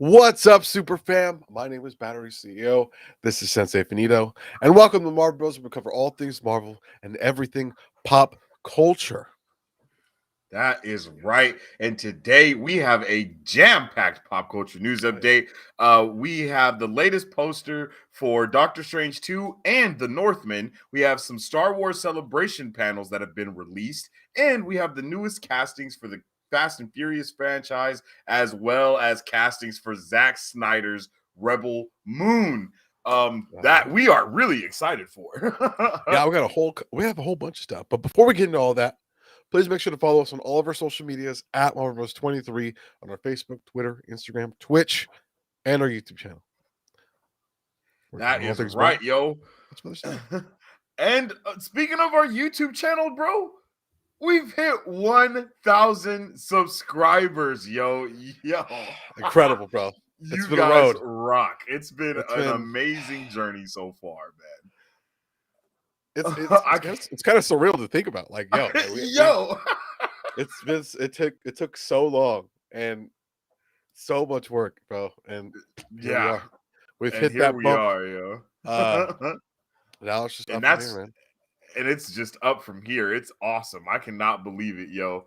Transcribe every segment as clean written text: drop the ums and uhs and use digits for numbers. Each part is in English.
What's up, Super Fam? My name is Battery CEO. This is Sensei Finito, and welcome to Marvel Bros. We cover all things Marvel and everything pop culture. That is right. And today we have a jam-packed pop culture news update. We have the latest poster for Doctor Strange 2 and the Northman. We have some Star Wars celebration panels that have been released, and we have the newest castings for the Fast and Furious franchise, as well as castings for Zack Snyders Rebel Moon. That we are really excited for. Yeah, we have a whole bunch of stuff. But before we get into all that, please make sure to follow us on all of our social medias at Marvel Bros 23 on our Facebook, Twitter, Instagram, Twitch, and our YouTube channel. That is right, yo. And speaking of our YouTube channel, bro, we've hit 1,000 subscribers, yo. Incredible, bro. You guys rock. It's been an amazing journey so far, man. It's kind of surreal to think about. Like, it took so long and so much work, bro. And yeah, we've hit that bump. Yo. Now it's just up from here, man. And it's just up from here. It's awesome. I cannot believe it, yo.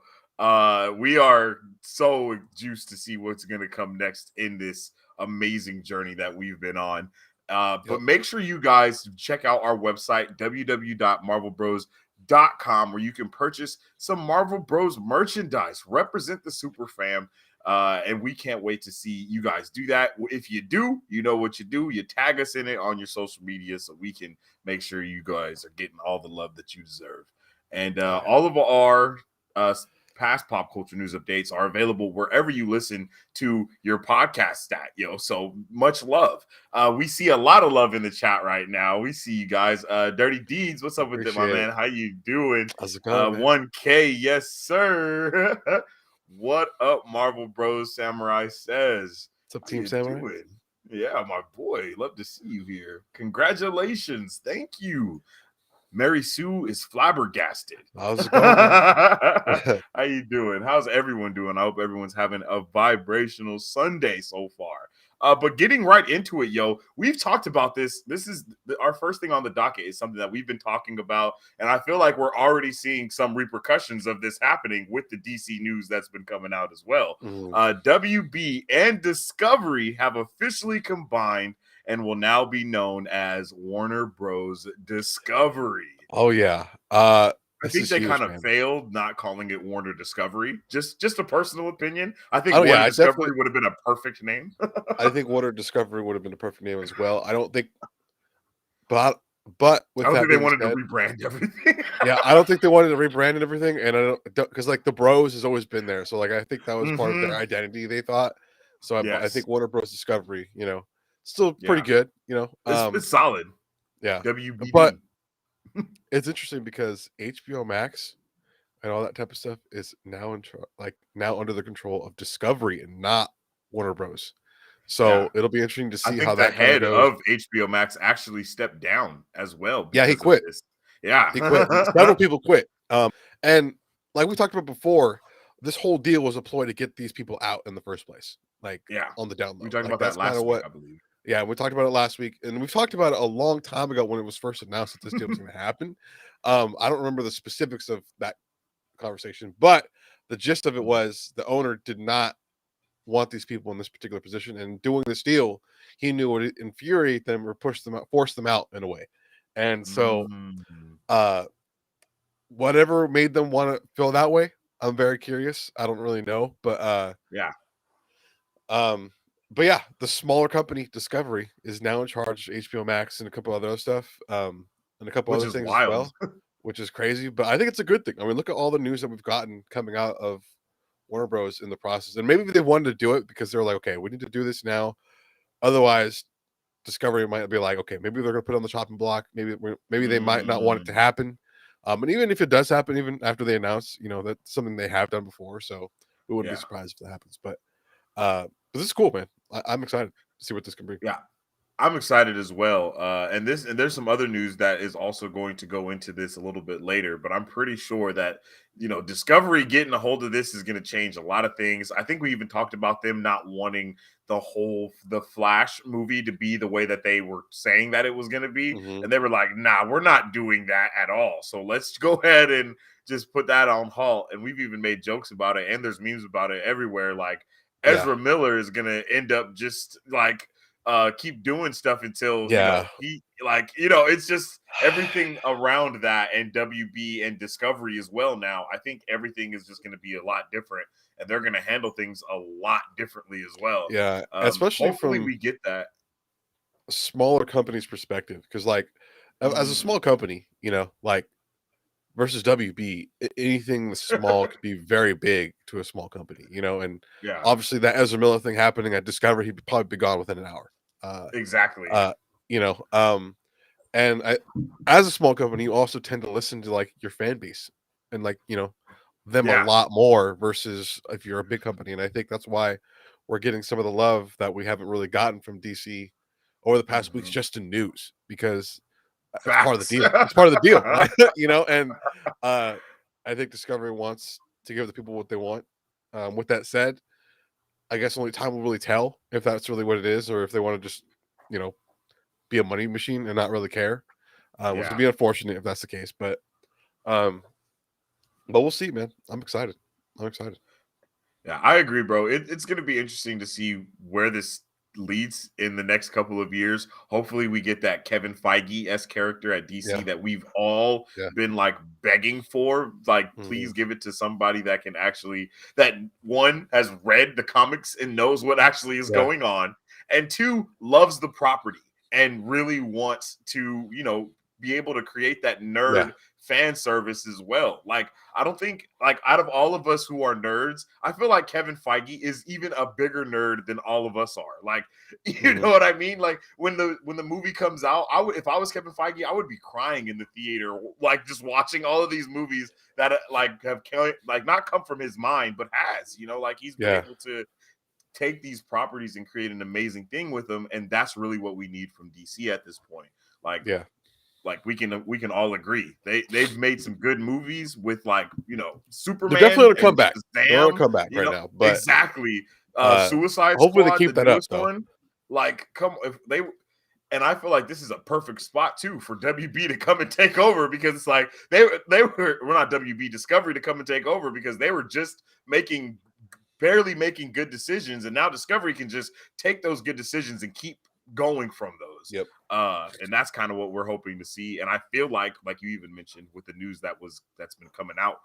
We are so juiced to see what's gonna come next in this amazing journey that we've been on. But make sure you guys check out our website, www.marvelbros.com, where you can purchase some Marvel Bros merchandise. Represent the Super Fam. And we can't wait to see you guys do that. If you do, you know what you do. You tag us in it on your social media so we can make sure you guys are getting all the love that you deserve. And all of our past pop culture news updates are available wherever you listen to your podcast stat, yo. So much love. We see a lot of love in the chat right now. We see you guys. Dirty Deeds, what's up with it, my man? How you doing? How's it going, 1K, yes, sir. What up, Marvel Bros? Samurai says. What's up, Team Samurai? Doing? Yeah, my boy. Love to see you here. Congratulations. Thank you. Mary Sue is flabbergasted. How's it going? How you doing? How's everyone doing? I hope everyone's having a vibrational Sunday so far. But getting right into it, yo, we've talked about this. This is our first thing on the docket is something that we've been talking about. And I feel like we're already seeing some repercussions of this happening with the DC news that's been coming out as well. WB and Discovery have officially combined and will now be known as Warner Bros. Discovery. Oh, yeah. I think they kind of failed not calling it Warner Discovery. Just a personal opinion. I think Warner Discovery would have been a perfect name. I think Warner Discovery would have been a perfect name as well. I don't think, but with I don't that think they wanted to rebrand everything. Yeah, I don't think they wanted to rebrand and everything, and I don't because like the Bros has always been there, so like I think that was part of their identity. They thought so. I think Warner Bros. Discovery, still pretty good. It's solid. Yeah, WB, but. It's interesting because HBO Max and all that type of stuff is now now under the control of Discovery and not Warner Bros. So it'll be interesting to see how that the head of HBO Max actually stepped down as well. Yeah, he quit. Yeah, he quit. Several people quit. And like we talked about before, this whole deal was a ploy to get these people out in the first place. Like, on the down low. We talked about that last week, I believe. Yeah, we talked about it last week, and we've talked about it a long time ago when it was first announced that this deal was going to happen. I don't remember the specifics of that conversation, but the gist of it was the owner did not want these people in this particular position, and doing this deal, he knew would infuriate them or force them out in a way. And so, whatever made them want to feel that way, I'm very curious. I don't really know, but But yeah, the smaller company Discovery is now in charge of HBO Max and a couple other stuff, and a couple other things as well, which is crazy. But I think it's a good thing. I mean, look at all the news that we've gotten coming out of Warner Bros. In the process, and maybe they wanted to do it because they're like, okay, we need to do this now. Otherwise, Discovery might be like, okay, maybe they're going to put it on the chopping block. Maybe they might not want it to happen. And even if it does happen, even after they announce, that's something they have done before. So we wouldn't be surprised if that happens. But this is cool, man. I'm excited to see what this can bring. Yeah. I'm excited as well. And there's some other news that is also going to go into this a little bit later, but I'm pretty sure that Discovery getting a hold of this is going to change a lot of things. I think we even talked about them not wanting the Flash movie to be the way that they were saying that it was going to be, and they were like, "Nah, we're not doing that at all. So let's go ahead and just put that on halt." And we've even made jokes about it, and there's memes about it everywhere. Like Ezra Miller is going to end up just like keep doing stuff until it's just everything around that, and WB and Discovery as well. Now I think everything is just going to be a lot different, and they're going to handle things a lot differently as well. Yeah, especially hopefully from we get that smaller companies' perspective, because like as a small company, like versus WB, anything small could be very big to a small company, and obviously that Ezra Miller thing happening at Discovery, he'd probably be gone within an hour. Exactly. And as a small company, you also tend to listen to like your fan base and like them a lot more versus if you're a big company. And I think that's why we're getting some of the love that we haven't really gotten from DC over the past weeks, just in news, because it's part of the deal. It's part of the deal, And I think Discovery wants to give the people what they want. With that said, I guess only time will really tell if that's really what it is, or if they want to just, be a money machine and not really care. Which would be unfortunate if that's the case, but we'll see, man. I'm excited. Yeah, I agree, bro. It's going to be interesting to see where this leads in the next couple of years. Hopefully, we get that Kevin Feige-esque character at DC that we've all been like begging for. Like, please give it to somebody that can actually, that one has read the comics and knows what actually is going on, and two loves the property and really wants to, be able to create that nerd fan service as well. Like, I don't think, like, out of all of us who are nerds, I feel like Kevin Feige is even a bigger nerd than all of us are. Like, you know what I mean? Like, when the movie comes out, if I was Kevin Feige, I would be crying in the theater, like just watching all of these movies that like have like not come from his mind, but has, like he's been able to take these properties and create an amazing thing with them, and that's really what we need from DC at this point. Like we can all agree they've made some good movies with like Superman. They're definitely on a comeback. They're on a comeback right now. But exactly, Suicide hopefully Squad, they keep the that up, newest one. Like, if they. And I feel like this is a perfect spot too for WB to come and take over, because it's like we're not WB, Discovery to come and take over, because they were just barely making good decisions, and now Discovery can just take those good decisions and keep going from those. And that's kind of what we're hoping to see. And I feel like you even mentioned with the news that's been coming out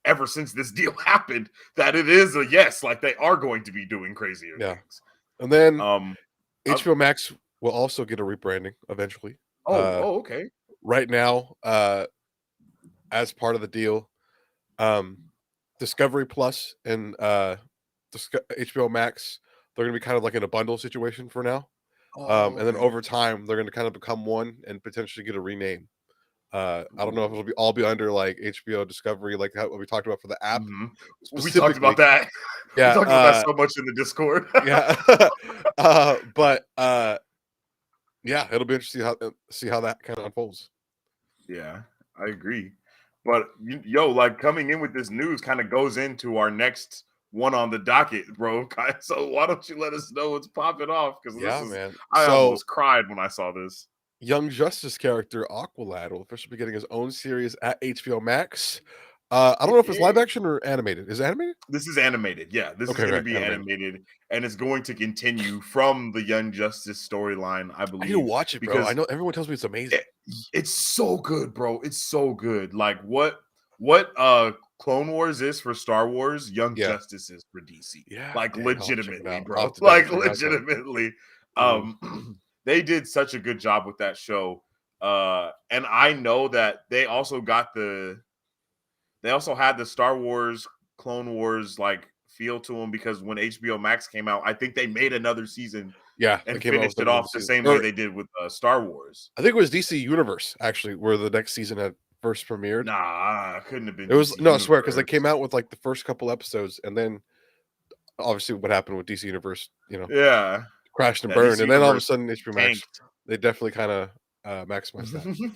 ever since this deal happened, that it is a yes, like they are going to be doing crazier things. And then HBO Max will also get a rebranding eventually. Okay. Right now, as part of the deal, Discovery Plus and HBO Max, they're going to be kind of like in a bundle situation for now. And then over time, they're going to kind of become one and potentially get a rename. I don't know if it'll all be under like HBO Discovery, like how we talked about for the app. We talked about that. Yeah, we talked about that so much in the Discord. But it'll be interesting to see how that kind of unfolds. Yeah, I agree. But like coming in with this news kind of goes into our next one on the docket, bro. So why don't you let us know what's popping off? Because man, I almost cried when I saw this. Young Justice character Aqualad will officially be getting his own series at HBO Max. I don't know if it's live action or animated. Is it animated? This is animated. Yeah, this is going to be animated, and it's going to continue from the Young Justice storyline, I believe. I need to watch it, bro. I know everyone tells me it's amazing. It's so good, bro. It's so good. Like what Clone Wars is for Star Wars, Young Justice is for DC. Like legitimately, bro. Like legitimately. They did such a good job with that show. And I know that they also had the Star Wars Clone Wars like feel to them, because when HBO Max came out, I think they made another season and finished it off the same way they did with Star Wars. I think it was DC Universe actually where the next season had first premiered. Nah, couldn't have been. It was I swear, because they came out with like the first couple episodes, and then obviously what happened with DC Universe, Yeah. crashed and burned, and then all of a sudden HBO Max, they definitely kind of maximize that.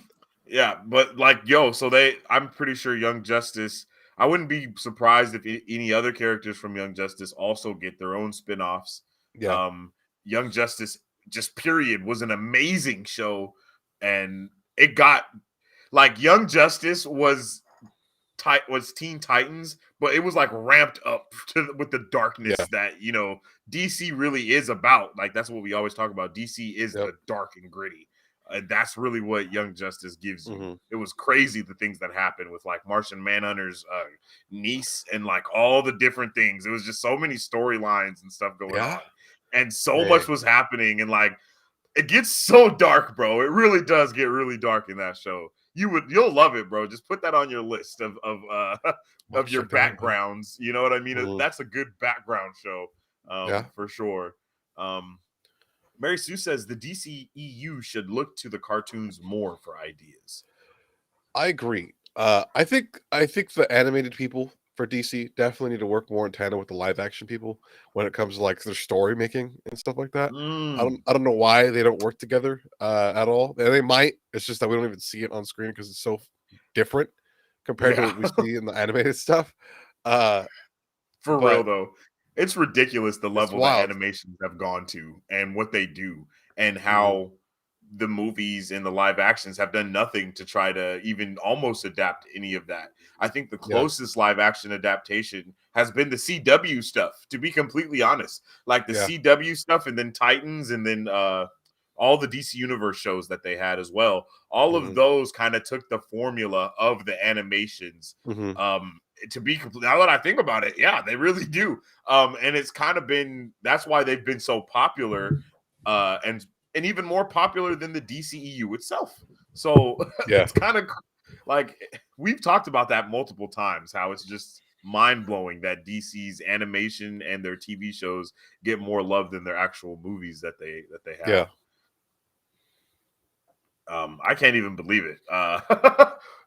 Yeah, but like, so I'm pretty sure Young Justice. I wouldn't be surprised if any other characters from Young Justice also get their own spin-offs. Yeah. Young Justice, just period, was an amazing show, and it got like Young Justice was Teen Titans, but it was like ramped up with the darkness that DC really is about. Like that's what we always talk about. DC is the dark and gritty. And that's really what Young Justice gives you. Mm-hmm. It was crazy the things that happened with like Martian Manhunter's niece and like all the different things. It was just so many storylines and stuff going on, and so much was happening. And like it gets so dark, bro. It really does get really dark in that show. You'll love it, bro. Just put that on your list of your backgrounds. You know what I mean? Mm-hmm. That's a good background show, for sure. Mary Sue says the DCEU should look to the cartoons more for ideas. I agree. I think the animated people for DC definitely need to work more in tandem with the live action people when it comes to like their story making and stuff like that. I don't know why they don't work together at all. And they might. It's just that we don't even see it on screen because it's so different compared to what we see in the animated stuff. For real though. It's ridiculous the level that animations have gone to and what they do and how the movies and the live actions have done nothing to try to even almost adapt any of that. I think the closest live action adaptation has been the CW stuff, to be completely honest. Like the CW stuff and then Titans and then all the DC Universe shows that they had as well. All of those kind of took the formula of the animations. To be complete, now that I think about it, they really do. And it's kind of been, that's why they've been so popular, and even more popular than the DCEU itself. So it's kind of like we've talked about that multiple times, how it's just mind-blowing that DC's animation and their TV shows get more love than their actual movies that they have. I can't even believe it.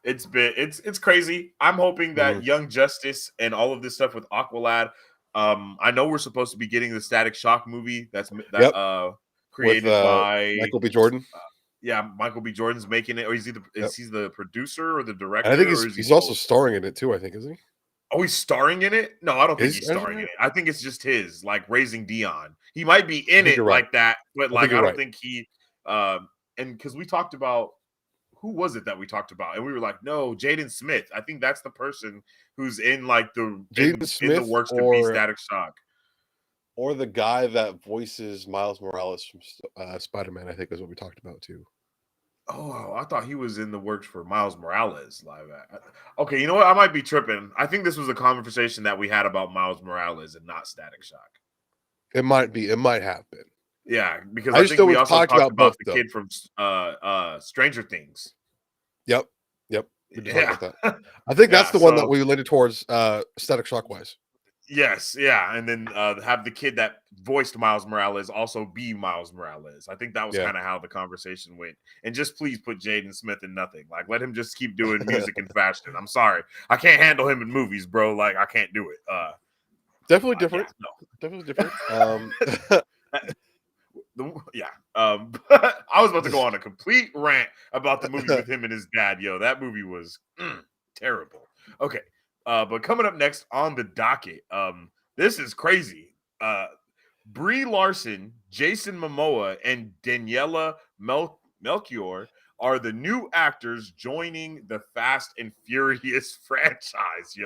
It's crazy. I'm hoping that Young Justice and all of this stuff with Aqualad. I know we're supposed to be getting the Static Shock movie created by Michael B. Jordan. Michael B. Jordan's making it. Or is he the producer or the director? And I think he's also starring in it too. I think, isn't he? Oh, he's starring in it? No, I don't think he's starring in it. I think it's just his, like Raising Dion. He might be in it like that, but like I don't think he. And because we talked about, who was it that we talked about? And we were like, no, Jaden Smith. I think that's the person who's in like in the works to be Static Shock. Or the guy that voices Miles Morales from Spider-Man, I think is what we talked about too. Oh, I thought he was in the works for Miles Morales live. Okay, you know what? I might be tripping. I think this was a conversation that we had about Miles Morales and not Static Shock. It might be. It might have been. Yeah, because I think we also talked about the kid from Stranger Things. Yep. We did talk about that. I think that's the one that we landed towards Static Shock wise. Yes, and then have the kid that voiced Miles Morales also be Miles Morales. I think that was kind of how the conversation went. And just please put Jaden Smith in nothing. Like, let him just keep doing music and fashion. I'm sorry, I can't handle him in movies, bro. Like, I can't do it. Definitely different. Definitely different. I was about to go on a complete rant about the movie with him and his dad. That movie was terrible. Okay. But coming up next on the docket, this is crazy. Brie Larson, Jason Momoa, and Daniela Melchior are the new actors joining the Fast and Furious franchise,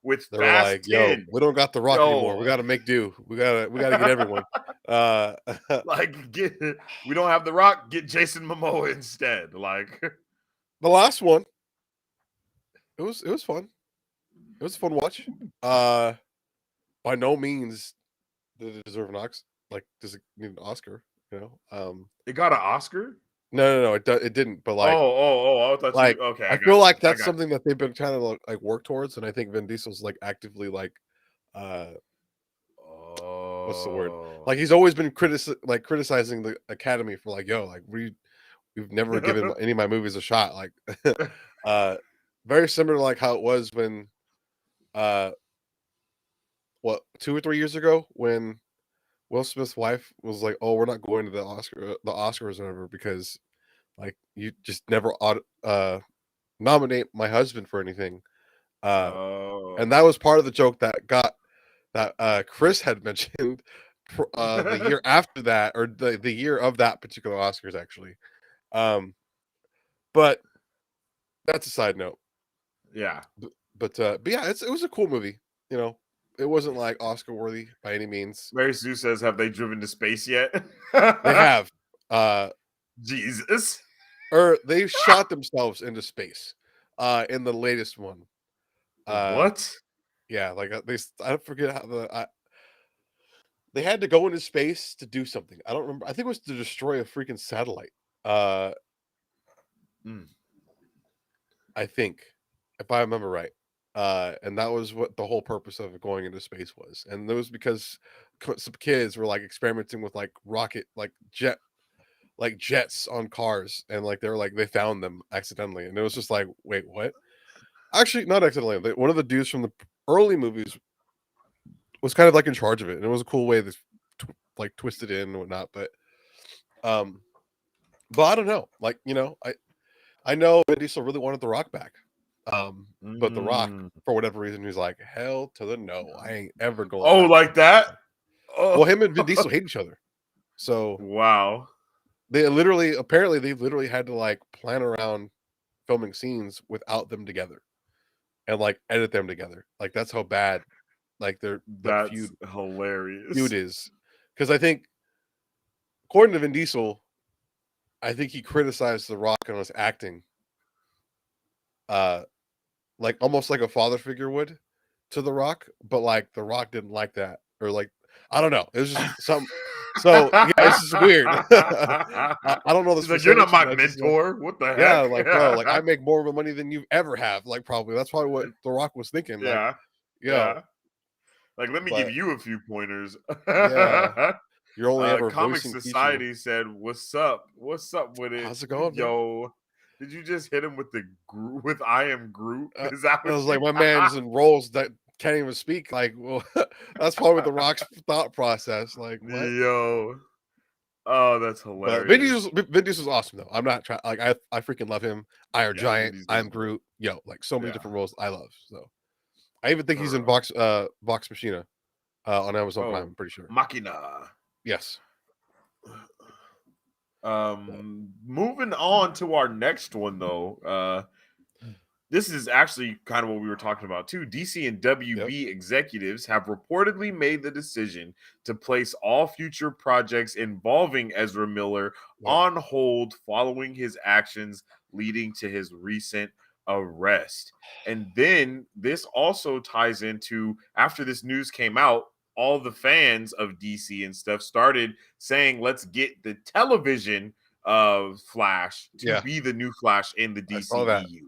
with They're Fast like, 10. we don't got The Rock anymore. We got to make do. We got to get everyone. We don't have The Rock. Get Jason Momoa instead. Like the last one, it was fun. It was a fun watch. By no means did it deserve an Oscar. Like, does it need an Oscar? It got an Oscar. No, it didn't. But like, I thought like, okay. I feel like that's something that they've been trying to like work towards, and I think Vin Diesel's like actively like, what's the word? Like, he's always been criticizing the Academy for like, we've never given any of my movies a shot. Like, very similar to like how it was when, 2 or 3 years ago when Will Smith's wife was like, "Oh, we're not going to the Oscars or whatever because like you just never nominate my husband for anything." Oh. And that was part of the joke that Chris had mentioned the year after that, or the year of that particular Oscars actually. But that's a side note. Yeah. But yeah, it was a cool movie. You know, it wasn't like Oscar worthy by any means. Mary Sue says, "Have they driven to space yet?" They have, Jesus. or they shot themselves into space, in the latest one. What? Yeah, like I forget how they had to go into space to do something. I don't remember. I think it was to destroy a freaking satellite. Uh, Mm. I think, if I remember right. And that was what the whole purpose of going into space was. And it was because some kids were like experimenting with like rocket, like jets on cars, and like they were like they found them accidentally, and it was just like, wait, what? Actually, not accidentally. One of the dudes from the early movies was kind of like in charge of it, and it was a cool way to like twist it in and whatnot. Um, but I don't know. Like I know Vin Diesel really wanted The Rock back. But The Rock, for whatever reason, he's like, hell to the no. I ain't ever going Oh, back. like that? Well, Oh. him and Vin Diesel hate each other. So Wow. they literally had to like plan around filming scenes without them together and like edit them together. Like that's how bad like the That's feud hilarious. is. Because I think, according to Vin Diesel, I think he criticized The Rock on his acting, uh, like almost like a father figure would to The Rock, but like The Rock didn't like that, or like I don't know. It was just some. So yeah, it's just weird. I don't know the He's like, "You're not specifics, my but mentor. What the yeah, heck?" like bro, like I make more of money than you ever have. Like probably that's probably what The Rock was thinking. Like Yeah. yo, Yeah. Like, let me give but you a few pointers. yeah, you're only ever Comic voicing issue. Society said, "What's up? What's up with it, How's it going, man? yo?" Did you just hit him with the with "I am Groot"? Is that I what was you? like, my man's in roles that can't even speak. Like, well, that's probably The Rock's thought process. Like, what? Yo, oh, that's But hilarious. Vin Diesel's awesome though. I'm not trying. Like, I freaking love him. Iron Yeah, Vin Giant. Diesel's I'm dope. Groot. Yo, like so many Yeah, different roles I love. So I even think for he's in real. Vox Machina on Amazon Prime. Oh, I'm pretty sure. Machina. Yes. But, Moving on to our next one though. This is actually kind of what we were talking about too. DC and yep. WB executives have reportedly made the decision to place all future projects involving Ezra Miller Yep. on hold following his actions leading to his recent arrest. And then this also ties into, after this news came out, all the fans of DC and stuff started saying, let's get the television of Flash to Yeah. be the new Flash in the I saw that. DCEU.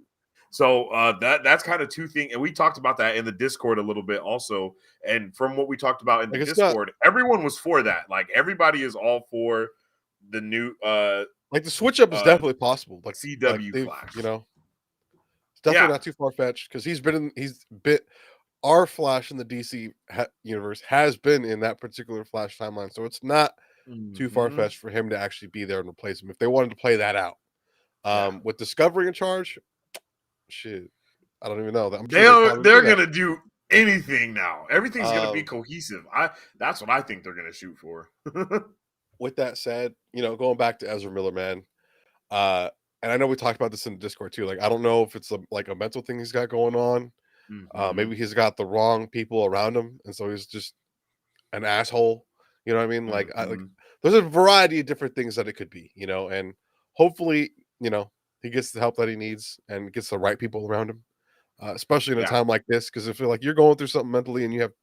So that's kind of two things, and we talked about that in the Discord a little bit also. And from what we talked about in the Like it's not Discord, everyone was for that. Like everybody is all for the new like the switch up is definitely possible. Like CW they've Flash. it's definitely Yeah. not too far fetched because he's bit our Flash in the DC universe has been in that particular Flash timeline, so it's not too far Mm-hmm. fetched for him to actually be there and replace him if they wanted to play that out. Yeah. With Discovery in charge, shit, I don't even know that. I'm sure they probably They're do that. gonna do anything now. Everything's gonna be Um, cohesive. That's what I think they're gonna shoot for. with that said, going back to Ezra Miller, man, uh, and I know we talked about this in Discord too. Like, I don't know if it's like a mental thing he's got going on. Mm-hmm. Maybe he's got the wrong people around him, and so he's just an asshole. You know what I mean? Mm-hmm. There's a variety of different things that it could be, and hopefully, he gets the help that he needs and gets the right people around him, especially in a Yeah. time like this. Because if you're like you're going through something mentally and you have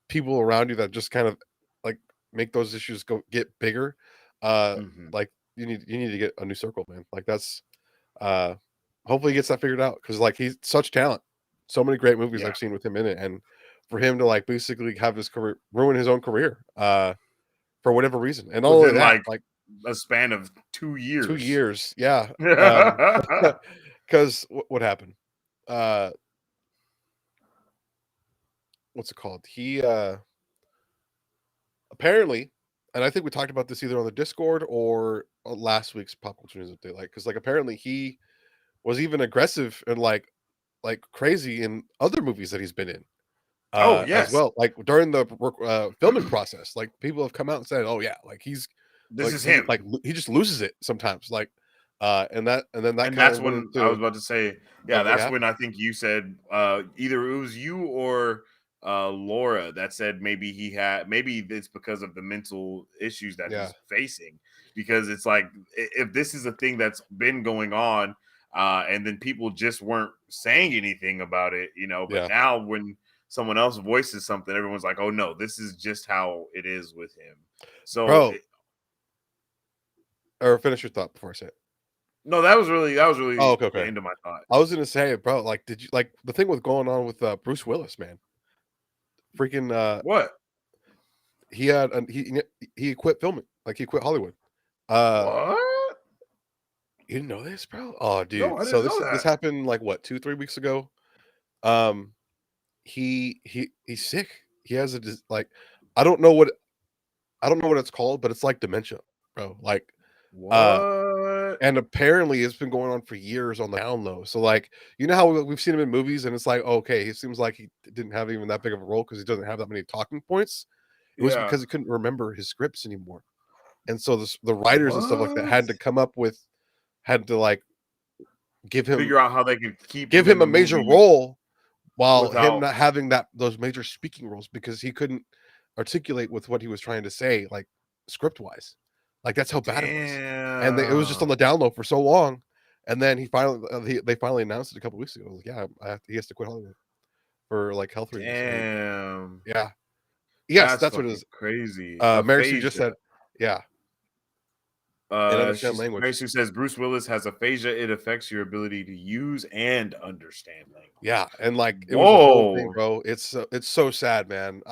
people around you that just kind of like make those issues get bigger, Mm-hmm. like you need to get a new circle, man. Like that's uh, hopefully he gets that figured out because like he's such talent, so many great movies Yeah. I've seen with him in it, and for him to like basically have his career ruin his own career, for whatever reason, and not only Within that, like like a span of 2 years. 2 years, yeah, because what happened? Uh, what's it called? He apparently, and I think we talked about this either on the Discord or on last week's Pop Culture News Update, like, because like apparently he was even aggressive and like crazy in other movies that he's been in. Oh As yes, well, like during the filming process, like people have come out and said, "Oh yeah, like he's this is him." he just loses it sometimes." Like, and then that And kind that's of went when I was into about to say, yeah, something that's when happened. I think you said either it was you or Laura that said maybe it's because of the mental issues that Yeah, he's facing. Because it's like if this is a thing that's been going on, and then people just weren't saying anything about it, but yeah, now when someone else voices something, everyone's like, oh no, this is just how it is with him. So bro. Or finish your thought before I say it. no, that was really Oh, okay, the okay. end of my thought. I was gonna say, bro, like, did you like the thing with going on with Bruce Willis, man? Freaking, What? he had he quit filming, like he quit Hollywood. Uh, What? you didn't know this, bro? Oh, No, dude. I So didn't this know this that. happened like what 2-3 weeks ago. Um, he's sick. He has like I don't know what I don't know what it's called, but it's like dementia, bro. Like, uh, What? and apparently it's been going on for years on the down low. So like, you know how we've seen him in movies, and it's like, okay, he seems like he didn't have even that big of a role because he doesn't have that many talking points. It was Yeah. because he couldn't remember his scripts anymore, and so the writers and stuff like that What? had to like give him Figure out how they could keep give him in him the a major movie role while him without. not having those major speaking roles because he couldn't articulate with what he was trying to say, like script wise. Like that's how bad it was. And it was just on Damn. the down low for so long. And then they finally announced it a couple weeks ago. Like, yeah, he has to quit Hollywood for like health reasons. And Damn. yeah, yes, That's that's what it fucking is. crazy. Mary Sue just Aphasia. said, yeah, and understand Mary language. Sue says Bruce Willis has aphasia. It affects your ability to use and understand Yeah, language. and like it was a whole thing, Whoa. bro. It's so sad, man.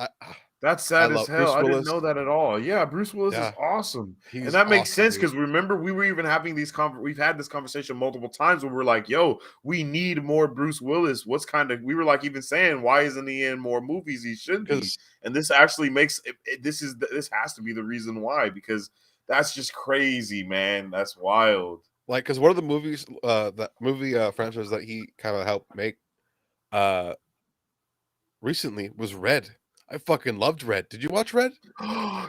That's I sad as love hell. Bruce I didn't Willis. know that at all. Yeah, Bruce Willis is Yeah, awesome. And he's that makes awesome, sense dude. because remember, we were even having we've had this conversation multiple times where we're like, yo, we need more Bruce Willis. We were like even saying, why isn't he in more movies? He should be. Because And this actually makes this has to be the reason why, because that's just crazy, man. That's wild. like, because one of the movies, that movie franchise that he kind of helped make, uh, recently was Red. I fucking loved Red. Did you watch Red?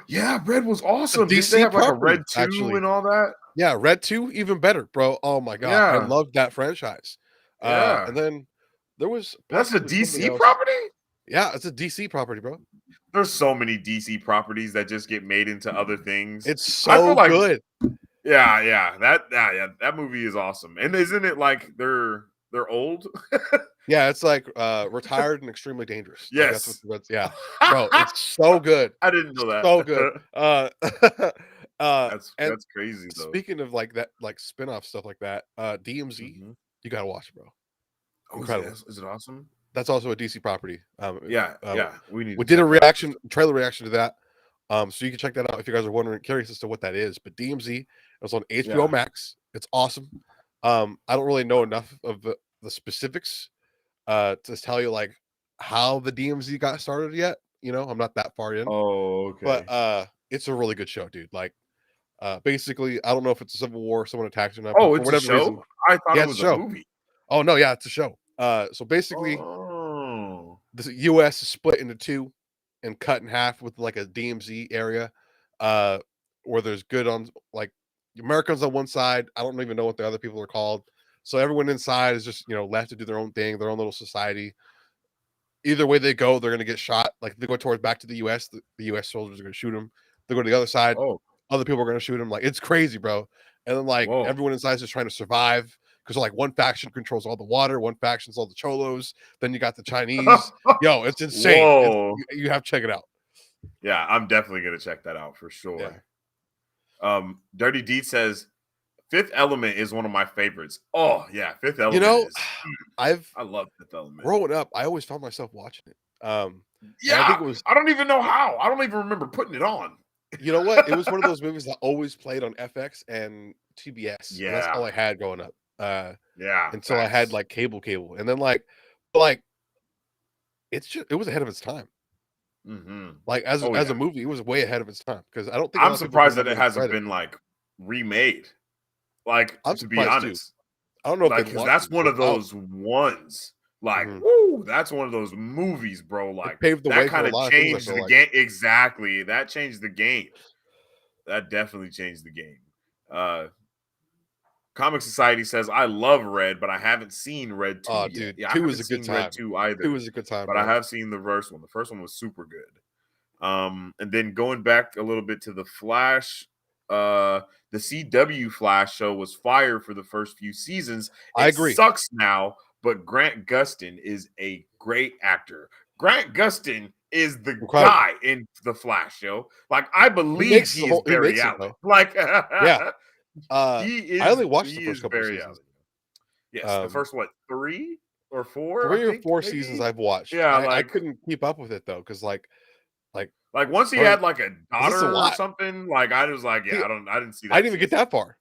Yeah, Red was It's a awesome. Didn't they DC have like a Red property, 2 actually. and all that? Yeah, Red 2, even better, bro. Oh my god, I Yeah, loved that franchise. yeah. And then there was That's a possibly something DC else. property? Yeah, it's a DC property, bro. There's so many DC properties that just get made into other things. It's I feel so like, good. that movie is awesome. And isn't it like they're old? Yeah, it's like Retired and Extremely Dangerous. Like that's what Yes. yeah. Bro, it's so good. I didn't know So good. that. And That's crazy though. speaking of like that, like spin-off stuff like that, DMZ, Mhm. you gotta watch it, bro. Oh, Incredible. is it awesome? That's also a DC property. Yeah, yeah. We need We to did a check that out for reaction, sure. trailer reaction to that. So you can check that out if you guys are wondering, curious as to what that is. But DMZ, it was on HBO Yeah. Max. It's awesome. I don't really know enough of the specifics to tell you like how the DMZ got started yet. You know, I'm not that far in, Oh, but okay. it's a really good show, dude. Like, basically, I don't know if it's a civil war, someone attacks or not, but Oh, for it's a whatever reason, show? I thought yeah, it it's a was a show. movie. Oh no, yeah, it's a show. So basically, Oh. the U.S. is split into two and cut in half with like a DMZ area, uh, where there's good on like Americans on one side. I don't even know what the other people are called. So everyone inside is just left to do their own thing, their own little society. Either way they go, they're gonna get shot. Like if they go towards back to the U.S., the U.S. soldiers are gonna shoot them. They go to the other side, Oh, other people are gonna shoot them. Like it's crazy, bro. And then like whoa. everyone inside is just trying to survive because like one faction controls all the water, one faction's all the cholos. Then you got the Chinese. Yo, it's insane. It's Whoa. you have to check it out. Yeah, I'm definitely gonna check that out for Yeah. sure. Dirty Deed says Fifth Element is one of my favorites. Oh yeah, Fifth You Element know, is. I've I love Fifth Element. growing up, I always found myself watching it. And I think Yeah, it was, I don't even know how. I don't even remember putting it on. you know what? It was one of those movies that always played on FX and TBS, and that's all Yeah, I had growing up. yeah, Until I had facts. like cable, and then like it was ahead of its time. Like as a movie, it was way ahead of its time because I don't think a I'm lot of people give surprised that that it movie hasn't credit. been like remade. Like, I'm to be surprised too. honest, I don't know if like, they'd because want that's to one of without. those ones. Like, Mhm. woo, that's one of those movies, bro. It Like, paved the that way for kind a of lot of things. I changed feel the like. game. Exactly, that changed the game. That definitely changed the game. Comic Society says, I love Red, but I haven't seen Red 2 Oh, yet. dude, Yeah, I 2 is haven't a good seen Red time. 2 2 either, is a good time, but I bro. have seen the first one. The first one was super good. And then going back a little bit to the Flash, the CW Flash show was fire for the first few seasons. I It agree. sucks now, but Grant Gustin is a great actor. Grant Gustin is the Incredible. guy in the Flash show. Like, I He believe makes he is he Barry makes it Allen. though. Like, Yeah. he I only is watched the he first is couple of Barry seasons. Allen. Yes, the first 3 or 4, I 3 or think 4 seasons maybe. I've watched. Yeah, I like couldn't keep up with it though because like once he starting had like a 'cause it's a daughter or lot. something, like I was like, yeah, See, I didn't see I that didn't even get season. that far.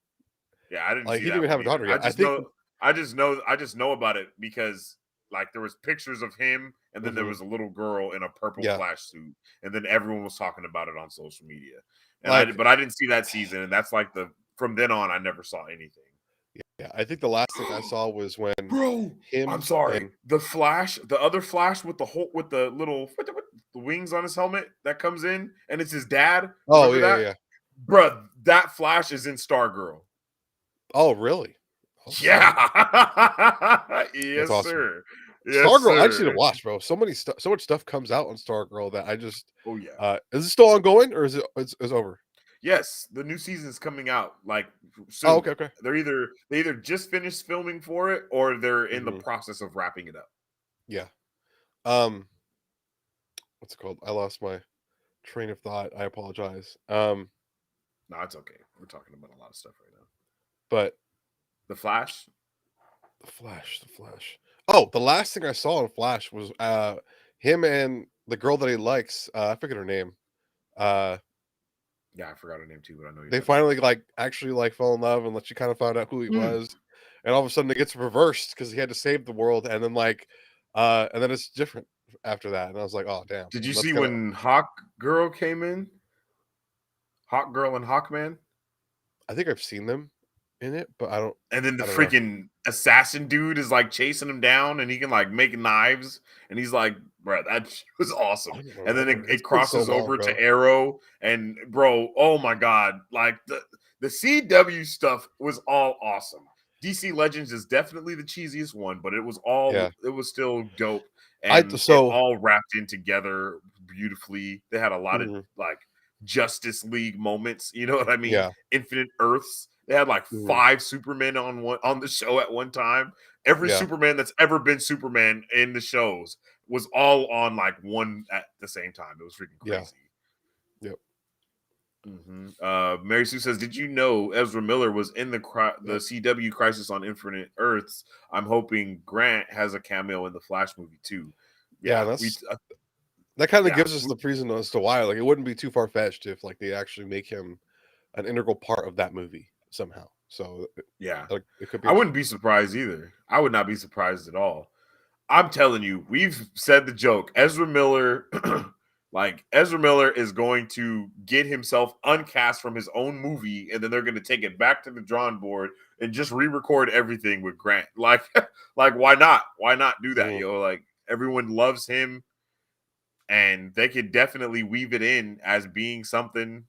Yeah, I didn't Like see he didn't that even have one a either. daughter yet. I think. I just know about it because like there was pictures of him and then there Mhm. was a little girl in a purple Yeah. Flash suit and then everyone was talking about it on social media. And Like, I didn't see that season and that's like from then on I never saw anything. yeah, I think the last thing I saw was when Bro, I'm him sorry. and The Flash, the other Flash with the little the wings on his helmet that comes in, and it's his dad. oh, Remember yeah, that, yeah. bruh? That Flash is in Stargirl. Oh, really? Oh, sick. Yeah, That's yes, awesome. sir. Yes, Stargirl, I just need to sir. watch, bro. So much stuff comes out on Stargirl that I just Oh yeah. is it still ongoing or is it's over? Yes, the new season is coming out like Oh, soon. okay, okay. They either just finished filming for it or they're in the Hmm. process of wrapping it up. Yeah. What's it called? I lost my train of thought. I apologize. No, it's okay. We're talking about a lot of stuff right now. But The Flash. the Flash. Oh, the last thing I saw on Flash was him and the girl that he likes. I forget her name. Uh, Yeah, I forgot her name too, but I know you're they talking finally about. actually fell in love, and she kind of found out who he Mm. was, and all of a sudden it gets reversed because he had to save the world, and then and then it's different after that, and I was like, oh damn, Did you that's see kind of. when Hawk Girl came in? Hawk Girl and Hawkman? I think I've seen them in it, but And then the I don't know. freaking assassin dude is like chasing him down and he can like make knives. And he's like, bro, that was I awesome. don't And then remember. It's it been so crosses long, over bro. to Arrow. And bro, oh my God. Like the CW stuff was all awesome. DC Legends is definitely the cheesiest one, but it Yeah, was still dope. I And it so. all wrapped in together beautifully. They had a lot of Mhm, like Justice League moments, you know what I mean? yeah, Infinite Earths. They had like mhm, 5 Supermen on the show at one time. Every yeah, Superman that's ever been Superman in the shows was all on like one at the same time. It was freaking yeah, crazy. yep, Mary Sue says, "Did you know Ezra Miller was in the yep. CW Crisis on Infinite Earths? I'm hoping Grant has a cameo in the Flash movie too." Yeah, Yeah, that kind of yeah, gives us the reason as to why it wouldn't be too far fetched if they actually make him an integral part of that movie somehow. So yeah. it could be I wouldn't interesting. be surprised either. I would not be surprised at all. I'm telling you, we've said the joke. Ezra Miller, like Ezra Miller is going to get himself uncast from his own movie, and then they're going to take it back to the drawing board and just re-record everything with Grant. Like, like why not? Why not do that? Mhm, Like everyone loves him, and they could definitely weave it in as being something.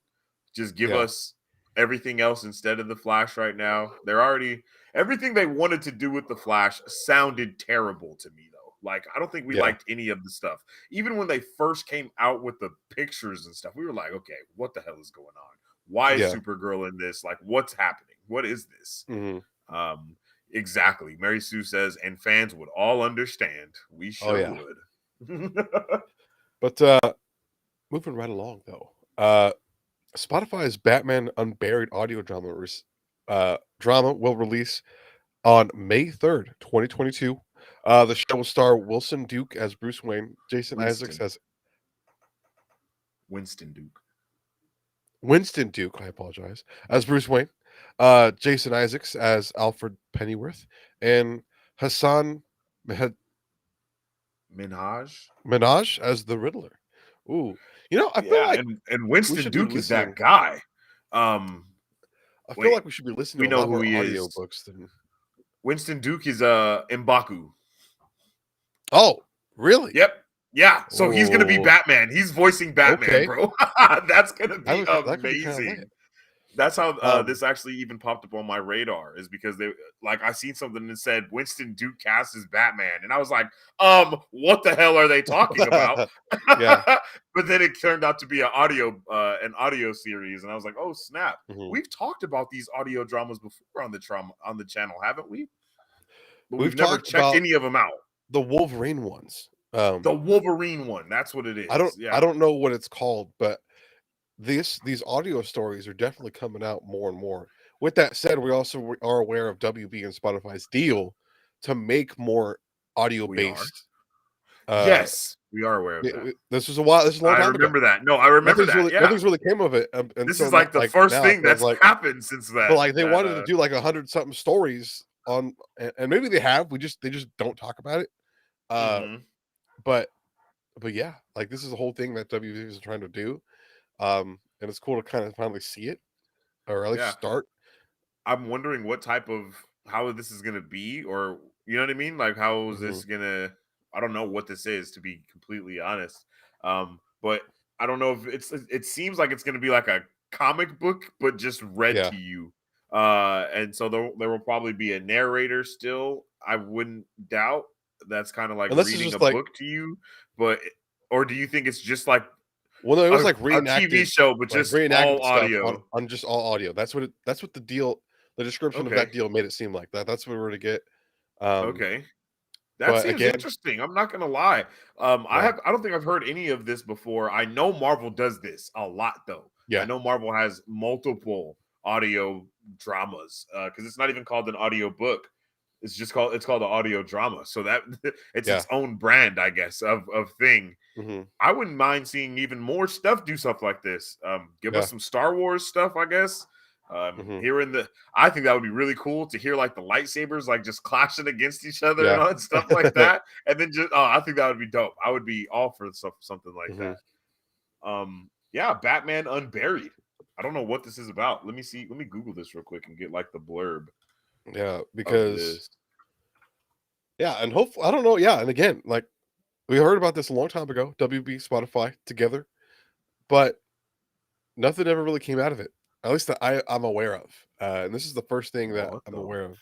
Just give yeah, us everything else instead of the Flash right now. They're already everything they wanted to do with the Flash sounded terrible to me though. Like I don't think we yeah, liked any of the stuff. Even when they first came out with the pictures and stuff, we were like, okay, what the hell is going on? Why is yeah. Supergirl in this? Like, what's happening? What is this? Hmm. Um, exactly. Mary Sue says, and fans would all understand. We Oh sure yeah. would. But moving right along though, Spotify's Batman Unburied audio drama will release on May 3rd, 2022. The show will star Wilson Duke as Bruce Wayne, Jason Isaacs Winston. as Winston Duke. Winston Duke, I apologize, as Bruce Wayne, Jason Isaacs as Alfred Pennyworth, and Hassan Minhaj. Minaj as the Riddler. Ooh, I feel like and we Winston should be Duke is that listening. guy. I feel Wait, like we should be listening we to a know lot who more he is. audiobooks than. Winston Duke is M'Baku. Oh, really? Yep. Yeah. So he's gonna be Oh, Batman. He's voicing Batman, okay. bro. That's gonna be That could be kind of lit. amazing. That's how Um, this actually even popped up on my radar, is because they I seen something that said Winston Duke cast as Batman, and I was like, what the hell are they talking about? yeah. But then it turned out to be an audio series, and I was like, oh snap. Mhm. We've talked about these audio dramas before on the channel, haven't we? But we've We've never talked checked about any of them out. the Wolverine ones. The Wolverine one, that's what it I don't is. Yeah. I don't know what it's called, but these audio stories are definitely coming out more and more. With that said, we also are aware of WB and Spotify's deal to make more audio We are. based. Yes, we are aware of that. This was a while. This is a long I time ago. remember that. No, I remember that. Yeah. Nothing's really came of it. This Until is like the first now, it thing feels that's like. happened since But that. like they wanted to do like 100 something stories on, and maybe they have. They just don't talk about it. But yeah, like this is a whole thing that WB is trying to do. And it's cool to kind of finally see it, or at least start. I'm wondering what type of how this is gonna be, or you know what I mean? Like how is this gonna, I don't know what this is, to be completely honest. But I don't know if it seems like it's gonna be like a comic book, but just read to you. And so there will probably be a narrator still. I wouldn't doubt that's kind of like reading a book to you, but or do you think it's just like, well, no, it was like a TV show, but like just all stuff audio on just all audio. That's what the description of that deal made it seem like. That's what we were to get. Okay. That But seems again, interesting. I'm not gonna lie. I don't think I've heard any of this before. I know Marvel does this a lot though. yeah. I know Marvel has multiple audio dramas, because it's not even called an audio book. It's called an audio drama. So that it's its own brand, I guess, of thing. I wouldn't mind seeing even more stuff do stuff like this. Give us some Star Wars stuff, I guess. I think that would be really cool to hear like the lightsabers like just clashing against each other and all that stuff like that. And then I think that would be dope. I would be all for something like that. Batman Unburied. I don't know what this is about. Let me see. Let me Google this real quick and get like the blurb. Yeah, because and hopefully I don't know. Yeah, and again, like we heard about this a long time ago. WB, Spotify together, but nothing ever really came out of it. At least that I'm aware of. And this is the first thing that I'm aware of.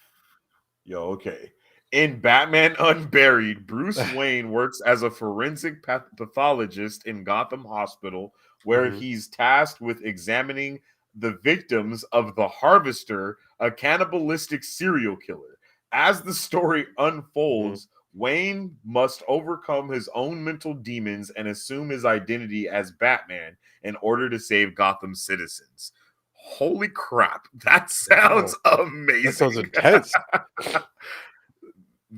Okay. In Batman Unburied, Bruce Wayne works as a forensic pathologist in Gotham Hospital, where he's tasked with examining the victims of the Harvester, a cannibalistic serial killer. As the story unfolds, Wayne must overcome his own mental demons and assume his identity as Batman in order to save Gotham citizens. Holy crap. That sounds amazing. That sounds intense.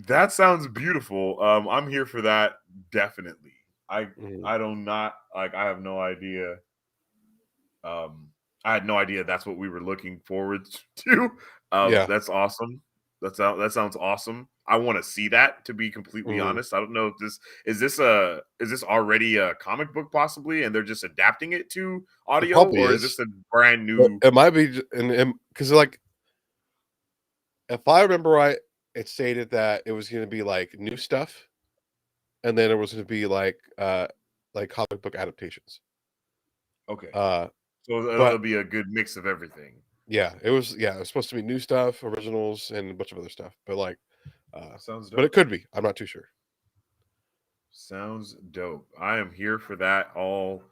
That sounds beautiful. I'm here for that, definitely. I have no idea. I had no idea that's what we were looking forward to. That's awesome. That sounds awesome. I want to see that, to be completely honest. I don't know if this is already a comic book possibly, and they're just adapting it to audio, or is this a brand new? It might be, because like, if I remember right, it stated that it was going to be like new stuff, and then it was going to be like comic book adaptations. Okay. So it'll be a good mix of everything. Yeah, it was supposed to be new stuff, originals, and a bunch of other stuff. But like, sounds dope. But it could be. I'm not too sure. Sounds dope. I am here for that all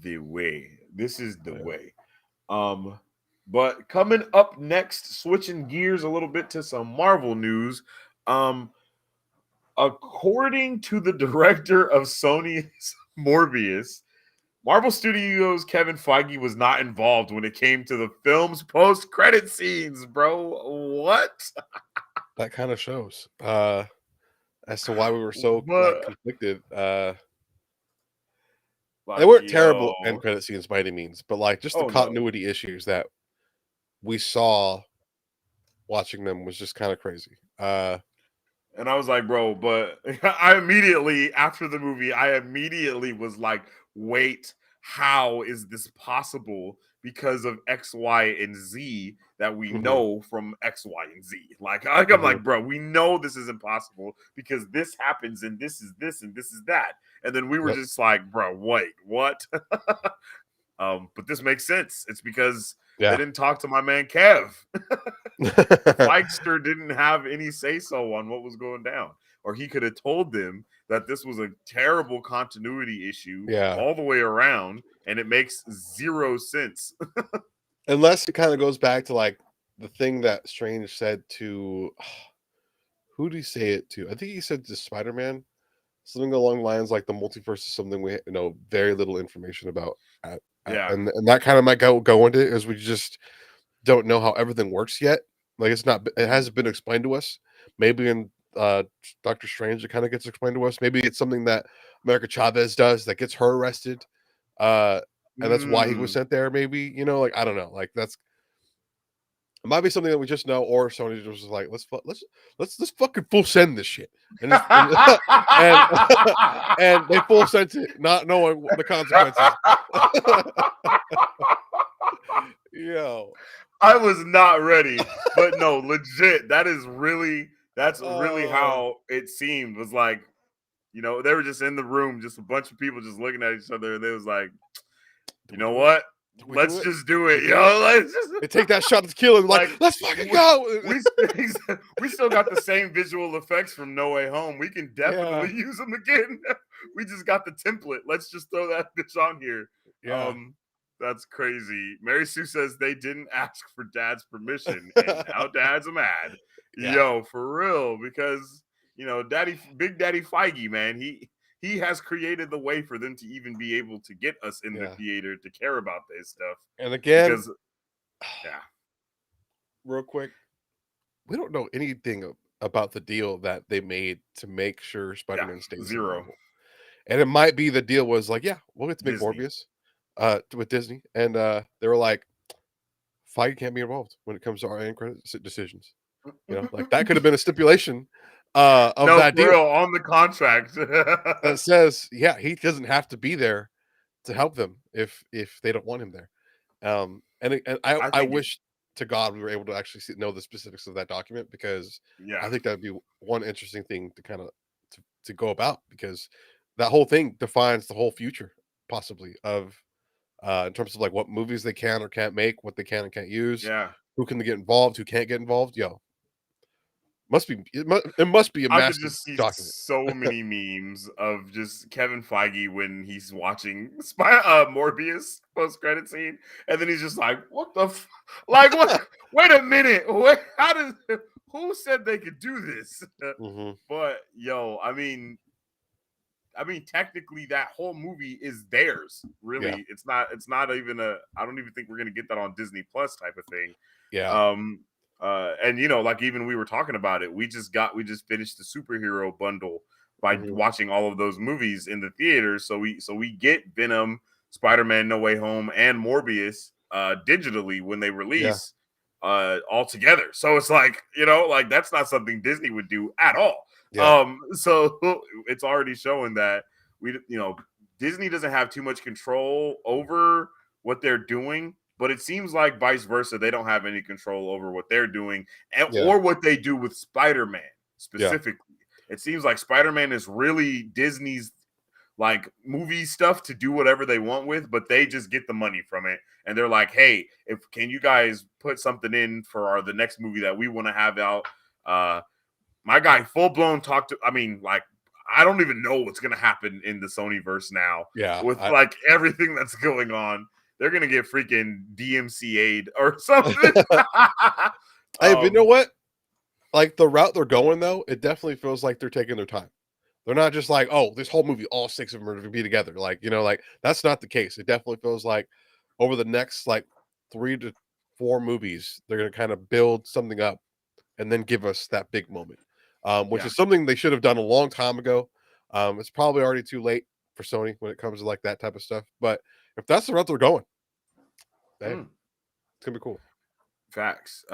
the way. This is the way. But coming up next, switching gears a little bit to some Marvel news. According to the director of Sony's Morbius, Marvel Studios' Kevin Feige was not involved when it came to the film's post-credit scenes, bro. What? That kind of shows as to why we were so conflicted. They weren't terrible end credit scenes by any means, but like just the continuity issues that we saw watching them was just kind of crazy. And I was like, bro, but I immediately, after the movie, was like, wait, how is this possible because of X, Y, and Z that we know from X, Y, and Z? Like I'm like, bro, we know this is impossible because this happens and this is this and this is that. And then we were just like, bro, wait, what? But this makes sense. It's because they didn't talk to my man Kev. Feister didn't have any say-so on what was going down. Or he could have told them that this was a terrible continuity issue all the way around, and it makes zero sense. Unless it kind of goes back to like the thing that Strange said to who did he say it to? I think he said to Spider-Man, something along the lines like the multiverse is something we know very little information about. And that kind of might go into it, as we just don't know how everything works yet. Like it hasn't been explained to us. Maybe in Doctor Strange it kind of gets explained to us. Maybe it's something that America Chavez does that gets her arrested. And that's why he was sent there. Maybe, like, I don't know. Like it might be something that we just know, or Sony just was like, let's fucking full send this shit, and and they full sent it, not knowing the consequences. Yo, I was not ready, but no, legit. That's really how it seemed. Was like, they were just in the room, just a bunch of people just looking at each other, and they was like, you know what? Let's just do it, yo. Let's just they take that shot to kill him. Like, let's fucking go. We still got the same visual effects from No Way Home. We can definitely use them again. We just got the template. Let's just throw that bitch on here. Yeah. That's crazy. Mary Sue says they didn't ask for Dad's permission, and now Dad's mad. Yeah. Yo, for real, because Big Daddy Feige, man, he has created the way for them to even be able to get us in the theater to care about this stuff. And again, because, real quick, we don't know anything about the deal that they made to make sure Spider-Man stays zero. And it might be the deal was like, we'll get to make Disney. Morbius with Disney. And they were like, Feige can't be involved when it comes to our end credit decisions. Like that could have been a stipulation of that deal on the contract that says, he doesn't have to be there to help them if they don't want him there. And I wish to God we were able to actually know the specifics of that document, because I think that'd be one interesting thing to kind of to go about, because that whole thing defines the whole future possibly of in terms of like what movies they can or can't make, what they can and can't use, who can get involved, who can't get involved. It must be a massive I could just see document. so many memes of just Kevin Feige when he's watching Morbius post-credit scene, and then he's just like, "What the like? What? Wait a minute! Who said they could do this?" But I mean, technically, that whole movie is theirs. Really, it's not even I don't even think we're gonna get that on Disney Plus type of thing. And like even we were talking about it, we just finished the superhero bundle by watching all of those movies in the theaters. So we get Venom, Spider-Man No Way Home, and Morbius digitally when they release all together. So it's like, like that's not something Disney would do at all. So it's already showing that Disney doesn't have too much control over what they're doing. But it seems like vice versa. They don't have any control over what they're doing or what they do with Spider-Man specifically. It seems like Spider-Man is really Disney's like movie stuff to do whatever they want with, but they just get the money from it. And they're like, hey, can you guys put something in for the next movie that we want to have out? My guy full blown I don't even know what's going to happen in the Sonyverse now with like everything that's going on. They're going to get freaking DMCA'd or something. Hey, but you know what? Like the route they're going, though, it definitely feels like they're taking their time. They're not just like, oh, this whole movie, all 6 of them are going to be together. Like, like that's not the case. It definitely feels like over the next like 3 to 4 movies, they're going to kind of build something up and then give us that big moment, which is something they should have done a long time ago. It's probably already too late for Sony when it comes to like that type of stuff. But if that's the route they're going, it's gonna be cool. Facts.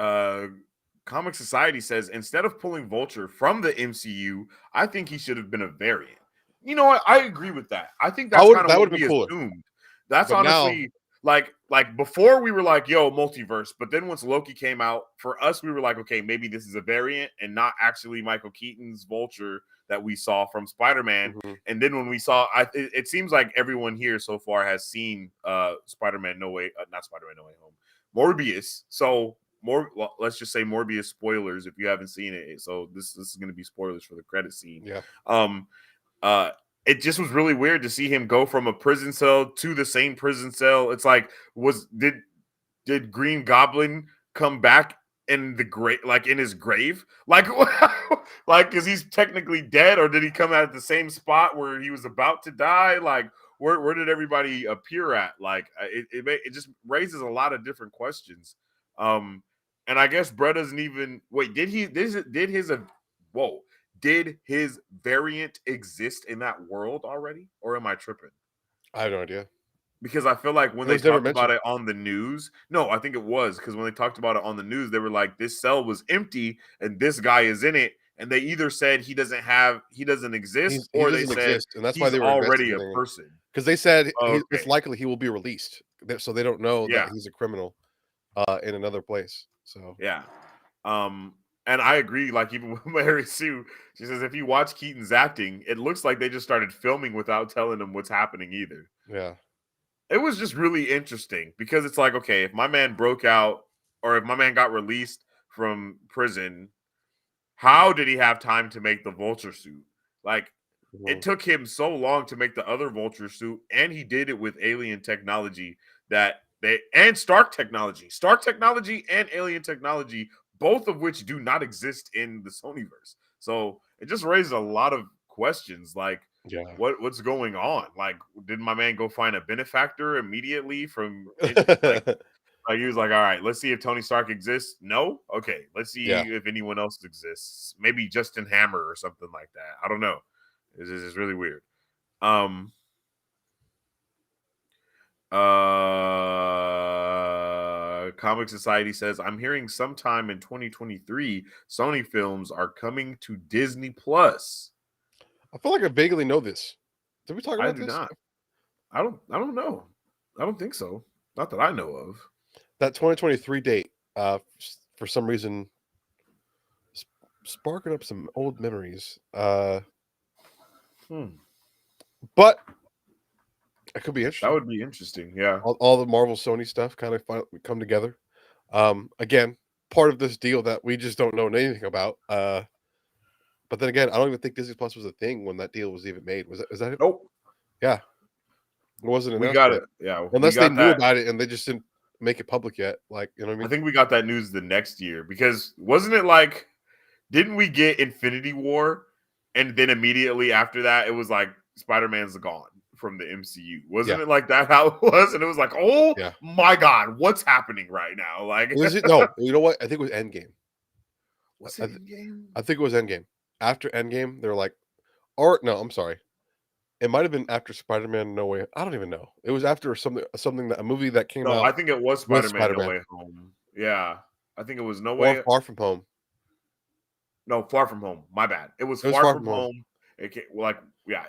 Comic Society says instead of pulling Vulture from the MCU, I think he should have been a variant. You know what? I agree with that. I think that's kind of what we assumed. That's but honestly now, like before we were like, yo, multiverse. But then once Loki came out, for us, we were like, okay, maybe this is a variant and not actually Michael Keaton's Vulture that we saw from Spider-Man. Mm-hmm. And then when we saw, it seems like everyone here so far has seen Spider-Man No Way, not Spider-Man No Way Home, Morbius. So let's just say Morbius spoilers if you haven't seen it. So this is going to be spoilers for the credit scene. Yeah. It just was really weird to see him go from a prison cell to the same prison cell. It's like, did Green Goblin come back in the grave, like in his grave, like because he's technically dead, or did he come out at the same spot where he was about to die? Like, where did everybody appear at? Like, it just raises a lot of different questions. And I guess Brett doesn't even wait. Did his variant exist in that world already, or am I tripping? I have no idea. Because I feel like when they talked about it on the news, no, I think it was because when they talked about it on the news, they were like, this cell was empty and this guy is in it. And they either said he doesn't exist, or they said exist, and that's why they were already a person. Because they said it's likely he will be released. So they don't know that he's a criminal in another place. So yeah. And I agree, like even with Mary Sue, she says if you watch Keaton's acting, it looks like they just started filming without telling him what's happening either. Yeah. It was just really interesting because it's like, okay, if my man broke out or if my man got released from prison, how did he have time to make the Vulture suit? Like, it took him so long to make the other Vulture suit, and he did it with alien technology and Stark technology and alien technology, both of which do not exist in the Sonyverse. So it just raises a lot of questions, like, what's going on? Like, did my man go find a benefactor immediately from like he was like, all right, let's see if Tony Stark exists. No? Okay, let's see if anyone else exists. Maybe Justin Hammer or something like that. I don't know. This is really weird. Comic Society says, I'm hearing sometime in 2023 Sony films are coming to Disney Plus. I feel like I vaguely know this. Did we talk about this? Not. I don't know. I don't think so. Not that I know of. That 2023 date, for some reason, sparking up some old memories. But it could be interesting. That would be interesting. Yeah. All the Marvel Sony stuff kind of come together. Again, part of this deal that we just don't know anything about. But then again, I don't even think Disney Plus was a thing when that deal was even made. Is that it? Nope. Yeah. It wasn't enough. We got it. Yeah. Unless they knew about it and they just didn't make it public yet. Like, you know what I mean? I think we got that news the next year because wasn't it like, didn't we get Infinity War? And then immediately after that, it was like Spider-Man's gone from the MCU. Wasn't it like that how it was? And it was like, oh my God, what's happening right now? Like, no, you know what? I think it was Endgame. Was it Endgame? I think it was Endgame. After Endgame, they were like, or no, I'm sorry. It might have been after Spider-Man No Way. I don't even know. It was after a movie that came out. No, I think it was Spider-Man No Way Home. Yeah. I think it was No Way. Far From Home. No, Far From Home. My bad. It was Far From Home. It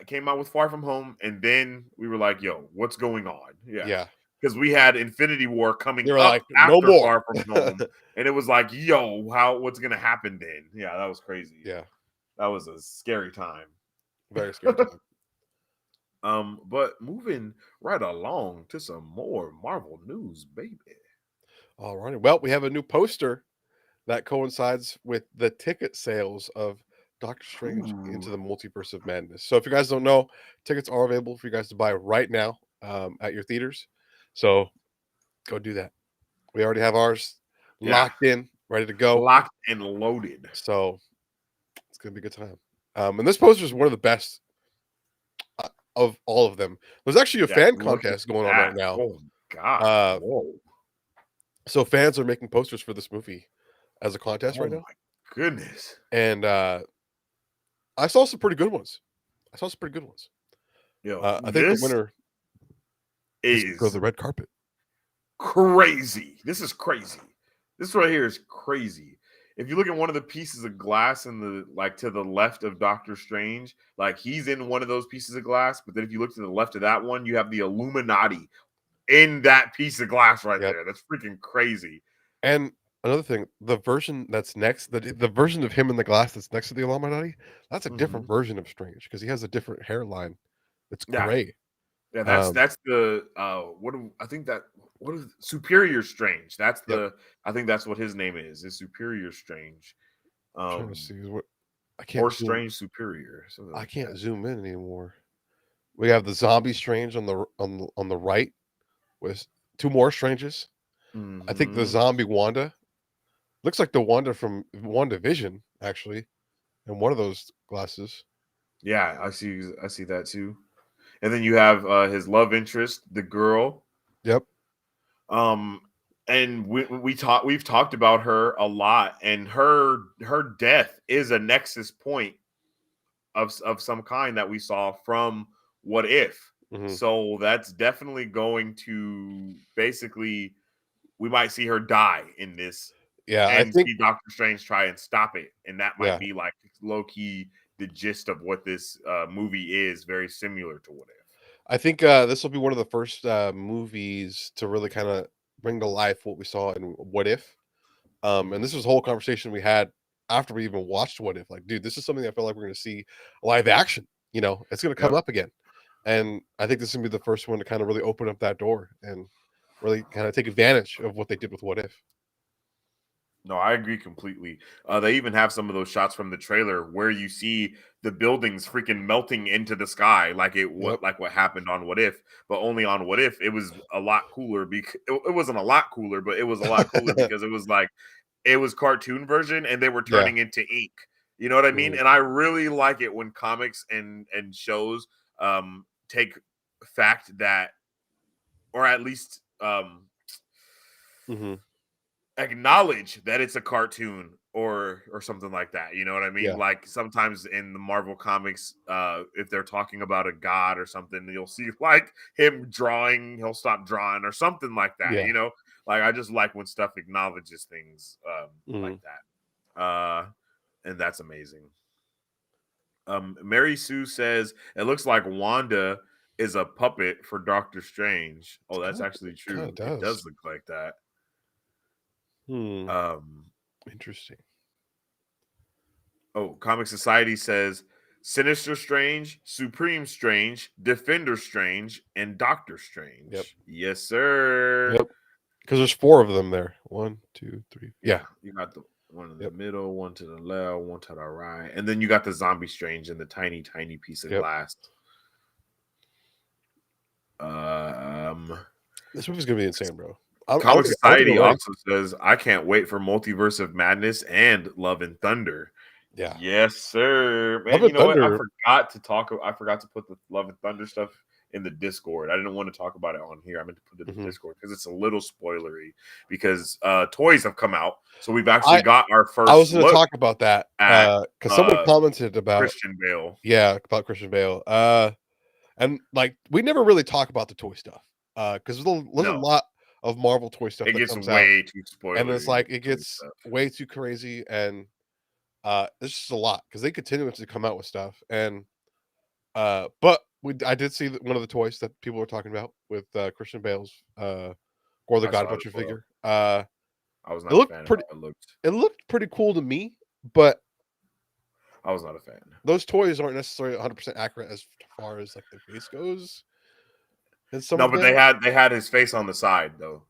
came out with Far From Home, and then we were like, yo, what's going on? Yeah. Because we had Infinity War coming up after no Far From Home. And it was like, yo, what's gonna happen then? Yeah, that was crazy. Yeah. That was a scary time. Very scary time. But moving right along to some more Marvel news, baby. All right. Well, we have a new poster that coincides with the ticket sales of Doctor Strange Into the Multiverse of Madness. So if you guys don't know, tickets are available for you guys to buy right now at your theaters. So go do that. We already have ours locked in, ready to go. Locked and loaded. So it's going to be a good time. And this poster is one of the best of all of them. There's actually a fan contest going on right now. Oh, God. So fans are making posters for this movie as a contest right now. My goodness. And I saw some pretty good ones. Yo, I think the winner is the red carpet. Crazy. This is crazy. This right here is crazy. if you look at one of the pieces of glass in the to the left of Doctor Strange, like he's in one of those pieces of glass. But then if you look to the left of that one, you have the Illuminati in that piece of glass right there. That's freaking crazy. And another thing, the version that's next, the version of him in the glass that's next to the Illuminati, that's a different version of Strange because he has a different hairline. It's gray. Yeah, that's the what is Superior Strange? That's the I think that's what his name is Superior Strange. I'm trying to see what I can't or Strange Superior. I can't zoom in anymore. We have the Zombie Strange on the right with 2 more Stranges. I think the zombie Wanda looks like the Wanda from WandaVision, actually, in one of those glasses. Yeah, I see that too. And then you have his love interest, the girl. Yep. And we've talked about her a lot, and her death is a nexus point of some kind that we saw from What If. So that's definitely going to basically we might see her die in this. Yeah, and I think see Doctor Strange try and stop it, and that might be like low key the gist of what this movie is, very similar to What If. I think this will be one of the first movies to really kind of bring to life what we saw in What If. And this was a whole conversation we had after we even watched What If. Like, dude, this is something I feel like we're going to see live action. You know, it's going to come up again. And I think this is going to be the first one to kind of really open up that door and really kind of take advantage of what they did with What If. No, I agree completely. They even have some of those shots from the trailer where you see the buildings freaking melting into the sky, like what happened on What If, but only on What If it was a lot cooler. Because it wasn't a lot cooler, but it was a lot cooler because it was cartoon version and they were turning into ink. You know what I mean? And I really like it when comics and shows take fact that, or at least acknowledge that it's a cartoon or something like that. You know what I mean? Like sometimes in the Marvel comics, if they're talking about a god or something, you'll see like him drawing, he'll stop drawing or something like that. You know, like I just like when stuff acknowledges things like that. And that's amazing. Mary Sue says it looks like Wanda is a puppet for Doctor Strange. Oh, that's actually true. It does look like that. Interesting. Oh, Comic Society says Sinister Strange, Supreme Strange, Defender Strange, and Doctor Strange. Yep. Yes, sir. Yep. Because there's 4 of them there. 1, 2, 3. Yeah. You got the one in the middle, one to the left, one to the right, and then you got the Zombie Strange in the tiny piece of glass. This movie's gonna be insane, bro. Comic Society also says, I can't wait for Multiverse of Madness and Love and Thunder. Yeah. Yes, sir. Man, you know what? I forgot to put the Love and Thunder stuff in the Discord. I didn't want to talk about it on here. I meant to put it in the Discord because it's a little spoilery because toys have come out. So we've actually got our first. I was going to talk about that because someone commented about Christian Bale. Yeah, about Christian Bale. And like we never really talk about the toy stuff because there's a lot of Marvel toy stuff. It gets way too spoilery, and it's like it gets way too crazy, and it's just a lot because they continue to come out with stuff. And but I did see one of the toys that people were talking about with Christian Bale's Gore the God Butcher figure. I was not a fan of how it looked pretty cool to me, but I was not a fan. Those toys aren't necessarily 100% accurate as far as like the face goes. No, but they had his face on the side though.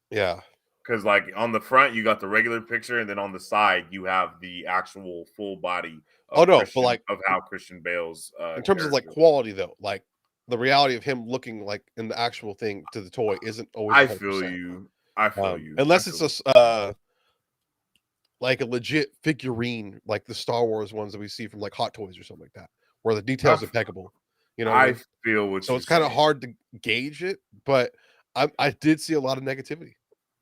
Yeah. Because like on the front you got the regular picture, and then on the side you have the actual full body of how Christian Bale's in terms of like quality though, like the reality of him looking like in the actual thing to the toy isn't always 100%. I feel you. Unless it's a like a legit figurine, like the Star Wars ones that we see from like Hot Toys or something like that, where the details are impeccable. You know, I feel what. So it's kind of hard to gauge it, but I did see a lot of negativity.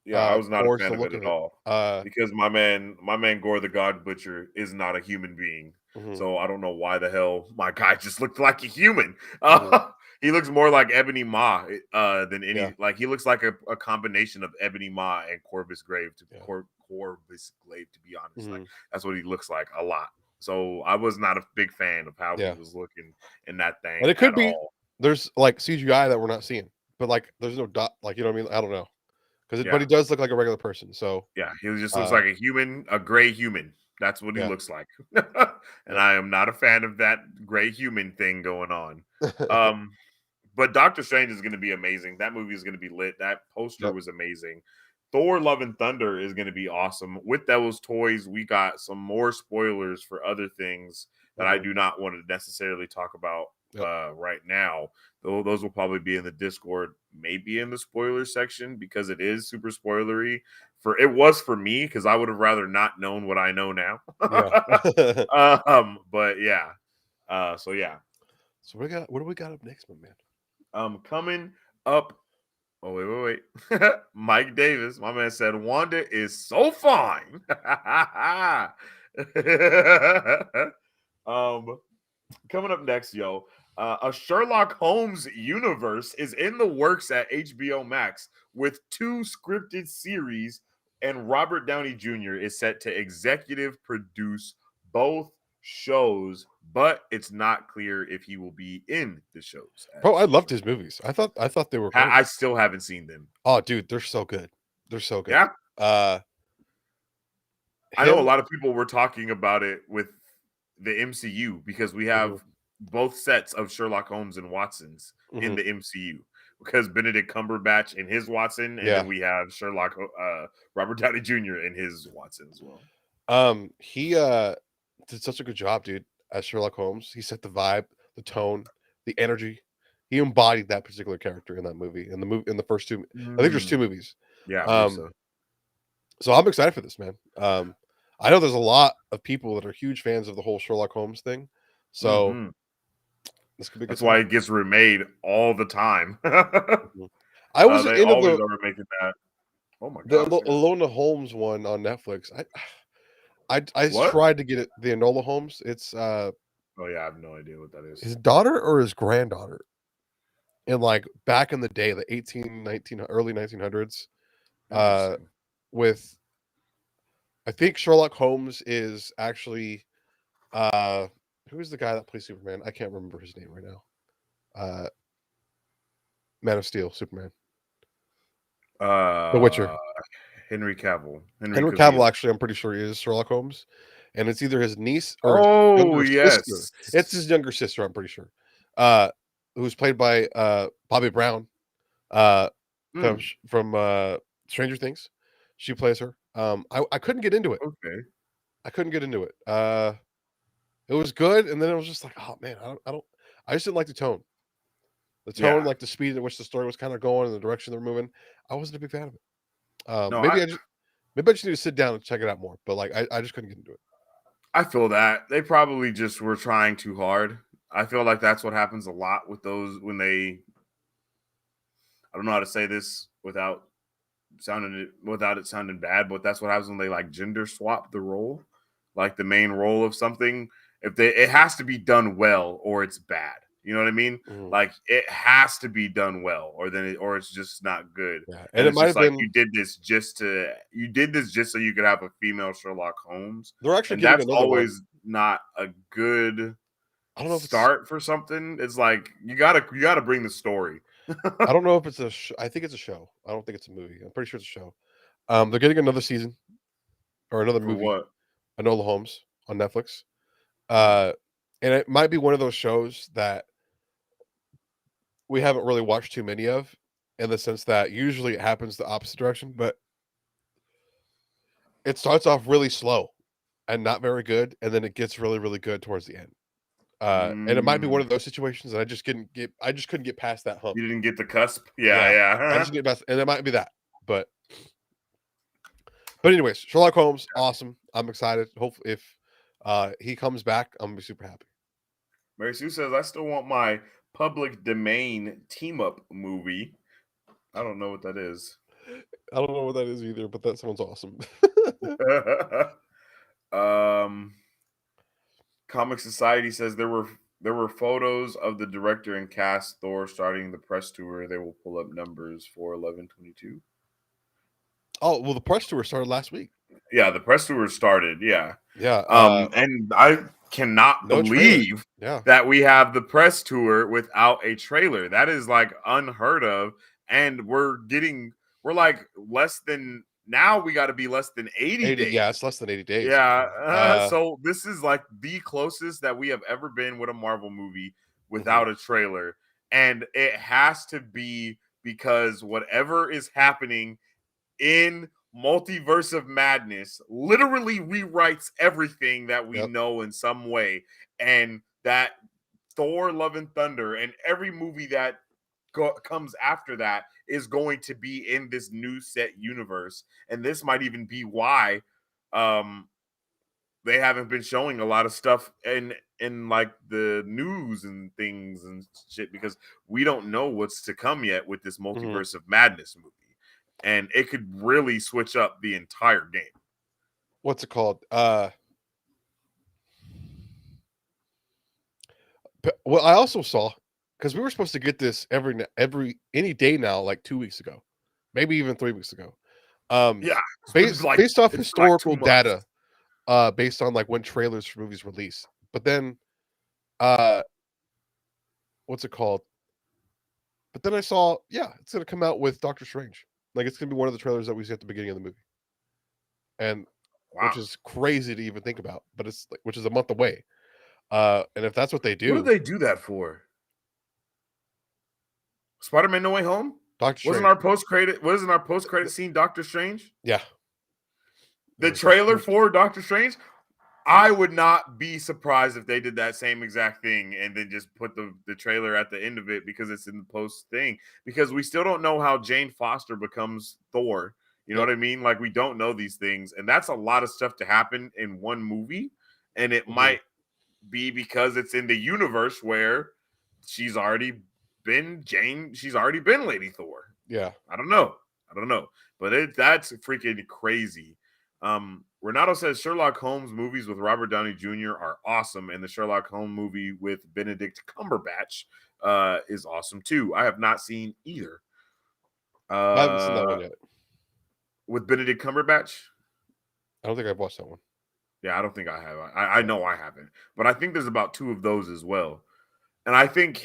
Yeah, I was not a fan of it at all. Because my man Gore the God Butcher is not a human being. So I don't know why the hell my guy just looked like a human. He looks more like Ebony Maw than any. Like he looks like a combination of Ebony Maw and Corvus Glaive. Corvus Glaive, to be honest, like that's what he looks like a lot. So I was not a big fan of how he was looking in that thing. And it could be there's like CGI that we're not seeing, but like there's no dot. Like, you know what I mean? I don't know, but he does look like a regular person. So yeah, he just looks like a human, a gray human. That's what he looks like. And I am not a fan of that gray human thing going on. But Doctor Strange is going to be amazing. That movie is going to be lit. That poster was amazing. Thor: Love and Thunder is going to be awesome. With those toys, we got some more spoilers for other things that I do not want to necessarily talk about right now. Though those will probably be in the Discord, maybe in the spoiler section, because it is super spoilery. It was for me, because I would have rather not known what I know now. But yeah. So yeah. So what do we got up next, my man? Coming up. Oh, wait. Mike Davis, my man, said Wanda is so fine. Coming up next, yo. A Sherlock Holmes universe is in the works at HBO Max with 2 scripted series, and Robert Downey Jr. is set to executive produce both shows, but it's not clear if he will be in the shows. Bro, I loved his movies. I thought they were great. I still haven't seen them. Oh, dude, they're so good. They're so good. Yeah. I know a lot of people were talking about it with the MCU because we have both sets of Sherlock Holmes and Watsons in the MCU, because Benedict Cumberbatch in his Watson, and then we have Robert Downey Jr. in his Watson as well. He did such a good job, dude, as Sherlock Holmes. He set the vibe, the tone, the energy. He embodied that particular character in that movie. In the first 2, I think there's 2 movies. Yeah. So I'm excited for this, man. I know there's a lot of people that are huge fans of the whole Sherlock Holmes thing. So this could be good. That's why it gets remade all the time. I was they always are remaking that. Oh my god! The Enola Holmes one on Netflix. I tried to get it. The Enola Holmes. It's oh yeah, I have no idea what that is. His daughter or his granddaughter. And like back in the day, the early 1900s, with, I think Sherlock Holmes is actually, who is the guy that plays Superman? I can't remember his name right now. Man of Steel, Superman. The Witcher. Henry Cavill. Henry Cavill, actually, I'm pretty sure he is Sherlock Holmes. And it's either his niece or his younger sister. It's his younger sister, I'm pretty sure. Who's played by Bobby Brown from Stranger Things. She plays her. I couldn't get into it. Okay. I couldn't get into it. It was good, and then it was just like, oh man, I just didn't like the tone. The tone, like the speed at which the story was kind of going and the direction they're moving. I wasn't a big fan of it. Maybe I just need to sit down and check it out more. But like I just couldn't get into it. I feel that they probably just were trying too hard. I feel like that's what happens a lot with those when they. I don't know how to say this without it sounding bad, but that's what happens when they like gender swap the role, like the main role of something. It has to be done well, or it's bad. You know what I mean? Like it has to be done well, or it's just not good. Yeah. And it might have been you did this just so you could have a female Sherlock Holmes. They're actually that's always not a good. I don't know if start for something. It's like you gotta bring the story. I don't know if it's I think it's a show. I don't think it's a movie. I'm pretty sure it's a show. They're getting another season or another movie. What? Enola Holmes on Netflix. And it might be one of those shows that we haven't really watched too many of, in the sense that usually it happens the opposite direction, but it starts off really slow and not very good, and then it gets really, really good towards the end. And it might be one of those situations that I just couldn't get past that hump. You didn't get the cusp. Yeah. I just get past, and it might be that, but anyways, Sherlock Holmes, awesome. I'm excited. Hopefully, if he comes back, I'm gonna be super happy. Mary Sue says, I still want my public domain team up movie. I don't know what that is. I don't know what that is either, but that sounds awesome. Comic Society says there There were photos of the director and cast Thor starting the press tour. They will pull up numbers for 11/22. Oh, well, the press tour started last week. Yeah, the press tour started. Yeah. Yeah. And I cannot believe that we have the press tour without a trailer. That is like unheard of. And we're like less than, now we got to be less than 80 days. Yeah, it's less than 80 days. Yeah. So this is like the closest that we have ever been with a Marvel movie without a trailer. And it has to be because whatever is happening in Multiverse of Madness literally rewrites everything that we know in some way. And that Thor Love and Thunder and every movie that comes after that is going to be in this new set universe. And this might even be why they haven't been showing a lot of stuff in like the news and things and shit, because we don't know what's to come yet with this Multiverse of Madness movie. And it could really switch up the entire game. What's it called? Well, I also saw, because we were supposed to get this any day now, like 2 weeks ago, maybe even 3 weeks ago. Based off historical data, based on like when trailers for movies release. But then, what's it called? But then I saw, it's gonna come out with Doctor Strange. Like, it's gonna be one of the trailers that we see at the beginning of the movie, and which is crazy to even think about. But it's like, which is a month away. And if that's what they do, what do they do that for? Spider-Man: No Way Home. Wasn't our post-credit scene Doctor Strange? Yeah. The trailer for Doctor Strange. I would not be surprised if they did that same exact thing and then just put the trailer at the end of it, because it's in the post thing. Because we still don't know how Jane Foster becomes Thor. You know what I mean? Like, we don't know these things. And that's a lot of stuff to happen in one movie. And it might be because it's in the universe where she's already been Lady Thor. Yeah. I don't know. But that's freaking crazy. Renato says Sherlock Holmes movies with Robert Downey Jr. are awesome, and the Sherlock Holmes movie with Benedict Cumberbatch is awesome too. I have not seen either. I haven't seen that one yet. With Benedict Cumberbatch? I don't think I've watched that one. Yeah, I don't think I have. I know I haven't, but I think there's about 2 of those as well. And I think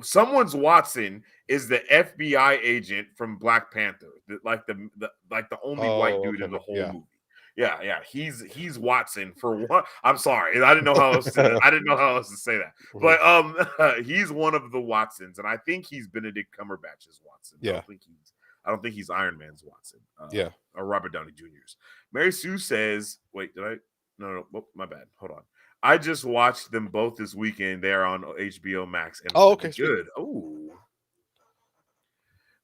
someone's Watson is the FBI agent from Black Panther, like the only white dude in the whole movie. Yeah, he's Watson for one. I'm sorry, I didn't know how else to say that. But he's one of the Watsons, and I think he's Benedict Cumberbatch's Watson. Yeah, I don't think he's Iron Man's Watson. Or Robert Downey Jr.'s. Mary Sue says, "Wait, did I? No, oh, my bad. Hold on. I just watched them both this weekend. They're on HBO Max. And okay, good. Oh."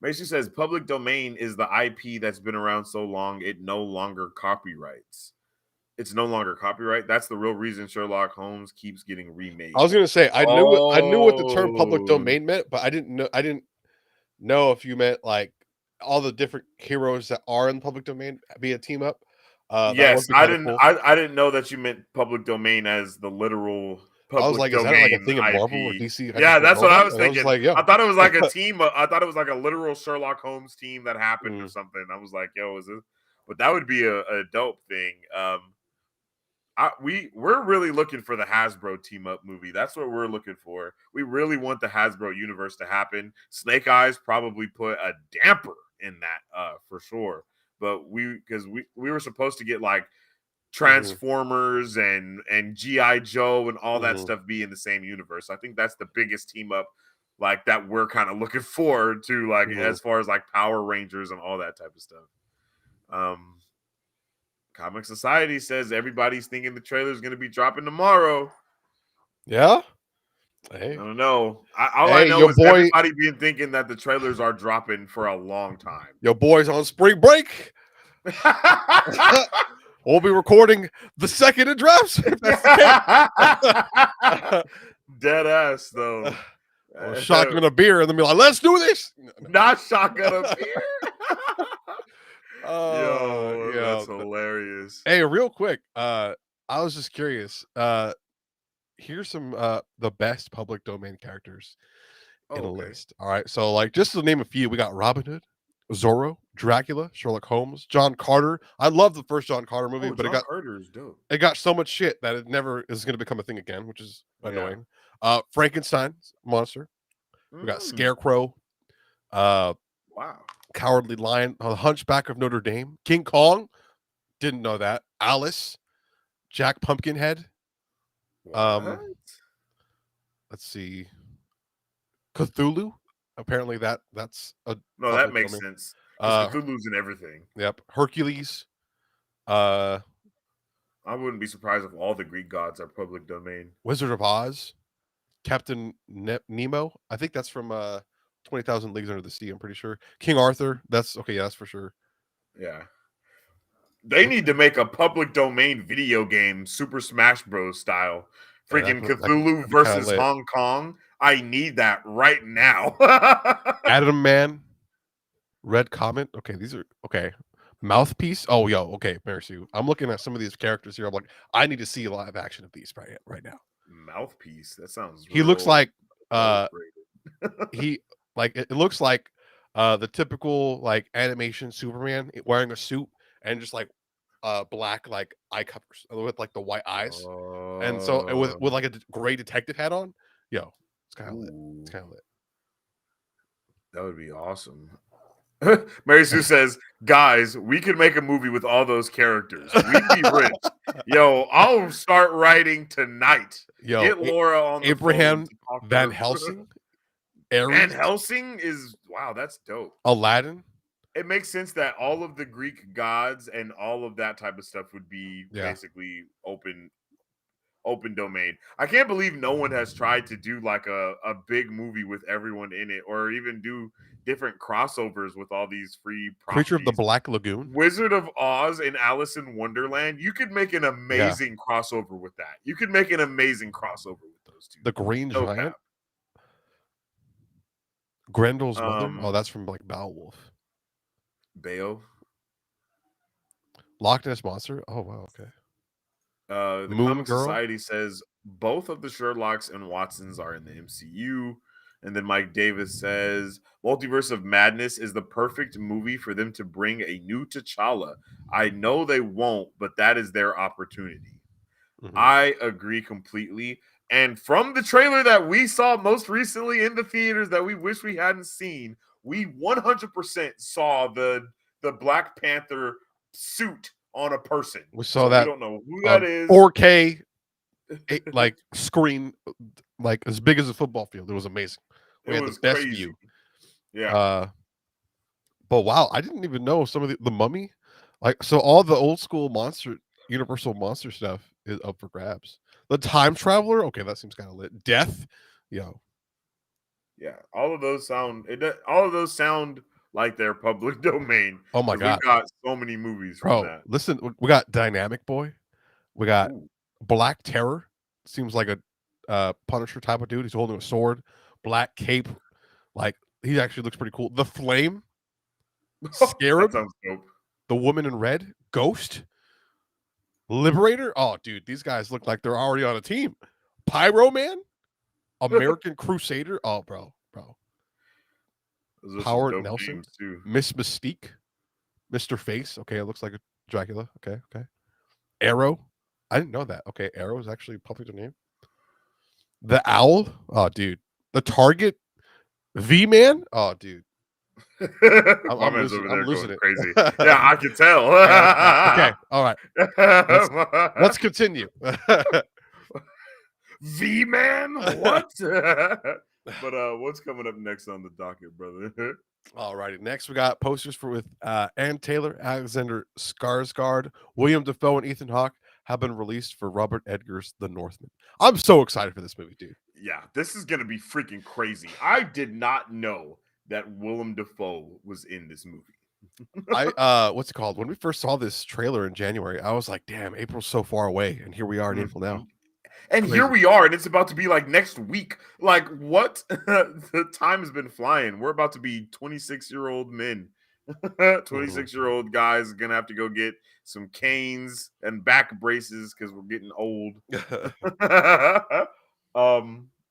Macy says public domain is the IP that's been around so long it no longer copyrights. It's no longer copyright. That's the real reason Sherlock Holmes keeps getting remade. I was gonna say I knew what the term public domain meant, but I didn't know if you meant like all the different heroes that are in public domain be a team up. Yes, I didn't. Cool. I didn't know that you meant public domain as the literal public domain. I was like, is that like a thing in Marvel or DC? Yeah, that's what I was thinking. I thought it was like a team. I thought it was like a literal Sherlock Holmes team that happened or something. I was like, yo, is it? But that would be a dope thing. We're really looking for the Hasbro team up movie. That's what we're looking for. We really want the Hasbro universe to happen. Snake Eyes probably put a damper in that for sure. But because we were supposed to get like Transformers and G.I. Joe and all that stuff be in the same universe. I think that's the biggest team up like that we're kind of looking forward to, like as far as like Power Rangers and all that type of stuff. Comic Society says everybody's thinking the trailer is going to be dropping tomorrow. Yeah. Hey. I don't know. All I know is everybody been thinking that the trailers are dropping for a long time. Your boy's on spring break. We'll be recording the second it drops. If that's the dead ass though. Shotgun a beer and then be like, let's do this. Not shotgun a beer. That's hilarious. Hey, real quick, I was just curious. here's some the best public domain characters in a Okay. list. All right, so like just to name a few, we got Robin Hood, Zorro, Dracula, Sherlock Holmes, John Carter. I love the first John Carter movie, but John Carter is dope. it got so much shit that it never is going to become a thing again, which is annoying. Frankenstein's monster. We got Scarecrow. Wow. Cowardly Lion, The Hunchback of Notre Dame, King Kong. Didn't know that. Alice, Jack Pumpkinhead. What? Let's see. Cthulhu. Apparently that's a no, that makes sense. Because Cthulhu's in everything. Yep. Hercules. I wouldn't be surprised if all the Greek gods are public domain. Wizard of Oz. Captain Nemo. I think that's from 20,000 Leagues Under the Sea. I'm pretty sure. King Arthur. That's okay. Yeah, that's for sure. Yeah. They need to make a public domain video game, Super Smash Bros. Style. Freaking Cthulhu versus Hong Kong. I need that right now. Adam Man. Red Comet. Okay, these are okay. Mouthpiece. Oh, yo. Okay, Mercy. I'm looking at some of these characters here. I'm like, I need to see a live action of these right now. Mouthpiece. That sounds. He looks like he like it looks like the typical like animation Superman wearing a suit and just like black like eye covers with like the white eyes, and so with like a gray detective hat on. Yo, it's kind of lit. It's kind of lit. That would be awesome. Mary Sue says, guys, we could make a movie with all those characters. We'd be rich. Yo, I'll start writing tonight. Yo, get Laura on the Abraham Van Helsing. Van Helsing is wow, that's dope. Aladdin. It makes sense that all of the Greek gods and all of that type of stuff would be basically open domain. I can't believe no one has tried to do like a big movie with everyone in it, or even do different crossovers with all these free properties. Creature of the Black Lagoon, Wizard of Oz, and Alice in Wonderland. You could make an amazing crossover with that. You could make an amazing crossover with those two. The Green Giant. Grendel's mother. Oh, that's from like Beowulf. Bayo. Loch Ness Monster. Oh wow, okay. The Comic Society says both of the Sherlocks and Watsons are in the MCU. And then Mike Davis says Multiverse of Madness is the perfect movie for them to bring a new T'Challa. I know they won't, but that is their opportunity. Mm-hmm. I agree completely. And from the trailer that we saw most recently in the theaters that we wish we hadn't seen, we 100% saw the Black Panther suit on a person. We saw that. We don't know who that is. 4K like screen, like as big as a football field. It was amazing. We had the best view. Yeah. But wow, I didn't even know some of the Mummy. Like, so all the old school Universal monster stuff is up for grabs. The Time Traveler, okay, that seems kind of lit. Death, yo. Yeah, all of those sound like they're public domain. Oh my god, we got so many movies from that. Listen, we got Dynamic Boy, we got Black Terror. Seems like a Punisher type of dude. He's holding a sword. Black cape, like he actually looks pretty cool. The Flame, Scarab, that sounds dope. The Woman in Red, Ghost, Liberator. Oh, dude, these guys look like they're already on a team. Pyro Man, American Crusader. Oh, bro. Howard Nelson, Miss Mystique, Mr. Face. Okay, it looks like a Dracula. Okay. Arrow. I didn't know that. Okay, Arrow is actually a public domain. The Owl. Oh, dude. The Target. V-Man. Oh, dude. I'm losing it. Crazy. Yeah, I can tell. Okay. All right. Let's continue. V-Man? What? But what's coming up next on the docket, brother? All righty. Next, we got posters with Ann Taylor, Alexander Skarsgård, William Dafoe, and Ethan Hawke have been released for Robert Eggers' The Northman. I'm so excited for this movie, dude. Yeah, this is going to be freaking crazy. I did not know that Willem Dafoe was in this movie. What's it called? When we first saw this trailer in January, I was like, damn, April's so far away. And here we are in April now. And here we are, and it's about to be like next week. Like, what? The time has been flying. We're about to be 26-year-old men 26-year-old guys are gonna have to go get some canes and back braces because we're getting old.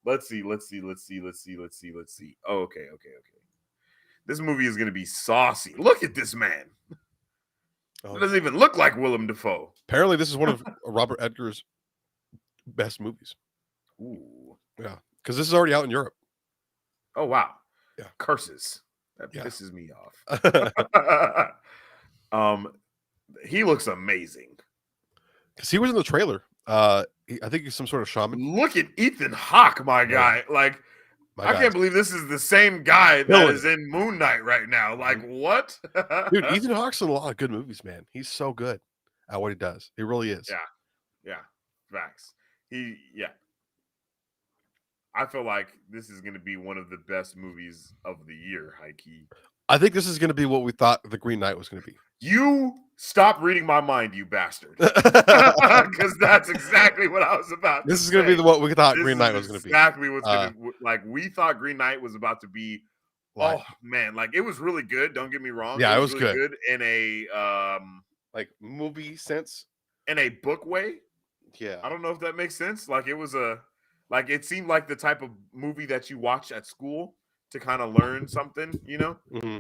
Let's see. Oh, okay. This movie is gonna be saucy. Look at this man. It doesn't even look like Willem Dafoe. Apparently, this is one of Robert Edgar's best movies. Ooh. Yeah, because this is already out in Europe. Oh, wow. Yeah. Curses. That pisses me off. He looks amazing. Because he was in the trailer. I think he's some sort of shaman. Look at Ethan Hawke, my guy. Like, I can't believe this is the same guy that is in Moon Knight right now. Like, what? Dude, Ethan Hawke's in a lot of good movies, man. He's so good at what he does. He really is. Yeah. Facts. I feel like this is going to be one of the best movies of the year, high key. I think this is going to be what we thought The Green Knight was going to be. You stop reading my mind, you bastard. Because that's exactly what I was about This is going to be what we thought Green Knight was going to be. Exactly what's going to like. We thought Green Knight was about to be. Oh man, like it was really good. Don't get me wrong. Yeah, it was really good in a like movie sense, in a book way. Yeah, I don't know if that makes sense. Like it was it seemed like the type of movie that you watch at school to kind of learn something,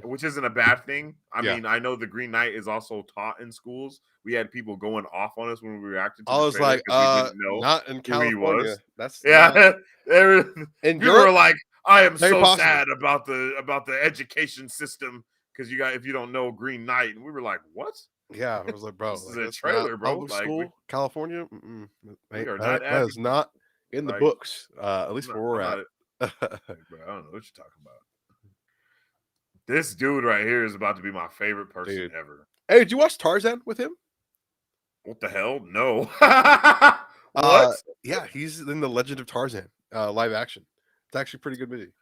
which isn't a bad thing. I mean, I know the Green Knight is also taught in schools. We had people going off on us when we reacted to I was like, not in California. That's and you were like, I am so sad about the education system because if you don't know Green Knight, and we were like, what? Yeah, I was like, bro, this is a trailer, bro. Like, school, California, that is not in the books. At least where we're at. Bro, I don't know what you're talking about. This dude right here is about to be my favorite person ever. Hey, did you watch Tarzan with him? What the hell? No. What? Yeah, he's in the Legend of Tarzan live action. It's actually a pretty good movie.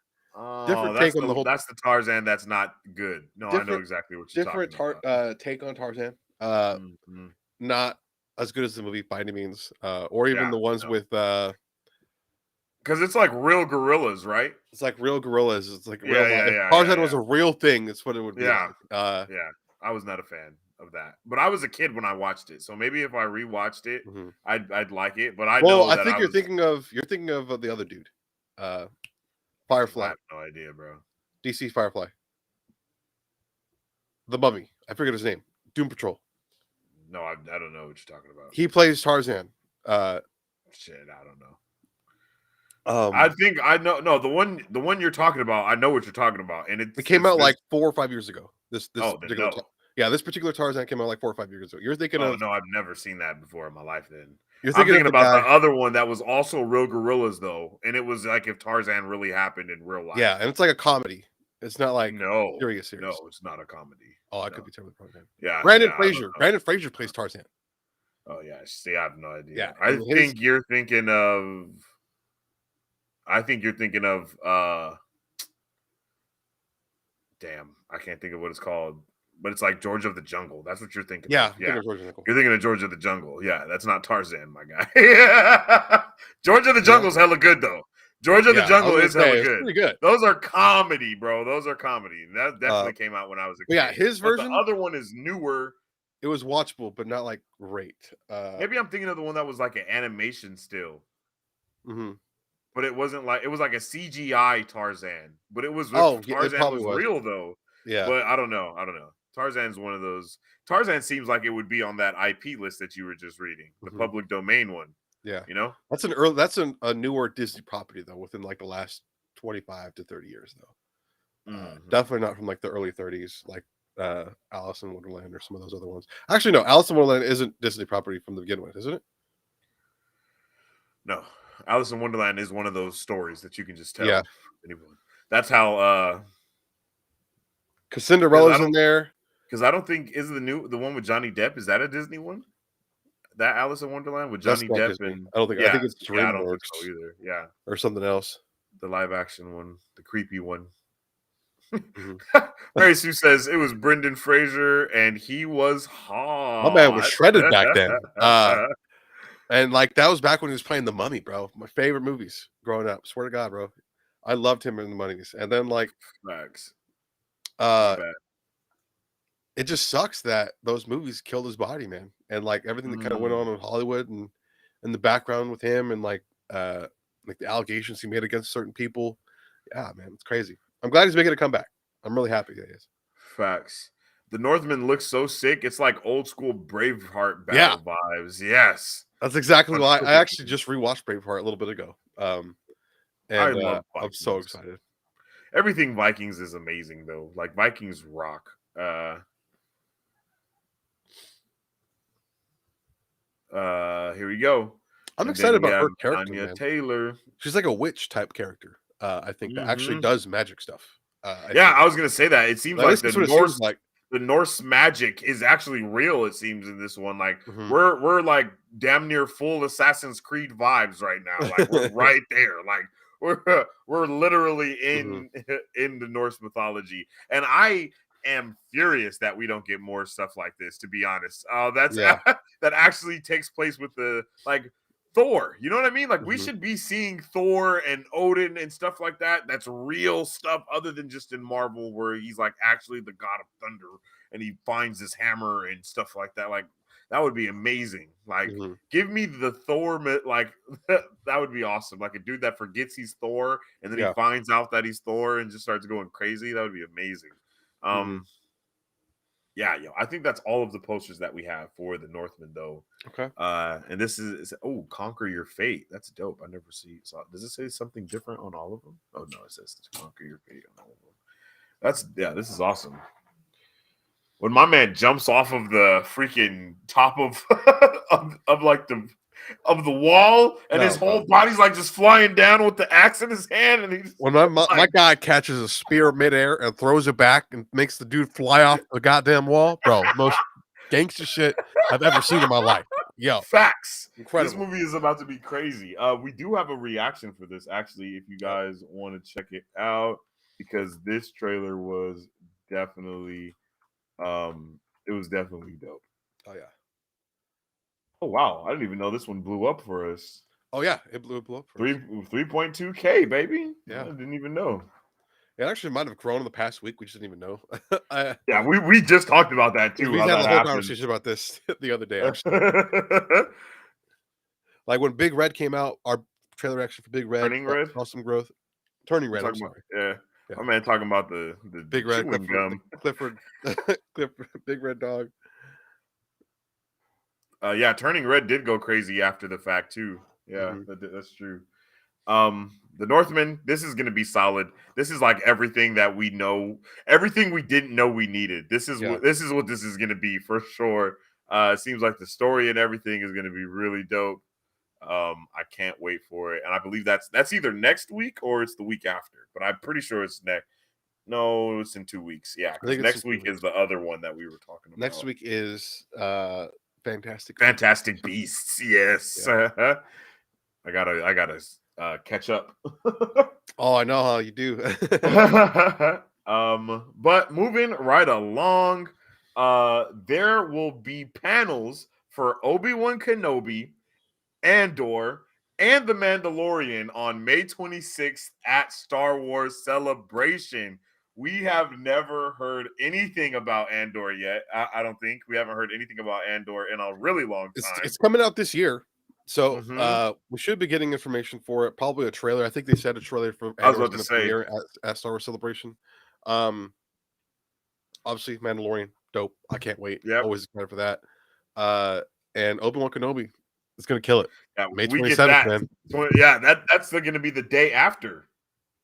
Different take on the whole. That's the Tarzan that's not good. No, I know exactly what you're talking about. Different take on Tarzan. Not as good as the movie by any means, or even the ones with. Because it's like real gorillas, right? It's like real gorillas. It's like real life. Tarzan was a real thing. That's what it would be. Yeah, I was not a fan of that, but I was a kid when I watched it. So maybe if I rewatched it, I'd like it. But I think you're thinking of the other dude, Firefly. I have no idea, bro. DC Firefly, the Mummy. I forget his name. Doom Patrol. No, I don't know what you're talking about. He plays Tarzan. Shit, I don't know. I think I know. No, the one you're talking about, I know what you're talking about, and it came out like 4 or 5 years ago. This particular Tarzan came out like 4 or 5 years ago. You're thinking of? No, I've never seen that before in my life. Then I'm thinking about the other one that was also real gorillas though, and it was like if Tarzan really happened in real life. Yeah, and it's like a comedy. It's not like serious. No, it's not a comedy. Oh, I could be terribly wrong. Yeah, Brandon Fraser. Brandon Fraser plays Tarzan. Oh yeah, see, I have no idea. Yeah, I think you're thinking of. Damn, I can't think of what it's called, but it's like George of the Jungle. That's what you're thinking. Yeah, you're thinking of George of the Jungle. Yeah, that's not Tarzan, my guy. George of the Jungle's hella good though. George of the Jungle is hella good. Pretty good. Those are comedy, bro. Those are comedy. That definitely came out when I was a kid. Yeah, his version. The other one is newer. It was watchable, but not like great. Maybe I'm thinking of the one that was like an animation still. Mm-hmm. But it wasn't like it was like a CGI Tarzan, but it was Tarzan was real though. Yeah, but I don't know. Tarzan's one of those. Tarzan seems like it would be on that IP list that you were just reading, the public domain one. Yeah, that's a newer Disney property though, within like the last 25 to 30 years though. Definitely not from like the early 30s, like Alice in Wonderland or some of those other ones. Actually, no, Alice in Wonderland isn't Disney property from the beginning with, isn't it? No. Alice in Wonderland is one of those stories that you can just tell anyone. That's how because Cinderella's in there. Because I don't think is the one with Johnny Depp, is that a Disney one? That Alice in Wonderland with Johnny Depp and I think it's DreamWorks. I don't think so either. Yeah. Or something else. The live action one, the creepy one. Mary Sue says it was Brendan Fraser and he was hot. My man was shredded back then. And like that was back when he was playing The Mummy, bro. My favorite movies growing up. Swear to God, bro. I loved him in The Mummies. And then like Max. it just sucks that those movies killed his body, man, and like everything that kind of went on in Hollywood and in the background with him, and like the allegations he made against certain people. Yeah, man, it's crazy. I'm glad he's making a comeback. I'm really happy that he is. Facts. The Northman looks so sick. It's like old school Braveheart battle vibes. Yes. That's exactly why I actually just rewatched Braveheart a little bit ago. I love Vikings. I'm so excited. Everything Vikings is amazing though. Like Vikings rock. Here we go. I'm excited about her character, Anya man. Taylor. She's like a witch type character. I think that actually does magic stuff. I was gonna say that. It seems like the Norse magic is actually real. It seems in this one, like we're like damn near full Assassin's Creed vibes right now. Like we're right there. Like we're literally in the Norse mythology, and I am furious that we don't get more stuff like this. To be honest, that actually takes place with the like Thor. You know what I mean? Like we should be seeing Thor and Odin and stuff like that. That's real stuff, other than just in Marvel, where he's like actually the god of thunder and he finds his hammer and stuff like that. Like that would be amazing. Like give me the Thor, like that would be awesome. Like a dude that forgets he's Thor and then he finds out that he's Thor and just starts going crazy. That would be amazing. Yeah, I think that's all of the posters that we have for the Northman, though. Okay. And this is Conquer Your Fate. That's dope. I never saw. Does it say something different on all of them? Oh no, it says Conquer Your Fate on all of them. This is awesome. When my man jumps off of the freaking top of of the wall and his whole body's like just flying down with the axe in his hand, and he's when my guy catches a spear midair and throws it back and makes the dude fly off the goddamn wall, bro, most gangster shit I've ever seen in my life. Yo, facts. Incredible. This movie is about to be crazy. We do have a reaction for this actually, if you guys want to check it out, because this trailer was definitely it was definitely dope. Oh yeah. Oh wow, I didn't even know this one blew up for us. Oh yeah, it blew up for 3.2K, baby. Yeah, I didn't even know. It actually might have grown in the past week. We just didn't even know. We just talked about that too. We had a whole conversation about this the other day. Actually, like when Big Red came out, our trailer reaction for Big Red, Turning Red, awesome growth. Turning Red. I'm sorry. Yeah. My man talking about the Big Red Clifford, Big Red dog. Turning Red did go crazy after the fact too. Yeah, that's true. The Northman, this is going to be solid. This is like everything that we know, everything we didn't know we needed. This is what this is going to be for sure. It seems like the story and everything is going to be really dope. I can't wait for it, and I believe that's either next week or it's the week after. But I'm pretty sure it's next. No, it's in 2 weeks. Yeah, because next week is the other one that we were talking about. Next week is Fantastic Beasts. Yes, I gotta catch up. Oh, I know how you do. But moving right along, there will be panels for Obi-Wan Kenobi, Andor, and The Mandalorian on May 26th at Star Wars Celebration. We have never heard anything about Andor yet. I don't think we haven't heard anything about Andor in a really long time. It's coming out this year. So we should be getting information for it. Probably a trailer. I think they said a trailer for I was about to say premiere at Star Wars Celebration. Obviously Mandalorian, dope. I can't wait. Always excited for that. And Obi-Wan Kenobi is gonna kill it. Yeah, May 27th, man. That's going to be the day after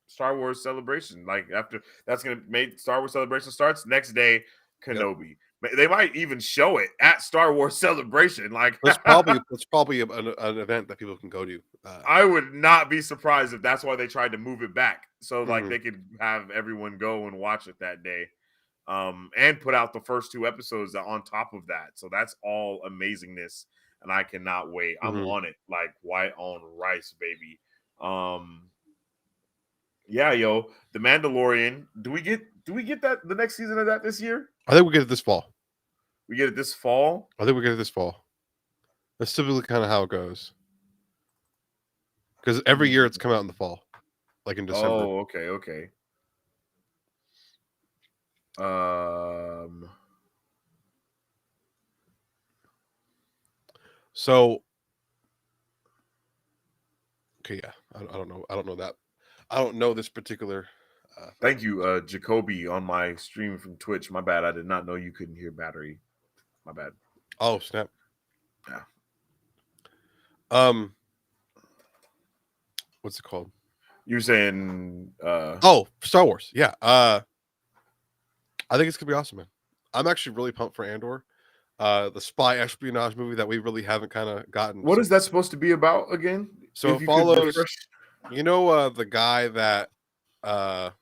Star Wars Celebration. Like after that's going to make Star Wars Celebration starts next day. Kenobi. Yep. They might even show it at Star Wars Celebration. Like that's probably an event that people can go to. I would not be surprised if that's why they tried to move it back, so like they could have everyone go and watch it that day, and put out the first 2 episodes on top of that. So that's all amazingness, and I cannot wait. I'm on it like white on rice, baby. The Mandalorian. Do we get that the next season of that this year? I think we get it this fall. We get it this fall? I think we get it this fall. That's typically kind of how it goes. Because every year it's come out in the fall. Like in December. Oh, okay. So, okay, yeah, I don't know. I don't know that. I don't know this particular. Thank you, Jacoby, on my stream from Twitch. My bad. I did not know you couldn't hear battery. My bad. Oh snap! Yeah. What's it called? You were saying Star Wars. Yeah. I think it's gonna be awesome, man. I'm actually really pumped for Andor. The spy espionage movie that we really haven't kind of gotten. What is that supposed to be about again? So it follows, the guy that the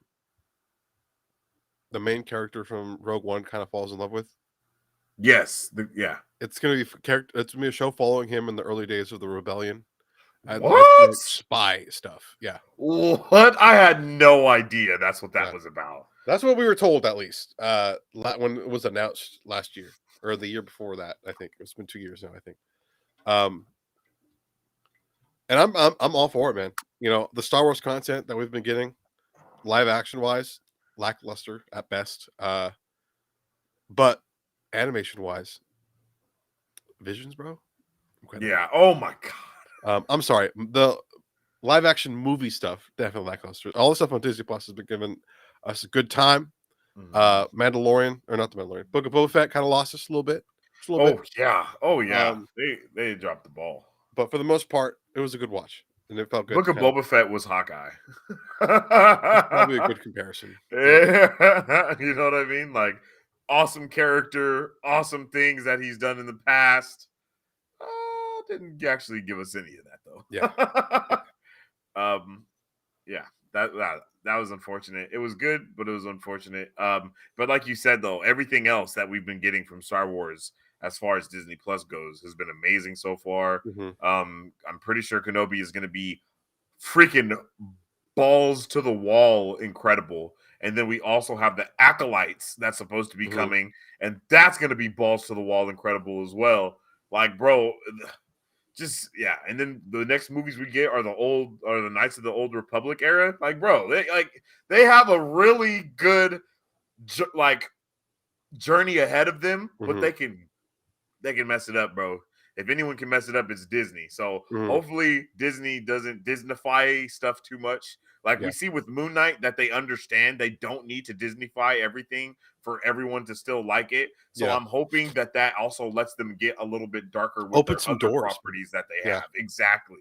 main character from Rogue One kind of falls in love with. Yes, it's gonna be It's gonna be a show following him in the early days of the rebellion. What? Like spy stuff? Yeah. What? I had no idea that's what that was about. That's what we were told, at least. When it was announced last year or the year before that, I think it's been 2 years now. I think. And I'm all for it, man. You know, the Star Wars content that we've been getting, live action wise, lackluster at best. But animation wise, Visions, bro. Incredible. Yeah. Oh my god. I'm sorry. The live action movie stuff definitely lackluster. All the stuff on Disney Plus has been giving us a good time. Mandalorian, or not the Mandalorian, Book of Boba Fett kind of lost us a little bit. Yeah. Oh yeah. They dropped the ball. But for the most part, it was a good watch, and it felt good. Book of Boba Fett was Hawkeye. Probably a good comparison. You know what I mean? Like, awesome character, awesome things that he's done in the past. Didn't actually give us any of that though. Yeah. That was unfortunate. It was good, but it was unfortunate. But like you said though, everything else that we've been getting from Star Wars as far as Disney Plus goes has been amazing so far. I'm pretty sure Kenobi is going to be freaking balls to the wall incredible. And then we also have the Acolytes that's supposed to be coming, and that's going to be balls to the wall incredible as well. Like, bro, just and then the next movies we get are the Knights of the Old Republic era. Like, bro, they have a really good journey ahead of them, but they can mess it up, bro. If anyone can mess it up, it's Disney. So hopefully Disney doesn't Disneyfy stuff too much. Like we see with Moon Knight, that they understand they don't need to Disneyfy everything for everyone to still like it. So I'm hoping that also lets them get a little bit darker with open some doors, properties that they have. Exactly.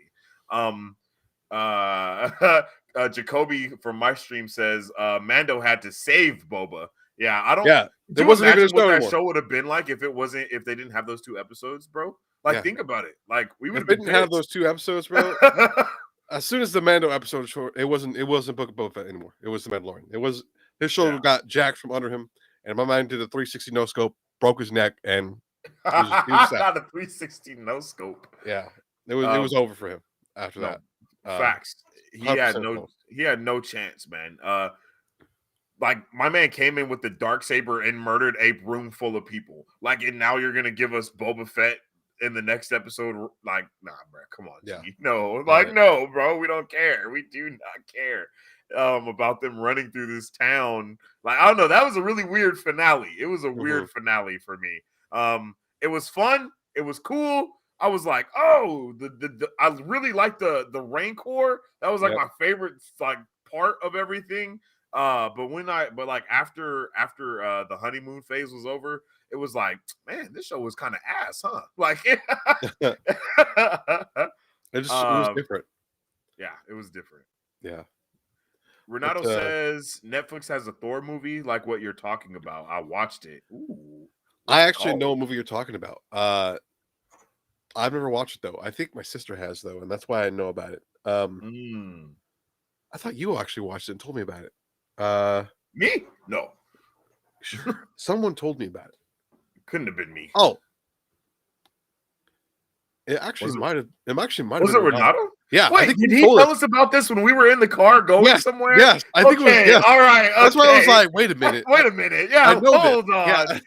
Jacoby from my stream says Mando had to save Boba. Yeah, I don't. Yeah, there wasn't even what that show would have been like if they didn't have those 2 episodes, bro. Like, think about it. Like, we would have didn't have those 2 episodes, bro. As soon as the Mando episode short, it wasn't Book of Boba Fett anymore. It was the Mandalorian. It was his shoulder got jacked from under him, and my man did a 360 no scope, broke his neck, and he was not a 360 no scope. Yeah, it was over for him after that. Facts. He had no chance, man. Like, my man came in with the Darksaber and murdered a room full of people. Like, and now you're gonna give us Boba Fett in the next episode? Like, nah, bro, come on. Yeah. No, no, bro, we don't care. We do not care about them running through this town. Like, I don't know. That was a really weird finale. It was a weird finale for me. It was fun. It was cool. I was like, oh, I really liked the Rancor. That was like my favorite part of everything. But after the honeymoon phase was over, it was like, man, this show was kind of ass, huh? Like, it was different. Yeah, it was different. Yeah. Renato says Netflix has a Thor movie like what you're talking about. I watched it. Ooh, I actually know what movie you're talking about. I've never watched it though. I think my sister has though, and that's why I know about it. I thought you actually watched it and told me about it. Me? No. Someone told me about it. Couldn't have been me. Oh. It actually might have. Was it Renato? Yeah. Wait, did he tell us about this when we were in the car going somewhere? Yes, I think it was. Yeah. All right. Okay. That's why I was like, wait a minute. Yeah, hold on.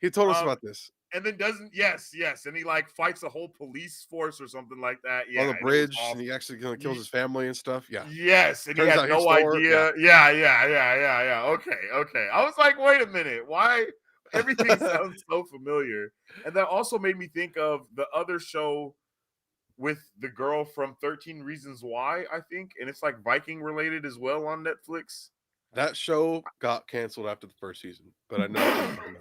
He told us about this. And then yes, and he fights a whole police force or something like that. Yeah, on the bridge, and he actually kills his family and stuff. Yeah. Yes, and he had no idea. Yeah. Okay. I was like, wait a minute, why Everything sounds so familiar. And that also made me think of the other show with the girl from 13 Reasons Why, I think. And it's like Viking related as well on Netflix. That show got canceled after the first season, but I know what you're talking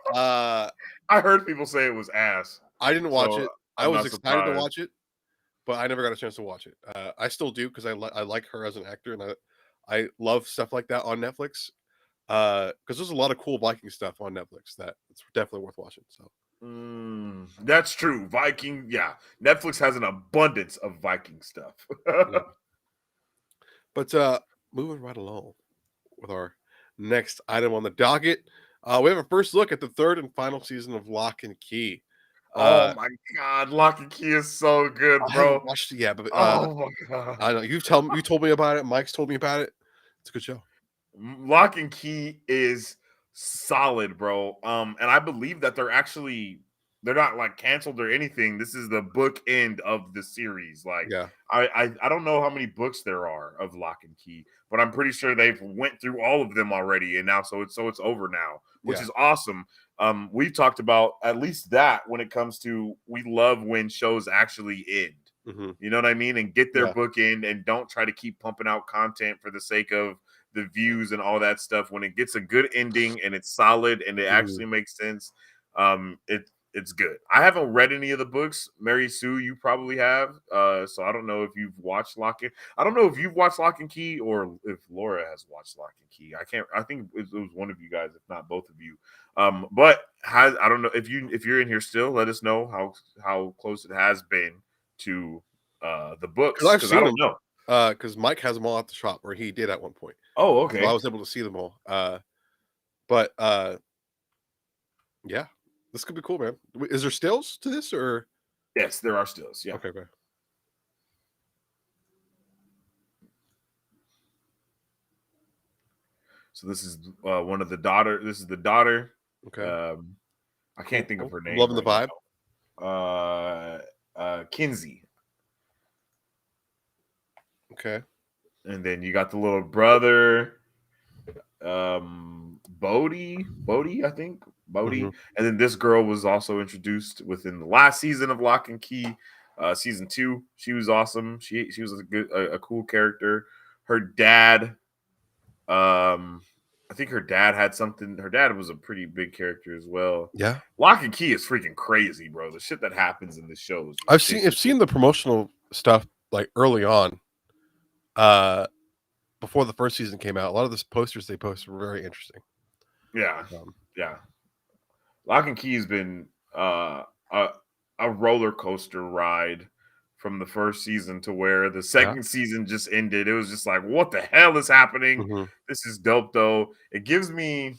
about. I heard people say it was ass. I didn't watch it. I was excited to surprised. watch it, but I never got a chance to watch it. I still do because I like her as an actor, and I love stuff like that on Netflix. Because there's a lot of cool Viking stuff on Netflix that it's definitely worth watching. So that's true. Viking, yeah. Netflix has an abundance of Viking stuff. yeah. But moving right along with our next item on the docket, we have a first look at the third and final season of Lock and Key. Oh my god, Lock and Key is so good, bro. I haven't watched it yet, but oh my god, I know you told me about it. Mike's told me about it. It's a good show. Lock and Key is solid, bro. And I believe that they're not like canceled or anything. This is the book end of the series. Like, yeah, I don't know how many books there are of Lock and Key, but I'm pretty sure they've went through all of them already, and now so it's over now, which is awesome. We've talked about at least that when it comes to we love when shows actually end. Mm-hmm. You know what I mean? And get their book in and don't try to keep pumping out content for the sake of the views and all that stuff. When it gets a good ending and it's solid and it actually makes sense, it's good. I haven't read any of the books. Mary Sue, you probably have. So I don't know if you've watched Lock and I don't know if you've watched Lock and Key or if Laura has watched Lock and Key. I think it was one of you guys, if not both of you. But I don't know if you're in here still, let us know how close it has been to the books. Because I don't know. Because Mike has them all at the shop, or he did at one point. Oh, okay. So I was able to see them all. But yeah, this could be cool, man. Is there stills to this, or? Yes, there are stills. Yeah. Okay. So this is one of the daughter. This is the daughter. Okay. I can't think of her name. I'm loving the vibe. Kinsey. Okay. And then you got the little brother, Bodhi, I think. Bodhi. Mm-hmm. And then this girl was also introduced within the last season of Lock and Key, season 2. She was awesome. She was a cool character. Her dad, I think her dad had something. Her dad was a pretty big character as well. Yeah. Lock and Key is freaking crazy, bro. The shit that happens in this show is I've seen the promotional stuff like early on. Before the first season came out, a lot of the posters they posted were very interesting. Yeah. Yeah. Lock and Key has been a roller coaster ride from the first season to where the second season just ended. It was just like, what the hell is happening? Mm-hmm. This is dope, though. It gives me...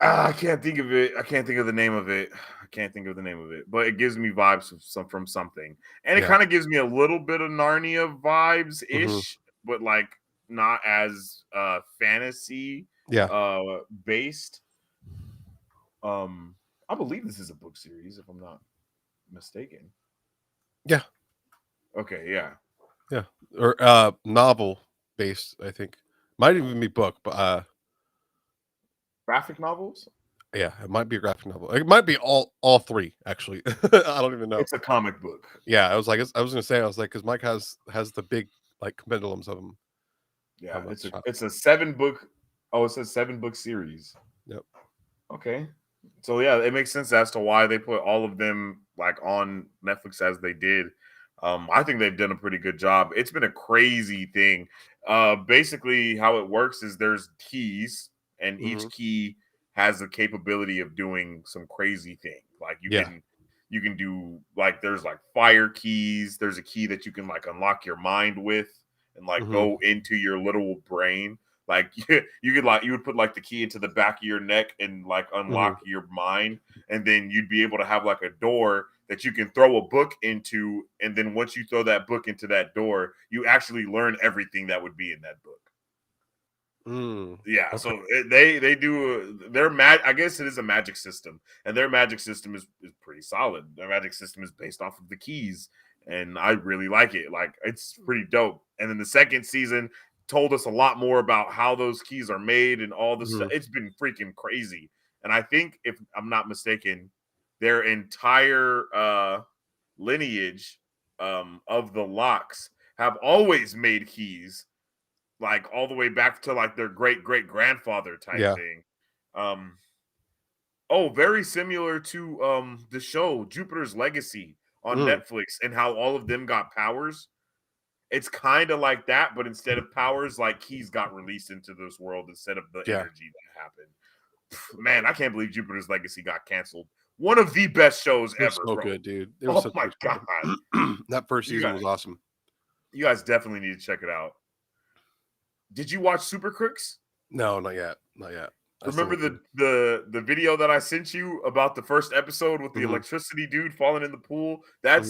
I can't think of it. I can't think of the name of it. But it gives me vibes from something. And it kind of gives me a little bit of Narnia vibes-ish, but like not as fantasy based. I believe this is a book series, if I'm not mistaken. Yeah. Okay, yeah. Yeah. Or novel based, I think. Might even be book, but graphic novels? Yeah, it might be a graphic novel. It might be all three, actually. I don't even know. It's a comic book. Yeah, I was gonna say, because Mike has the big like compendiums of them. Yeah, it's a 7-book. Oh, it says 7-book series. Yep. Okay. So yeah, it makes sense as to why they put all of them like on Netflix as they did. I think they've done a pretty good job. It's been a crazy thing. Basically, how it works is there's keys, and each key has the capability of doing some crazy thing. Like you can do like there's like fire keys. There's a key that you can like unlock your mind with and like go into your little brain. Like you would put like the key into the back of your neck and like unlock your mind, and then you'd be able to have like a door that you can throw a book into, and then once you throw that book into that door, you actually learn everything that would be in that book. Yeah, okay. So they do their I guess it is a magic system, and their magic system is pretty solid. Their magic system is based off of the keys, and I really like it. Like, it's pretty dope. And then the second season told us a lot more about how those keys are made and all this stuff. Mm-hmm. It's been freaking crazy. And I think, if I'm not mistaken, their entire lineage of the locks have always made keys, like all the way back to like their great grandfather type thing. Very similar to the show Jupiter's Legacy on Netflix, and how all of them got powers. It's kind of like that, but instead of powers, like keys got released into this world instead of the energy that happened. Man, I can't believe Jupiter's Legacy got canceled. One of the best shows ever, so bro. good, dude. It was oh my god, that first season was awesome. You guys definitely need to check it out. Did you watch Super Crooks? No, not yet. Not yet. Remember the video that I sent you about the first episode with the electricity dude falling in the pool? That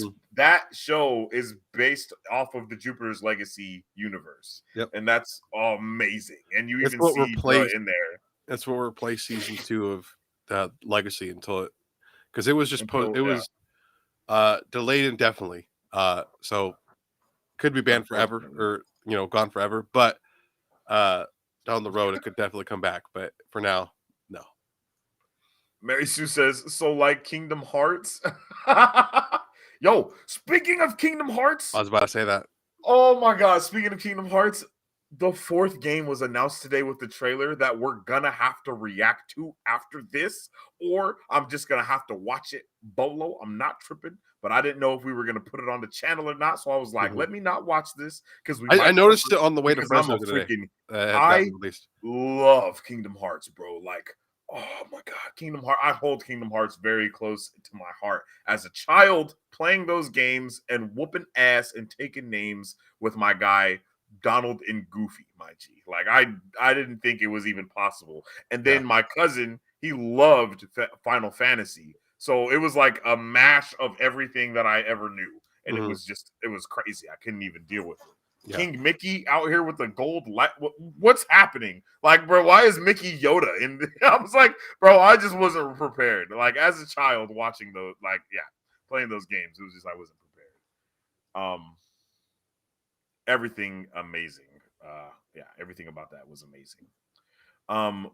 show is based off of the Jupiter's Legacy universe. Yep. And that's amazing. And you that's even see Bruh in there. That's what replaced season 2 of the Legacy until it, because it was just was delayed indefinitely. So could be banned forever, or gone forever. But down the road, it could definitely come back. But for now, no. Mary Sue says, so like Kingdom Hearts. Yo, speaking of Kingdom Hearts. I was about to say that. Oh my God. Speaking of Kingdom Hearts, the 4th game was announced today with the trailer that we're gonna have to react to after this, or I'm just gonna have to watch it bolo. I'm not tripping, but I didn't know if we were gonna put it on the channel or not. So I was like, let me not watch this, because I noticed it on the way to Fresno today. I love Kingdom Hearts, bro. Like, oh my God, Kingdom Hearts. I hold Kingdom Hearts very close to my heart. As a child, playing those games and whooping ass and taking names with my guy Donald and Goofy, my G. Like, I didn't think it was even possible. And then my cousin, he loved Final Fantasy. So it was like a mash of everything that I ever knew. And it was crazy. I couldn't even deal with it. Yeah. King Mickey out here with the gold light. What's happening? Like, bro, why is Mickey Yoda? And I was like, bro, I just wasn't prepared. Like, as a child watching those, playing those games, it was just, I wasn't prepared. Everything amazing. Everything about that was amazing.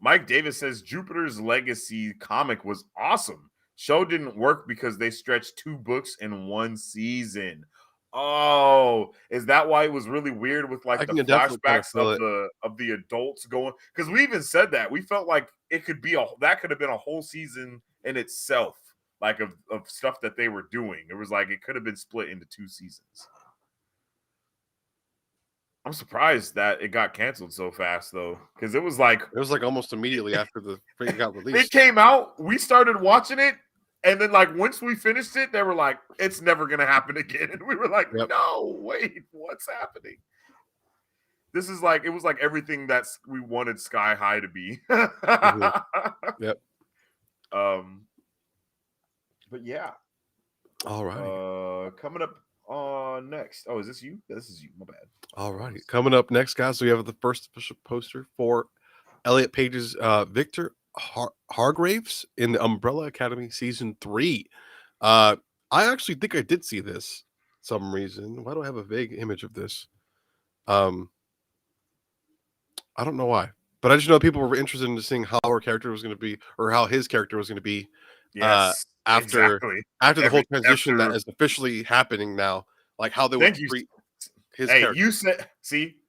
Mike Davis says Jupiter's Legacy comic was awesome. Show didn't work because they stretched 2 books in 1 season. Oh, is that why it was really weird with like the flashbacks of the adults going? Because we even said that we felt like it could be that could have been a whole season in itself, like of stuff that they were doing. It was like it could have been split into 2 seasons. I'm surprised that it got canceled so fast, though, because it was like almost immediately after the thing got released. It came out, we started watching it, and then like once we finished it, they were like, "It's never gonna happen again," and we were like, "No, wait, what's happening?" This is like, it was like everything that we wanted Sky High to be. Yep. But yeah. All right. Coming up next. Oh, is this you? This is you. My bad. All right. Coming up next, guys, we have the first official poster for Elliot Page's Victor Hargraves in the Umbrella Academy Season 3. I actually think I did see this some reason. Why do I have a vague image of this? I don't know why, but I just know people were interested in seeing how her character was going to be, or how his character was going to be. Yes, after the whole transition that is officially happening now, like how they would treat his character.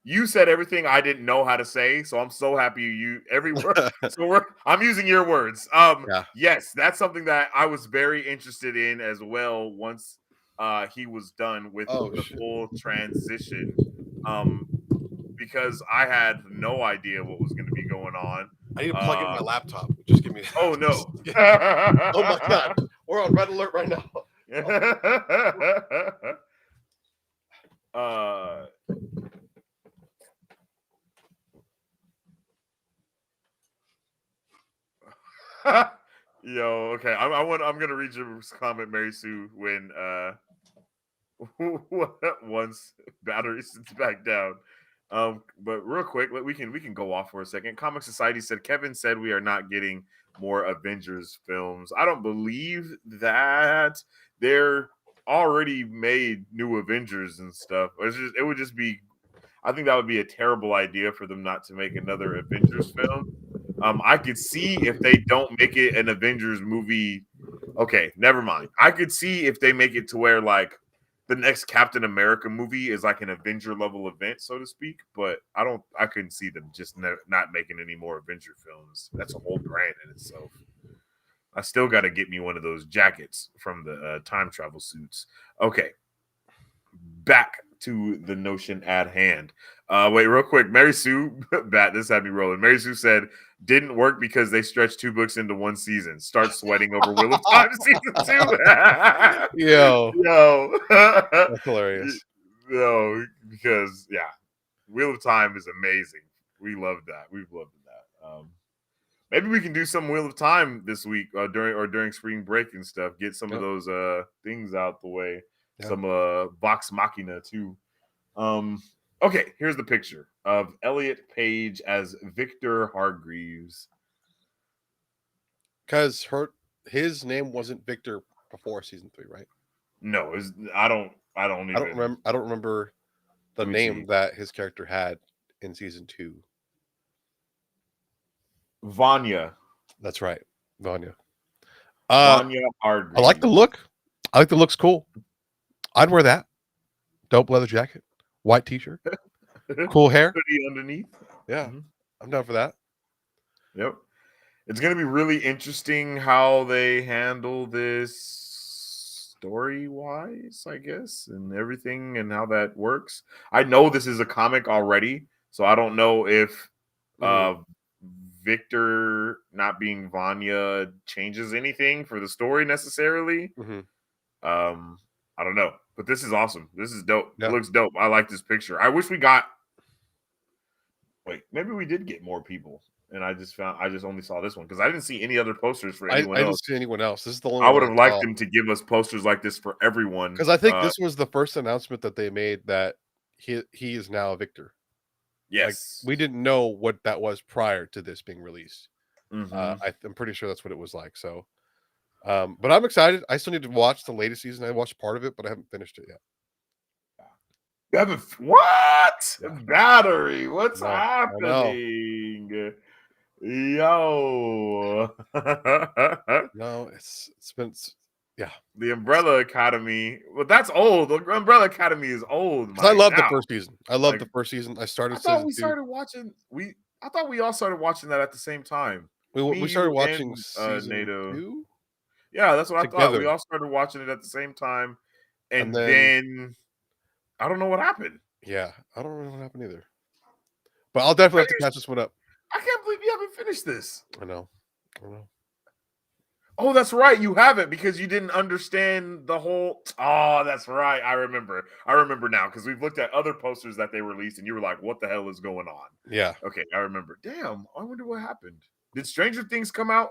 You said everything I didn't know how to say, so I'm so happy you every word. I'm using your words. Yes, that's something that I was very interested in as well. Once he was done with the full transition, because I had no idea what was going to be going on. I need to plug in my laptop. Just give me that. Oh no! Oh my God, we're on red alert right now. Yo, okay. I'm gonna read your comment, Mary Sue, when once battery sits back down. But real quick, we can go off for a second. Comic Society said Kevin said we are not getting more Avengers films. I don't believe that. They're already made new Avengers and stuff. It would just be. I think that would be a terrible idea for them not to make another Avengers film. I could see if they don't make it an Avengers movie. Okay, never mind. I could see if they make it to where like the next Captain America movie is like an Avenger level event, so to speak. But I couldn't see them just not making any more Avenger films. That's a whole brand in itself. I still got to get me one of those jackets from the time travel suits. Okay, back to the notion at hand. Wait, real quick. Mary Sue, this had me rolling. Mary Sue said, didn't work because they stretched 2 books into 1 season. Start sweating over Wheel of Time season 2. Yo. That's hilarious. No, because, yeah, Wheel of Time is amazing. We love that. We've loved that. Maybe we can do some Wheel of Time this week during spring break and stuff. Get some of those things out the way. Yeah. Some Vox Machina too. Okay, here's the picture of Elliot Page as Victor Hargreaves. Because his name wasn't Victor before season 3, right? No, I don't remember the name that his character had in season 2. Vanya. That's right, Vanya. Vanya Hargreaves. I like the look. I think the look's cool. I'd wear that. Dope leather jacket, white t-shirt, cool hair, hoodie underneath. Yeah, I'm down for that. Yep. It's going to be really interesting how they handle this story-wise, I guess, and everything and how that works. I know this is a comic already, so I don't know if Victor not being Vanya changes anything for the story necessarily. I don't know, but this is awesome. This is dope. Yeah. It looks dope. I like this picture. I wish we got. Wait, maybe we did get more people, and I just only saw this one because I didn't see any other posters for anyone else. I didn't see anyone else. This is the only. I would have liked them to give us posters like this for everyone because I think this was the first announcement that they made that he is now a Victor. Yes, we didn't know what that was prior to this being released. I'm pretty sure that's what it was like. So. But I'm excited. I still need to watch the latest season. I watched part of it, but I haven't finished it yet. You haven't what? Battery? What's happening? Yo. No, it's been The Umbrella Academy. Well, that's old. The Umbrella Academy is old. I love the first season. I love the first season. I thought we started watching. I thought we all started watching that at the same time. We started watching season NATO. 2. Yeah, that's what I thought. We all started watching it at the same time, and then I don't know what happened. Yeah, I don't know what happened either. But I'll definitely have to catch this one up. I can't believe you haven't finished this. I know. Oh, that's right. You haven't because you didn't understand the whole. Oh, that's right. I remember now because we've looked at other posters that they released, and you were like, "What the hell is going on?" Yeah. Okay, I remember. Damn, I wonder what happened. Did Stranger Things come out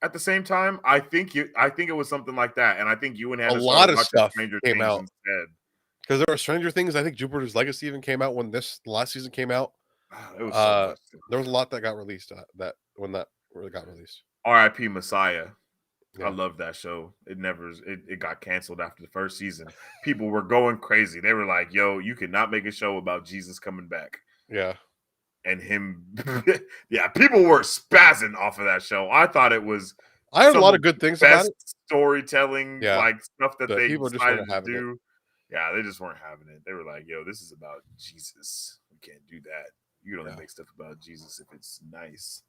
at the same time? I think it was something like that, and I think you and Hannah a lot of stuff Stranger came Things out instead. Because there were Stranger Things. I think Jupiter's Legacy even came out when this last season came out. It was so much. There was a lot that got released when that got released. R.I.P. Messiah. Yeah. I love that show. It got canceled after the first season. People were going crazy. They were like, "Yo, you cannot make a show about Jesus coming back." Yeah. And him, yeah, people were spazzing off of that show. I thought it was. I heard a lot of good things about it. Storytelling, like stuff that they people decided to do. Yeah, they just weren't having it. They were like, "Yo, this is about Jesus. We can't do that. You can only make stuff about Jesus if it's nice."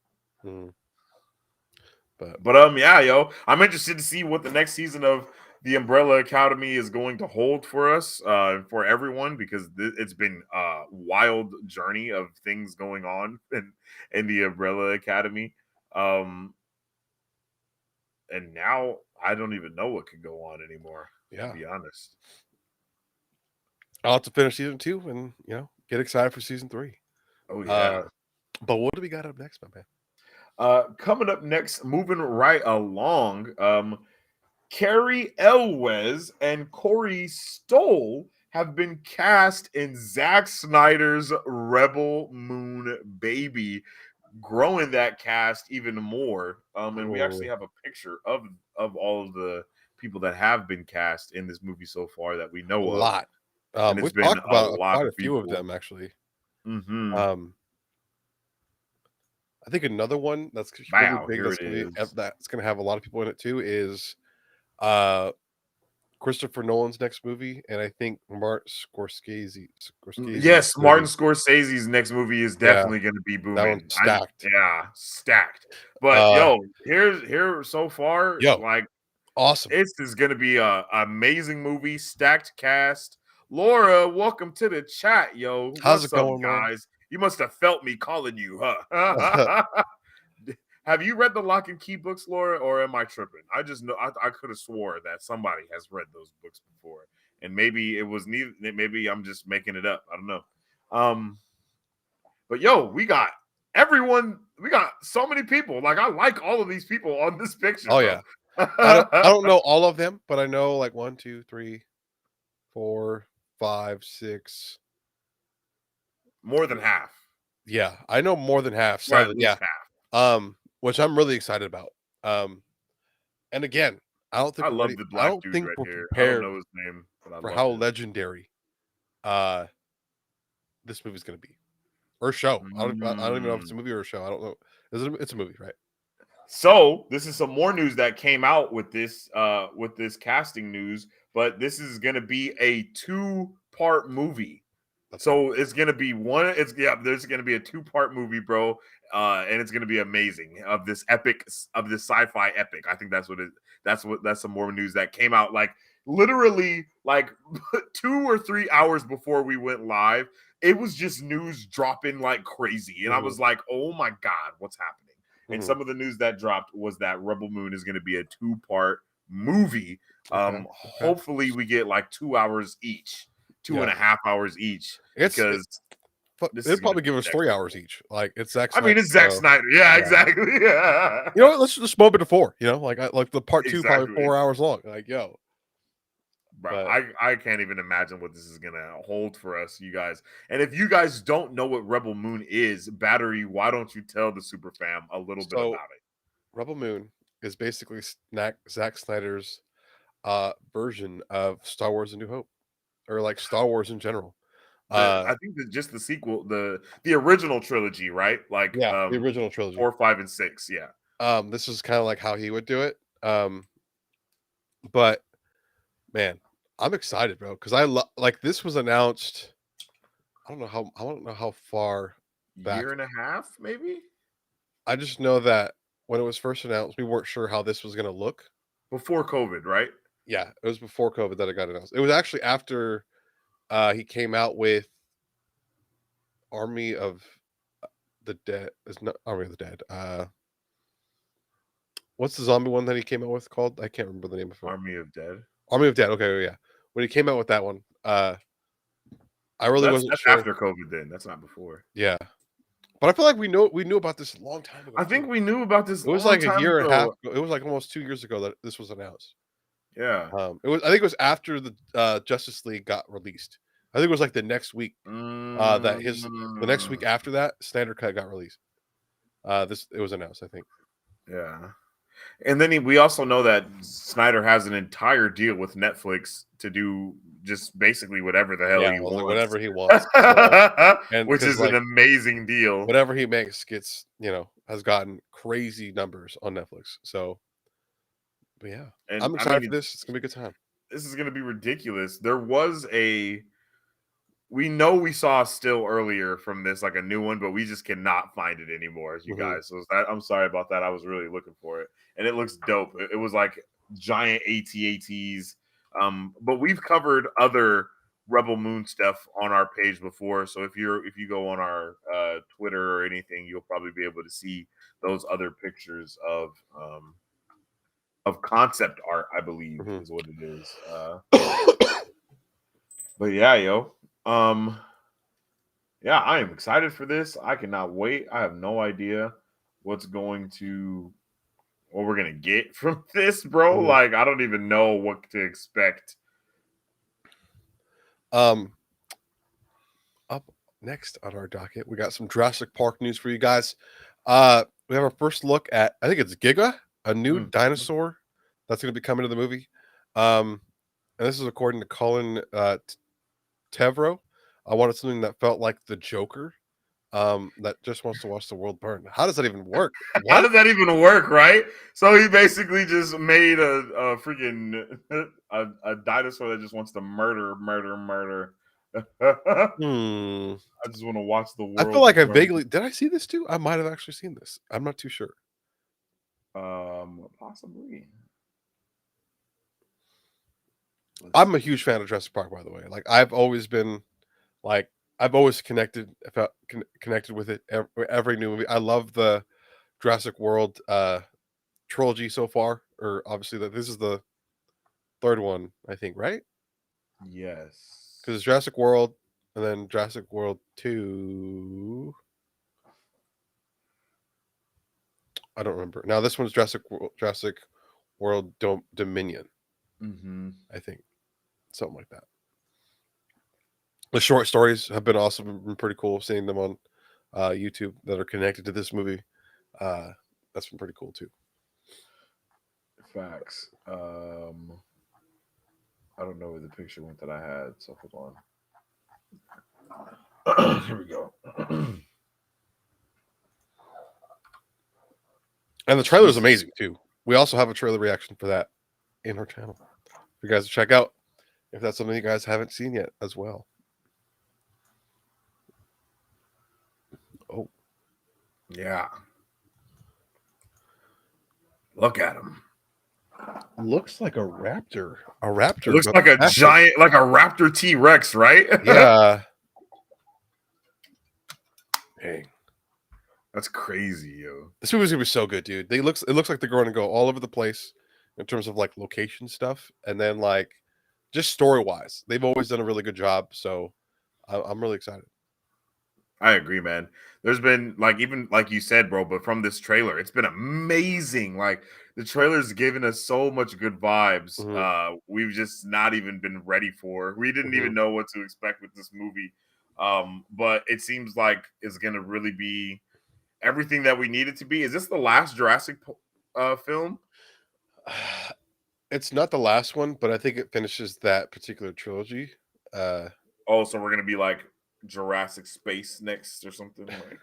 But yeah, yo, I'm interested to see what the next season of the Umbrella Academy is going to hold for us, for everyone, because it's been a wild journey of things going on in the Umbrella Academy. And now I don't even know what could go on anymore. To be honest. I'll have to finish season 2 and get excited for season 3. Oh yeah. But what do we got up next, my man? Coming up next, moving right along, Carrie Elwes and Corey Stoll have been cast in Zack Snyders' Rebel Moon baby, growing that cast even more. And we actually have a picture of all of the people that have been cast in this movie so far that we know of. A lot. We've talked about quite a few of them, actually. Mm-hmm. I think another one that's really big that's gonna have a lot of people in it too is Christopher Nolan's next movie, and I think Martin Scorsese's Yes, movie. Martin Scorsese's next movie is Yeah, definitely going to be that one's booming. stacked. Stacked. But here so far, like awesome. this is going to be a amazing movie, stacked cast. Laura, welcome to the chat, yo. How's What's it up, going, Laura? guys? You must have felt me calling you, huh? Have you read the Lock and Key books, Laura, or am I tripping? I just know I could have swore that somebody has read those books before, and maybe it was neither. Maybe I'm just making it up. I don't know. But yo, we got everyone. We got so many people. Like I like all of these people on this picture. Oh bro. yeah. I don't know all of them, but I know like 1, 2, 3, 4, 5, 6. More than half. Yeah, I know more than half. 7, At least half. Which I'm really excited about. And again, I don't think I we're love ready. the I black don't dude think right we're here. I don't prepared know his name, but I for love how it. legendary this movie's going to be, or show. I don't even know if it's a movie or a show. I don't know. It's a movie, right? So this is some more news that came out with this casting news, but this is going to be a 2-part movie. So it's gonna be there's gonna be a 2-part movie, bro, and it's gonna be amazing of this sci-fi epic. I think that's some more news that came out like literally like 2 or 3 hours before we went live. It was just news dropping like crazy, and I was like, oh my god, what's happening? And some of the news that dropped was that Rebel Moon is gonna be a 2-part movie. Hopefully we get like 2 hours each. 2.5 hours each, because they'll probably give us 3 hours each. Like it's Zack Snyder. I mean, it's Zack Snyder. Yeah, exactly. Yeah. You know what? Let's just bump it to 4. You know, like the part 2 probably 4 hours long. Like bro, I can't even imagine what this is gonna hold for us, you guys. And if you guys don't know what Rebel Moon is, Battery, why don't you tell the super fam a little bit about it? Rebel Moon is basically Zack Snyder's version of Star Wars: A New Hope, or like Star Wars in general. I think just the sequel, the original trilogy, right? Like the original trilogy, 4, 5, and 6. Yeah. This is kind of like how he would do it. But man, I'm excited, bro, because like this was announced. I don't know how far back. Year and a half, maybe. I just know that when it was first announced, we weren't sure how this was going to look. Before COVID, right? Yeah, it was before COVID that it got announced. It was actually after he came out with Army of the Dead. It's not Army of the Dead. What's the zombie one that he came out with called? I can't remember the name of it. Army of Dead. Army of Dead. Okay, yeah. When he came out with that one, I really wasn't sure. After COVID, then that's not before. Yeah, but I feel like we knew about this a long time ago. I think we knew about this. It was like a year and a half ago. It was like almost 2 years ago that this was announced. Yeah. I think it was after the Justice League got released. I think it was like the next week. The next week after that, Snyder Cut got released. It was announced, I think. Yeah. And then we also know that Snyder has an entire deal with Netflix to do just basically whatever the hell he wants. Whatever he wants. Which is an amazing deal. Whatever he makes has gotten crazy numbers on Netflix. So, but yeah. And I'm excited for this. It's going to be a good time. This is going to be ridiculous. There was we know we saw still earlier from this, like a new one, but we just cannot find it anymore, you guys. So I'm sorry about that. I was really looking for it, and it looks dope. It was like giant AT-ATs. But we've covered other Rebel Moon stuff on our page before. So if you go on our Twitter or anything, you'll probably be able to see those other pictures of concept art, I believe is what it is. But yeah, yo. Yeah, I am excited for this. I cannot wait. I have no idea what we're gonna get from this, bro. Like, I don't even know what to expect. Up next on our docket, we got some Jurassic Park news for you guys. We have our first look at, I think it's Giga, a new dinosaur that's going to be coming to the movie. And this is according to Colin Trevorrow. I wanted something that felt like the Joker that just wants to watch the world burn. How does that even work? How does that even work, right? So he basically just made a freaking a dinosaur that just wants to murder. I just want to watch the I feel world like I burn. vaguely did I see this too? I might have actually seen this. I'm not too sure. Possibly. I'm a huge fan of Jurassic Park, by the way. Like I've always been, like I've always connected with it. Every new movie. I love the Jurassic World trilogy so far. Or obviously that this is the third one, I think, right? Yes. Because it's Jurassic World and then Jurassic World 2. I don't remember. Now this one's Jurassic World Dominion. Mm-hmm. I think something like that. The short stories have been awesome, been pretty cool. Seeing them on YouTube that are connected to this movie, that's been pretty cool too. Facts. I don't know where the picture went that I had, so hold on. Here we go. And the trailer is amazing too. We also have a trailer reaction for that in our channel for you guys to check out if that's something you guys haven't seen yet as well. Oh, yeah. Look at him. Looks like a raptor. A raptor. Looks like a giant, like a raptor T-Rex, right? Yeah. Dang. That's crazy, yo. This movie's gonna be so good, dude. It looks like they're going to go all over the place in terms of like location stuff, and then like just story wise, they've always done a really good job. So I'm really excited. I agree, man. There's been like even like you said, bro, but from this trailer, it's been amazing. Like the trailer's given us so much good vibes. Mm-hmm. We've just not even been ready for. We didn't even know what to expect with this movie. But it seems like it's gonna really be everything that we need it to be. Is this the last Jurassic film? It's not the last one, but I think it finishes that particular trilogy. Oh, so we're gonna be like Jurassic Space next or something like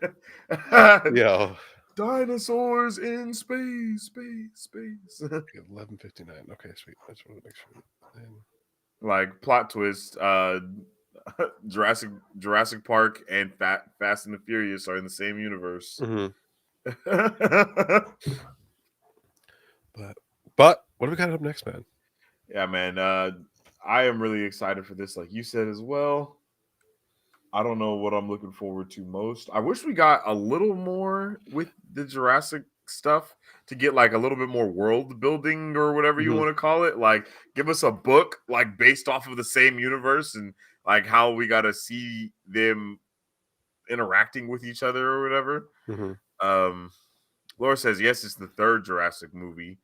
Yeah. Dinosaurs in space. 11:59. Okay, sweet. I just want to make sure. Like plot twist, Jurassic Park and Fast and the Furious are in the same universe. Mm-hmm. But what do we got up next, man? Yeah, man. I am really excited for this, like you said as well. I don't know what I'm looking forward to most. I wish we got a little more with the Jurassic stuff to get like a little bit more world building or whatever you want to call it. Like give us a book like based off of the same universe and like how we got to see them interacting with each other or whatever. Laura says yes, it's the third Jurassic movie.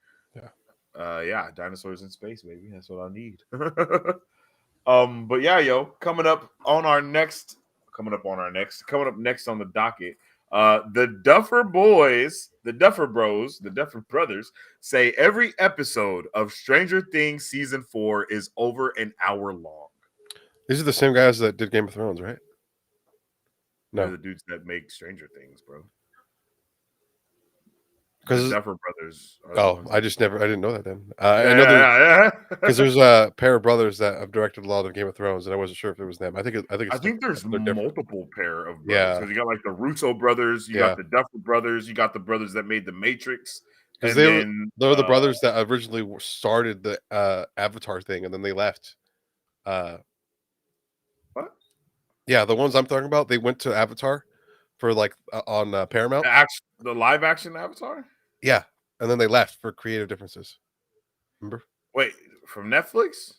Yeah, dinosaurs in space, baby. That's what I need. But yeah, yo, coming up next on the docket, the Duffer Bros, the Duffer Brothers say every episode of Stranger Things season 4 is over an hour long. These are the same guys that did Game of Thrones, right? No, they're the dudes that make Stranger Things, bro. Because the Duffer Brothers. I didn't know that then. I know because there's a pair of brothers that have directed a lot of Game of Thrones, and I wasn't sure if it was them. I think there's multiple pair of brothers. Yeah, because you got like the Russo brothers, you got the Duffer Brothers, you got the brothers that made the Matrix. Because they're the brothers that originally started the Avatar thing, and then they left. What? Yeah, the ones I'm talking about, they went to Avatar for like on Paramount. The live action Avatar. Yeah, and then they left for creative differences. Remember? Wait, from Netflix?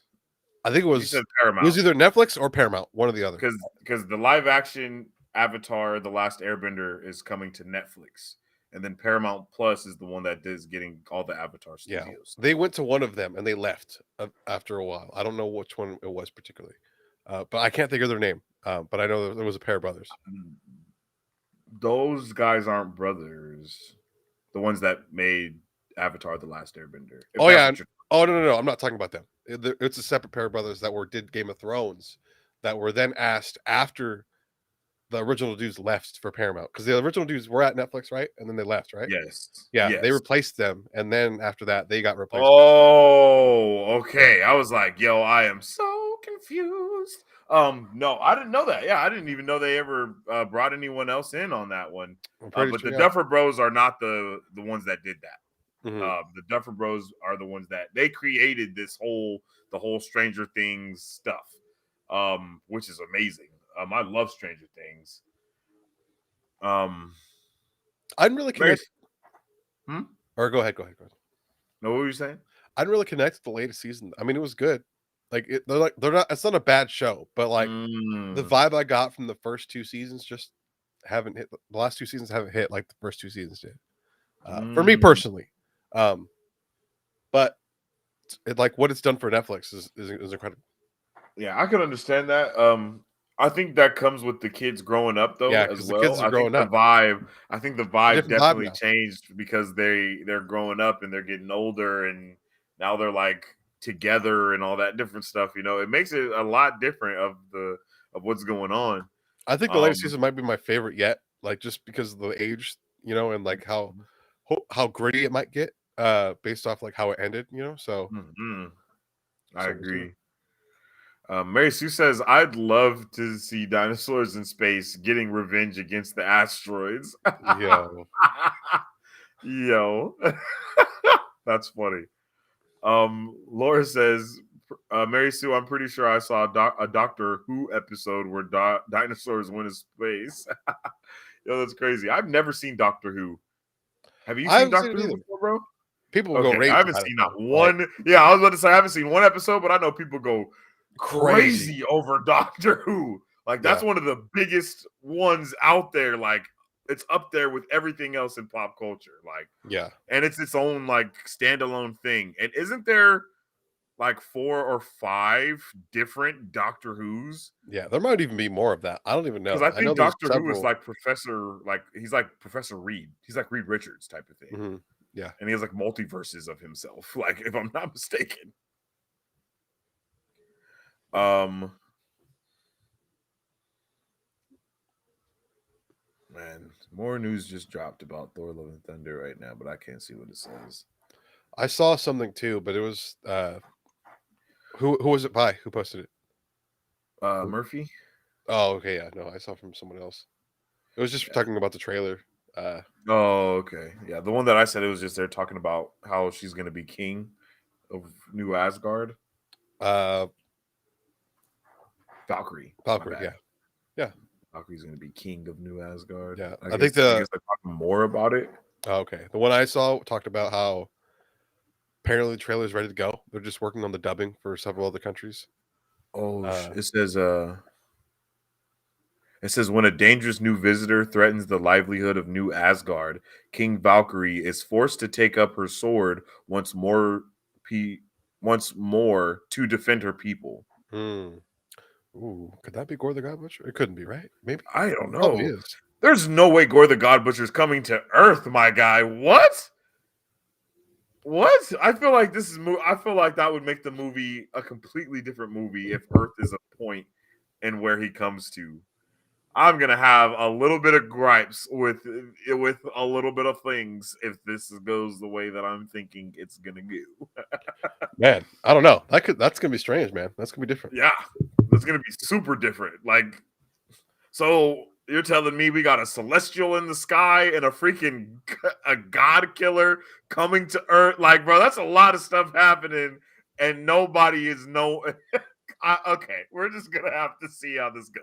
I think it was. You said Paramount. It was either Netflix or Paramount, one or the other. Because the live action Avatar: The Last Airbender is coming to Netflix, and then Paramount Plus is the one that is getting all the Avatar studios. Yeah, they went to one of them and they left after a while. I don't know which one it was particularly, but I can't think of their name. But I know there was a pair of brothers. Those guys aren't brothers. The ones that made Avatar: The Last Airbender. Oh yeah. Oh no. I'm not talking about them. It's a separate pair of brothers that did Game of Thrones, that were then asked after the original dudes left for Paramount because the original dudes were at Netflix, right? And then they left, right? Yes. Yeah, they Yes. replaced them, and then after that, they got replaced. Oh, okay. I was like, yo, I am so confused. No, I didn't know that. Yeah, I didn't even know they ever brought anyone else in on that one. I'm pretty But sure, the yeah. Duffer Bros are not the ones that did that. Mhm. The Duffer Bros are the ones that they created the whole Stranger Things stuff, which is amazing. I love Stranger Things. I didn't really Mary, connect. Or go ahead. no, what were you saying? I didn't really connect to the latest season. I mean, it was good. Like they're not. It's not a bad show, but like the vibe I got from the first 2 seasons just haven't hit. The last 2 seasons haven't hit like the first 2 seasons did. For me personally, but like what it's done for Netflix is incredible. Yeah, I could understand that. I think that comes with the kids growing up though Yeah, as because the kids well. are growing up. I think the vibe Different vibe definitely now. changed because they're growing up and they're getting older and now they're like together and all that different stuff. It makes it a lot different of what's going on. I think the latest season might be my favorite yet. Like just because of the age, and like how gritty it might get, based off like how it ended. So I so we'll see. agree. Mary Sue says, I'd love to see dinosaurs in space getting revenge against the asteroids. Yo. Yo. That's funny. Laura says, Mary Sue, I'm pretty sure I saw a Doctor Who episode where dinosaurs went in space. Yo, that's crazy. I've never seen Doctor Who. Have you I seen haven't seen Doctor it Who either. before, bro? People will go Okay, I rage haven't about it seen though. not one. Yeah, I was about to say I haven't seen one episode, but I know people go crazy over Doctor Who. Like that's one of the biggest ones out there. Like it's up there with everything else in pop culture. Like and it's its own like standalone thing. And isn't there like 4 or 5 different Doctor Who's? Yeah, there might even be more of that. I don't even Because know. I I know think there's Doctor Who is several. like he's like Professor Reed. He's like Reed Richards type of thing. Mm-hmm. Yeah. And he has like multiverses of himself, like if I'm not mistaken. Man, more news just dropped about Thor: Love and Thunder right now, but I can't see what it says. I saw something too, but it was who was it by? Who posted it? Murphy. Oh, okay, yeah. No, I saw from someone else. It was just talking about the trailer. Oh, okay. Yeah, the one that I said, it was just they're talking about how she's gonna be king of New Asgard. Valkyrie. Yeah. Valkyrie's gonna be king of New Asgard. Yeah, I guess they're talking more about it. Oh, okay, the one I saw talked about how apparently the trailer is ready to go. They're just working on the dubbing for several other countries. Oh, it says when a dangerous new visitor threatens the livelihood of New Asgard, King Valkyrie is forced to take up her sword once more to defend her people. Ooh, could that be Gore the God Butcher? It couldn't be, right? Maybe. I don't know. Probably is. There's no way Gore the God Butcher is coming to Earth, my guy. What? I feel like I feel like that would make the movie a completely different movie if Earth is a point and where he comes to. I'm gonna have a little bit of gripes with a little bit of things if this goes the way that I'm thinking it's gonna go. Man, I don't know. That's gonna be strange, man. That's gonna be different. Yeah, that's gonna be super different. Like, so you're telling me we got a celestial in the sky and a god killer coming to Earth? Like, bro, that's a lot of stuff happening, and nobody is okay, we're just gonna have to see how this goes.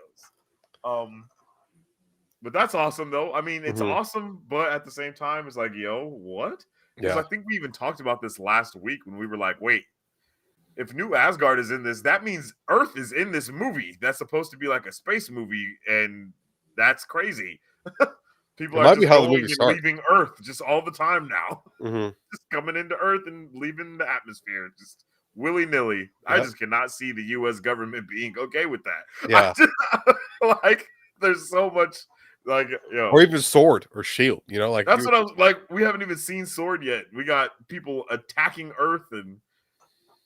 But that's awesome though. I mean, it's awesome, but at the same time, it's like, yo, what? Because I think we even talked about this last week when we were like, wait, if New Asgard is in this, that means Earth is in this movie. That's supposed to be like a space movie, and that's crazy. People are just going and leaving Earth just all the time now. Just coming into Earth and leaving the atmosphere. Just willy-nilly. I just cannot see the U.S. government being okay with that. Yeah. Like, there's so much, like, or even sword or shield, like that's what I was like. We haven't even seen sword yet. We got people attacking Earth, and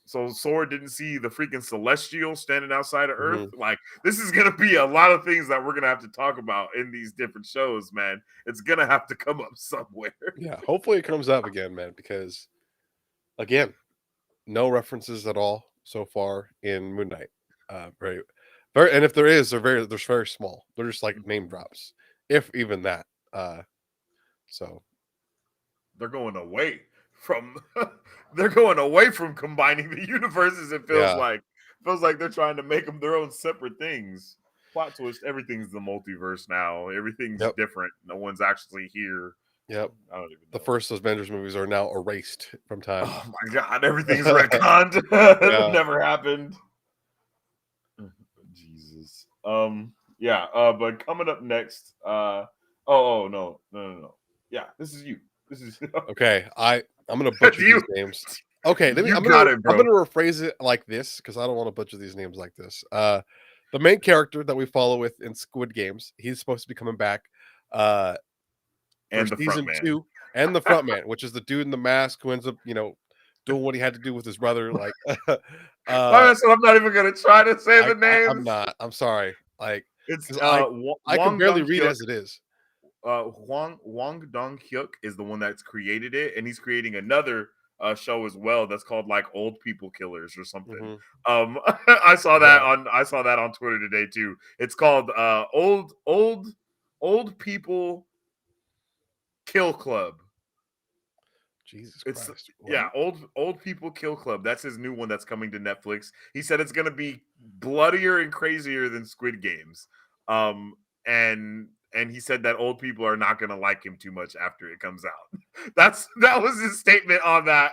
So Sword didn't see the freaking Celestial standing outside of Earth. Like, this is gonna be a lot of things that we're gonna have to talk about in these different shows, man. It's gonna have to come up somewhere. Yeah, hopefully it comes up again, man, because again, no references at all so far in Moon Knight. Very, very, and if there is, they're very small. They're just like name drops, if even that. So they're going away from combining the universes. It feels like they're trying to make them their own separate things. Plot twist: everything's the multiverse now. Everything's different. No one's actually here. Yep. I don't even know. The first Avengers movies are now erased from time. Oh my god, everything's retconned. It never happened. Jesus. But coming up next, no. Yeah, this is you. This is okay. I'm gonna butcher these names. Okay, I'm gonna rephrase it like this because I don't want to butcher these names like this. The main character that we follow with in Squid Games, he's supposed to be coming back. And the season 2, and the front man, which is the dude in the mask who ends up, doing what he had to do with his brother. Like, so I'm not even gonna try to say the names. I'm not. I'm sorry. Like, it's I can barely read as it is. Wong Dong-hyuk is the one that's created it, and he's creating another show as well that's called like Old People Killers or something. I saw that on Twitter today too. It's called Old People Kill Club. Jesus Christ. Yeah, old People Kill Club. That's his new one that's coming to Netflix. He said it's gonna be bloodier and crazier than Squid Games. And he said that old people are not gonna like him too much after it comes out. That was his statement on that.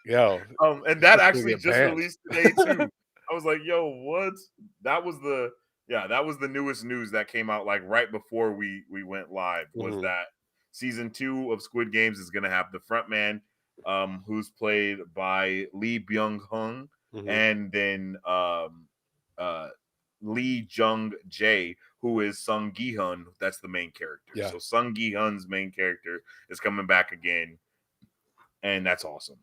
Yo. And that actually just released today too. I was like, yo, what? That was the newest news that came out like right before we went live, was that season 2 of Squid Games is gonna have the front man, who's played by Lee Byung-hun, and then Lee Jung-jae, who is Sung Gi-hun. That's the main character. Yeah. So Sung Gi-hun's main character is coming back again, and that's awesome.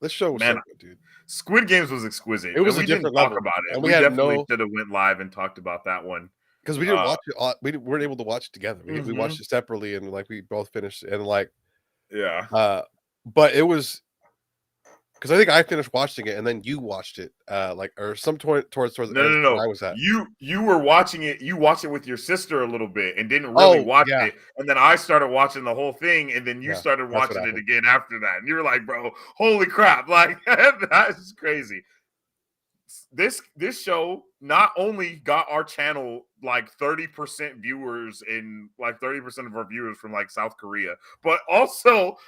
This show was so good, dude. Squid Games was exquisite. It was a different level. Talk about it. And we definitely should have went live and talked about that one. Because we didn't watch it. We weren't able to watch it together. We watched it separately, and like we both finished, and like, but it was because I think I finished watching it, and then you watched it, or some towards no. I was at. You were watching it. You watched it with your sister a little bit, and didn't really watch it. And then I started watching the whole thing, and then you started watching it again after that. And you were like, "Bro, holy crap! Like that's crazy." This show not only got our channel like 30% viewers in like 30% of our viewers from like South Korea, but also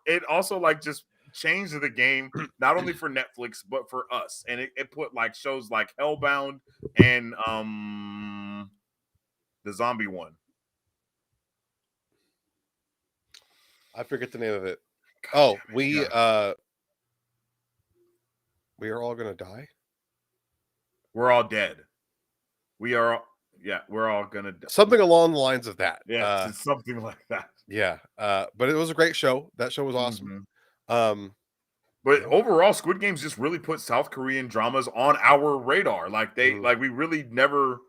it also like just changed the game not only for Netflix but for us, and it put like shows like Hellbound and the zombie one. I forget the name of it. God, we are all gonna die. We're all dead. We're all gonna die. Something along the lines of that. Yeah, something like that. Yeah. But it was a great show. That show was awesome. But overall, Squid Games just really put South Korean dramas on our radar. Like we really never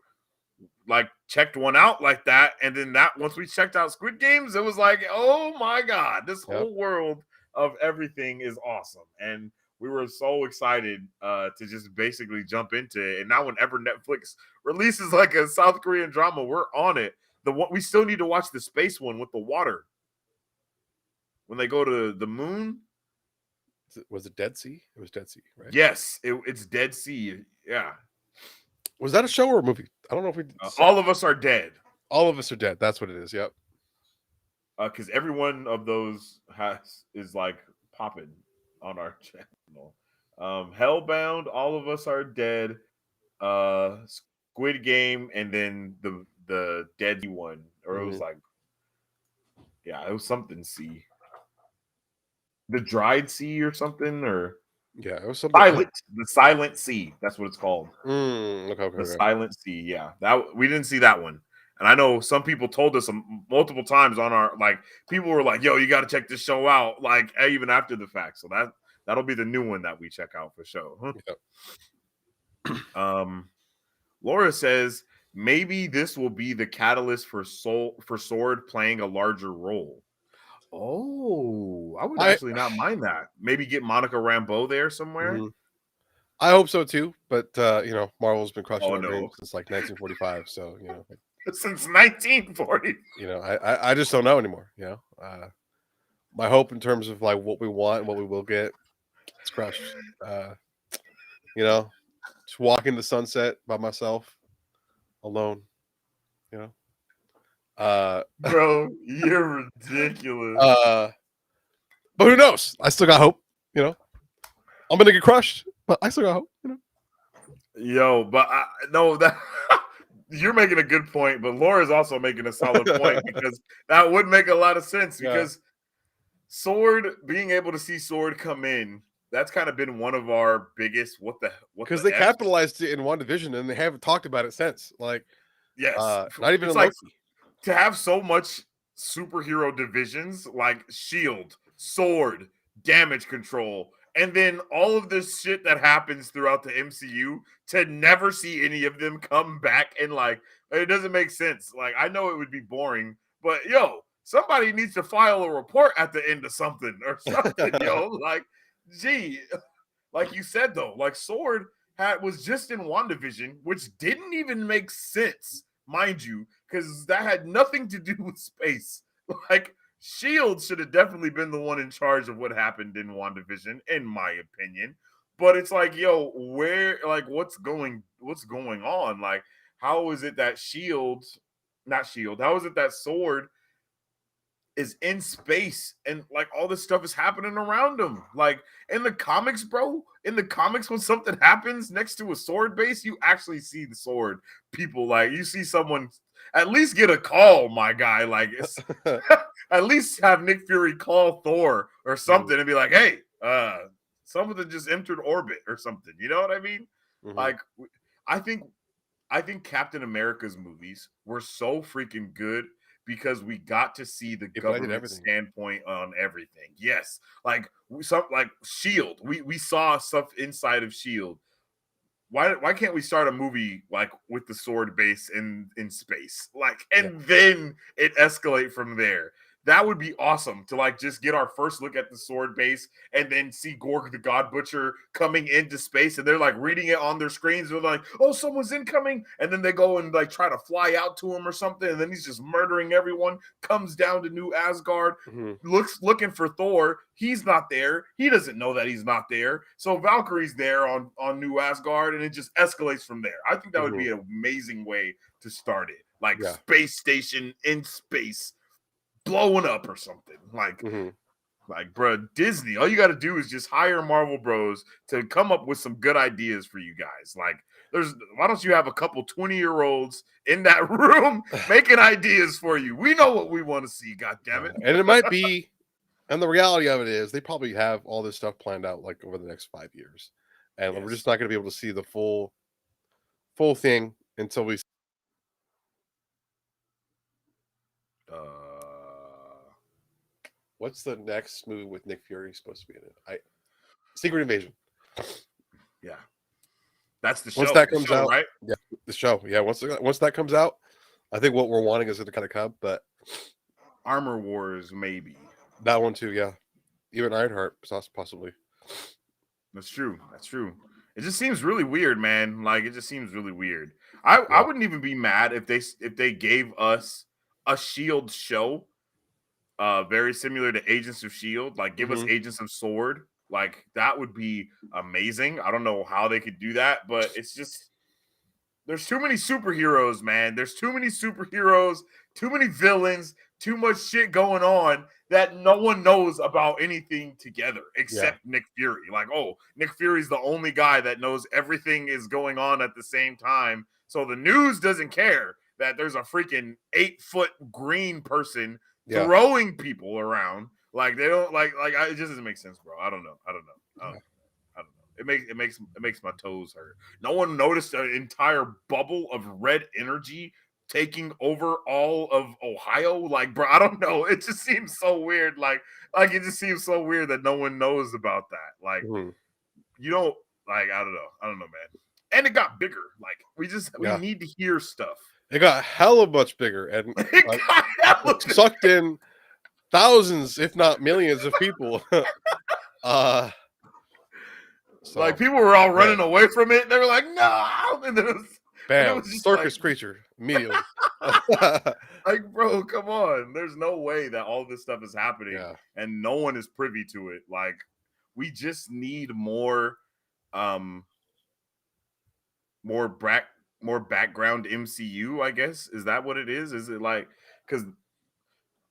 like checked one out like that. And then once we checked out Squid Games, it was like, oh my God, this whole world of everything is awesome. And we were so excited to just basically jump into it. And now whenever Netflix releases like a South Korean drama, we're on it. We still need to watch the space one with the water. When they go to the moon. Was it Dead Sea? It was Dead Sea, right? Yes, it's Dead Sea. Yeah. Was that a show or a movie? I don't know if we. All of Us Are Dead. All of Us Are Dead. That's what it is. Yep. Because every one of those is like popping on our channel. Hellbound, All of Us Are Dead, Squid Game, and then the Dead Sea one, or it was like, it was something sea. The Dried Sea or something, or it was something. The Silent Sea. That's what it's called. Okay. Silent Sea. Yeah, that we didn't see that one, and I know some people told us multiple times on our people were like, "Yo, you got to check this show out," like even after the fact. So That'll be the new one that we check out for sure. Yep. Laura says maybe this will be the catalyst for Sword playing a larger role. Oh, I would actually not mind that. Maybe get Monica Rambeau there somewhere. Mm-hmm. I hope so too, but Marvel's been crushing no. dreams since like 1945. So since 1940. I just don't know anymore. My hope in terms of like what we want and what we will get, it's crushed. Just walking the sunset by myself, alone. Bro, you're ridiculous. But who knows? I still got hope. I'm gonna get crushed, but I still got hope. Yo, but no, that you're making a good point, but Laura's also making a solid point because that would make a lot of sense because Sword, being able to see Sword come in, that's kind of been one of our biggest because they capitalized it in WandaVision and they haven't talked about it since. Like, yes, not even it's like Loki. To have so much superhero divisions like Shield, Sword, Damage Control, and then all of this shit that happens throughout the MCU, to never see any of them come back and like it doesn't make sense. Like, I know it would be boring, but somebody needs to file a report at the end of something or something, like, gee, like you said though, like Sword was just in WandaVision, which didn't even make sense, mind you, because that had nothing to do with space. Like, Shield should have definitely been the one in charge of what happened in WandaVision, in my opinion. But it's like, where, like, what's going on? Like, how is it that how is it that Sword is in space and like all this stuff is happening around him? Like, in the comics, bro, when something happens next to a Sword base, you actually see the Sword people. Like, you see someone at least get a call, my guy. Like, at least have Nick Fury call Thor or something and be like, hey, something just entered orbit or something. You know what I mean? Mm-hmm. Like, I think Captain America's movies were so freaking good because we got to see the government standpoint on everything. Yes, like Shield. We saw stuff inside of Shield. Why can't we start a movie like with the Sword base in space? Like, and then it escalate from there. That would be awesome to like just get our first look at the Sword base and then see Gorg the God Butcher coming into space and they're like reading it on their screens. They're like, oh, someone's incoming. And then they go and like try to fly out to him or something. And then he's just murdering everyone, comes down to New Asgard, looking for Thor. He's not there. He doesn't know that he's not there. So Valkyrie's there on New Asgard and it just escalates from there. I think that would be an amazing way to start it. Like space station in space, blowing up or something. Like, like, bro, Disney, all you got to do is just hire Marvel Bros to come up with some good ideas for you guys. Like, why don't you have a couple 20-year-olds in that room making ideas for you? We know what we want to see, God damn it. And it might be, and the reality of it is they probably have all this stuff planned out like over the next 5 years. And we're just not going to be able to see the full thing until we what's the next movie with Nick Fury supposed to be in it? Secret Invasion. Yeah, that's the show. Once that comes out, right? Yeah, the show. Yeah, once that comes out, I think what we're wanting is it to kind of come. But Armor Wars, maybe that one too. Yeah, even Ironheart, possibly. That's true. It just seems really weird, man. Like, it just seems really weird. I wouldn't even be mad if they gave us a Shield show. Very similar to Agents of S.H.I.E.L.D. Like, give us Agents of Sword. Like, that would be amazing. I don't know how they could do that, but it's just, there's too many superheroes, man. There's too many superheroes, too many villains, too much shit going on that no one knows about anything together except Nick Fury. Like, oh, Nick Fury's the only guy that knows everything is going on at the same time. So the news doesn't care that there's a freaking 8-foot green person throwing people around. Like, they don't like it just doesn't make sense, bro. I don't know. It makes my toes hurt. No one noticed an entire bubble of red energy taking over all of Ohio. Like, bro, I don't know. It just seems so weird. Like it just seems so weird that no one knows about that. Like, you don't like. I don't know. I don't know, man. And it got bigger. Like, we need to hear stuff. It got hella much bigger, and it sucked in thousands, if not millions, of people. Like, people were all running away from it. They were like, "No!" And then it was, bam, circus creature immediately. Like, bro, come on. There's no way that all this stuff is happening and no one is privy to it. Like, we just need more background MCU, I guess. Is that what it is? Is it like, because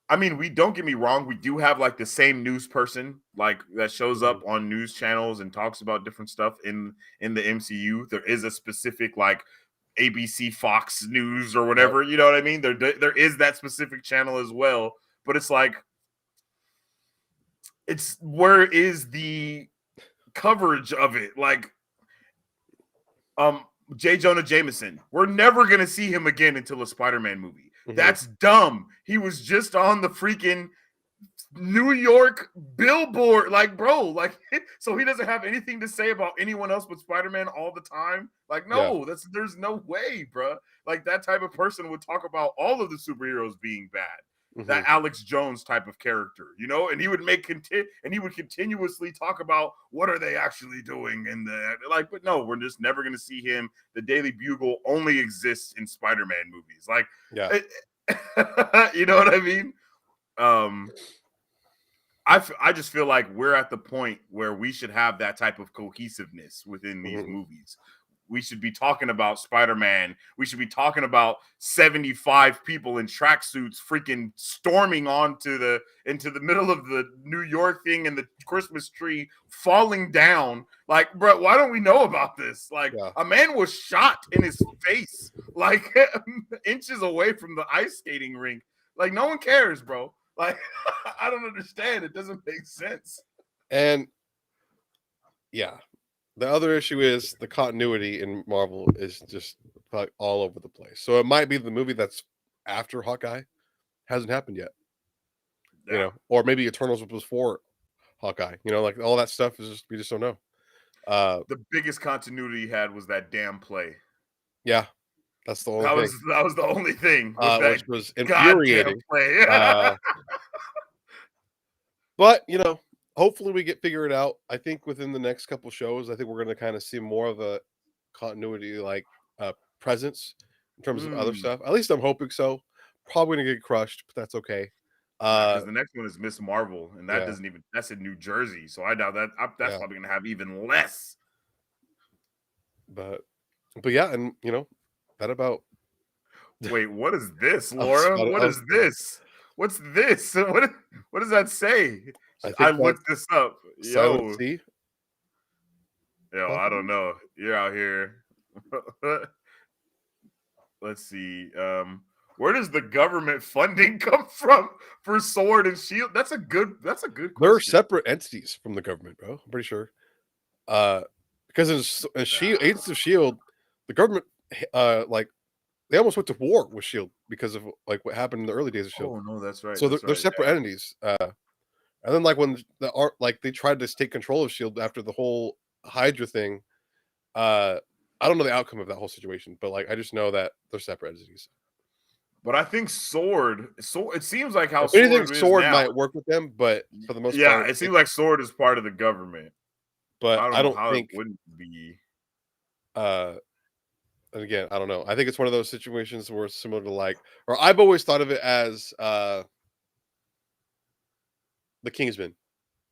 I mean, we don't get me wrong, we do have like the same news person like that shows up on news channels and talks about different stuff in the MCU. There is a specific like ABC Fox News or whatever, you know what I mean? There is that specific channel as well, but it's like, it's where is the coverage of it? Like, J. Jonah Jameson, we're never gonna see him again until a Spider-Man movie. That's dumb. He was just on the freaking New York billboard, like, bro, like, so he doesn't have anything to say about anyone else but Spider-Man all the time. Like, no, there's no way, bro. Like, that type of person would talk about all of the superheroes being bad. That Alex Jones type of character, you know, and he would continuously talk about what are they actually doing in the but no, we're just never going to see him. The Daily Bugle only exists in Spider-Man movies. Like, you know what I mean? I just feel like we're at the point where we should have that type of cohesiveness within these movies. We should be talking about Spider-Man. We should be talking about 75 people in tracksuits freaking storming into the middle of the New York thing and the Christmas tree falling down. Like, bro, why don't we know about this? Like, a man was shot in his face, like inches away from the ice skating rink. Like, no one cares, bro. Like, I don't understand. It doesn't make sense. And the other issue is the continuity in Marvel is just like all over the place. So it might be the movie that's after Hawkeye hasn't happened yet, you know, or maybe Eternals was before Hawkeye. You know, like all that stuff is just we just don't know. The biggest continuity he had was that damn play. Yeah, that's the only thing. That was the only thing. Which was infuriating. Play. But you know. Hopefully we figure it out. I think within the next couple shows, I think we're going to kind of see more of a continuity like presence in terms of other stuff. At least I'm hoping so. Probably going to get crushed, but that's okay. Because the next one is Miss Marvel, and that doesn't even, that's in New Jersey. So I doubt that that's probably going to have even less. But yeah, and you know, that about. Wait, what is this, Laura? What is this? What's this? What does that say? I looked this up. Yo, I don't know. You're out here. Let's see. Where does the government funding come from for Sword and Shield? That's a good question. They're separate entities from the government, bro. I'm pretty sure. Because in Shield, Agents of Shield, the government like they almost went to war with Shield because of like what happened in the early days of Shield. Oh no, that's right. So they're separate entities. And then, like when they tried to take control of Shield after the whole Hydra thing, I don't know the outcome of that whole situation, but like I just know that they're separate entities. But I think Sword. It seems like how Sword might work with them, but for the most part, it seems like Sword is part of the government. But I don't think it wouldn't be. And again, I don't know. I think it's one of those situations where it's similar to like, or I've always thought of it as the Kingsman,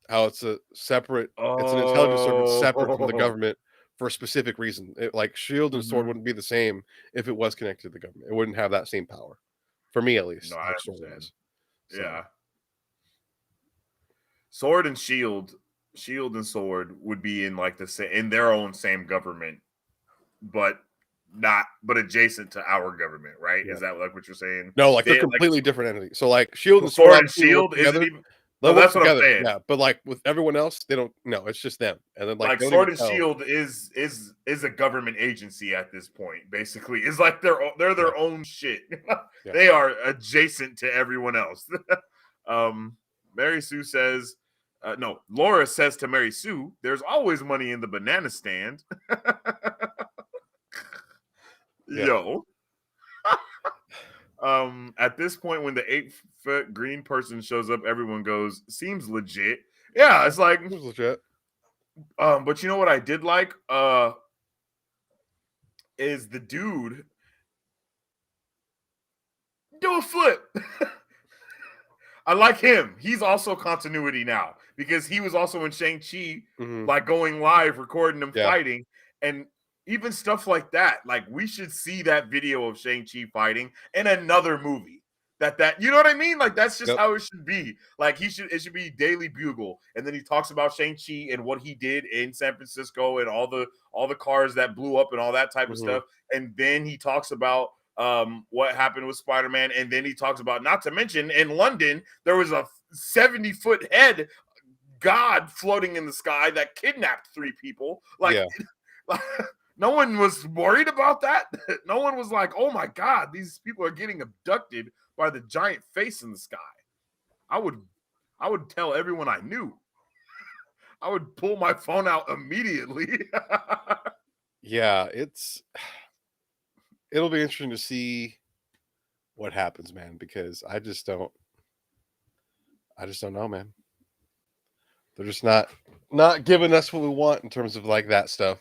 how it's a separate, it's an intelligence service separate from the government for a specific reason. Like Shield and Sword wouldn't be the same if it was connected to the government. It wouldn't have that same power, for me at least. No, I understand. Yeah, Sword and Shield and Sword would be in like in their own same government, but adjacent to our government, right? Yeah. Is that like what you're saying? No, like they're completely different entities. So like Shield and Sword Shield isn't even. They'll that's work what I'm together. saying. Yeah, but like with everyone else, they don't. No, it's just them. And then Like Sword and Shield is a government agency at this point. Basically, it's like they're their own shit. They are adjacent to everyone else. Mary Sue says, no, Laura says to Mary Sue, "There's always money in the banana stand." Yo. At this point, when the 8-foot green person shows up, everyone goes, "Seems legit." Yeah, it's like Seems legit. But you know what I did like? Is the dude do a flip? I like him. He's also continuity now because he was also in Shang-Chi, like going live, recording them fighting, and even stuff like that. Like we should see that video of Shang-Chi fighting in another movie. That you know what I mean? Like that's just how it should be. Like it should be Daily Bugle, and then he talks about Shang-Chi and what he did in San Francisco and all the cars that blew up and all that type of stuff. And then he talks about what happened with Spider-Man, and then he talks about, not to mention, in London there was a 70-foot head god floating in the sky that kidnapped 3 people. Like no one was worried about that. No one was like, oh my god, these people are getting abducted by the giant face in the sky. I would tell everyone I knew. I would pull my phone out immediately. Yeah, it'll be interesting to see what happens, man, because I just don't know, man. They're just not giving us what we want in terms of like that stuff.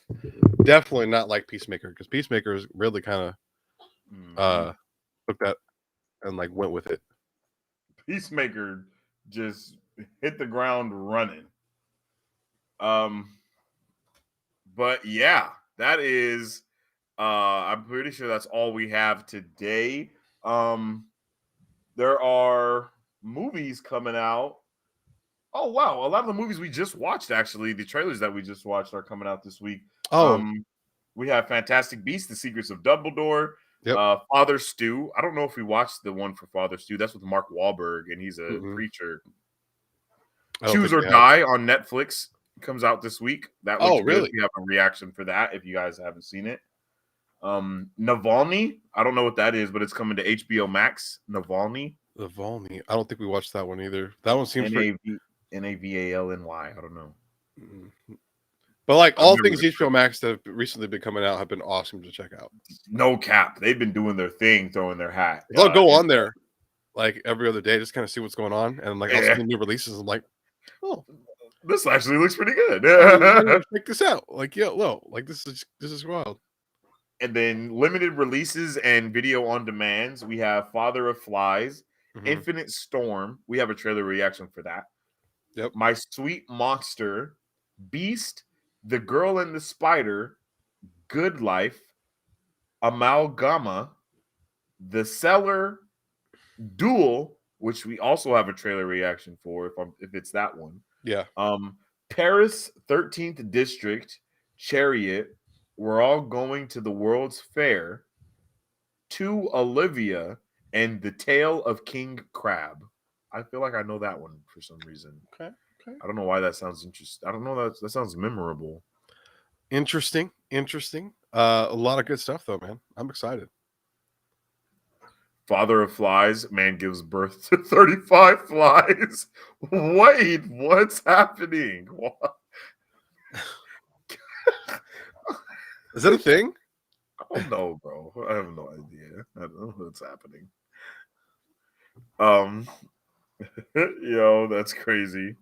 Definitely not like Peacemaker, because Peacemaker is really kind of took that and like went with it. Peacemaker just hit the ground running. But yeah, that is I'm pretty sure that's all we have today. There are movies coming out. Oh wow, a lot of the movies we just watched, actually, the trailers that we just watched are coming out this week. We have Fantastic Beasts: The Secrets of Dumbledore. Father Stu. I don't know if we watched the one for Father Stu. That's with Mark Wahlberg, and he's a preacher. Choose or Die on Netflix comes out this week. That looks good. We have a reaction for that if you guys haven't seen it. Navalny. I don't know what that is, but it's coming to HBO Max. Navalny. I don't think we watched that one either. That one seems Navalny. I don't know. But like all things HBO Max that have recently been coming out have been awesome to check out. No cap. They've been doing their thing, throwing their hat. They'll go on there like every other day, just kind of see what's going on. And like also new releases. I'm like, oh, this actually looks pretty good. Check this out. Like, like this is wild. And then limited releases and video on demands. We have Father of Flies, Infinite Storm. We have a trailer reaction for that. Yep. My Sweet Monster, Beast, The Girl and the Spider, Good Life, Amalgama, The Cellar, Duel, which we also have a trailer reaction for if it's that one. Yeah. Paris 13th District, Chariot, We're All Going to the World's Fair, To Olivia, and The Tale of King Crab. I feel like I know that one for some reason. Okay. I don't know why that sounds interesting. I don't know, that sounds memorable. Interesting. A lot of good stuff though, man. I'm excited. Father of Flies, man gives birth to 35 flies. Wait, what's happening? What? Is that a thing? I don't know, bro. I have no idea. I don't know what's happening. Yo, that's crazy.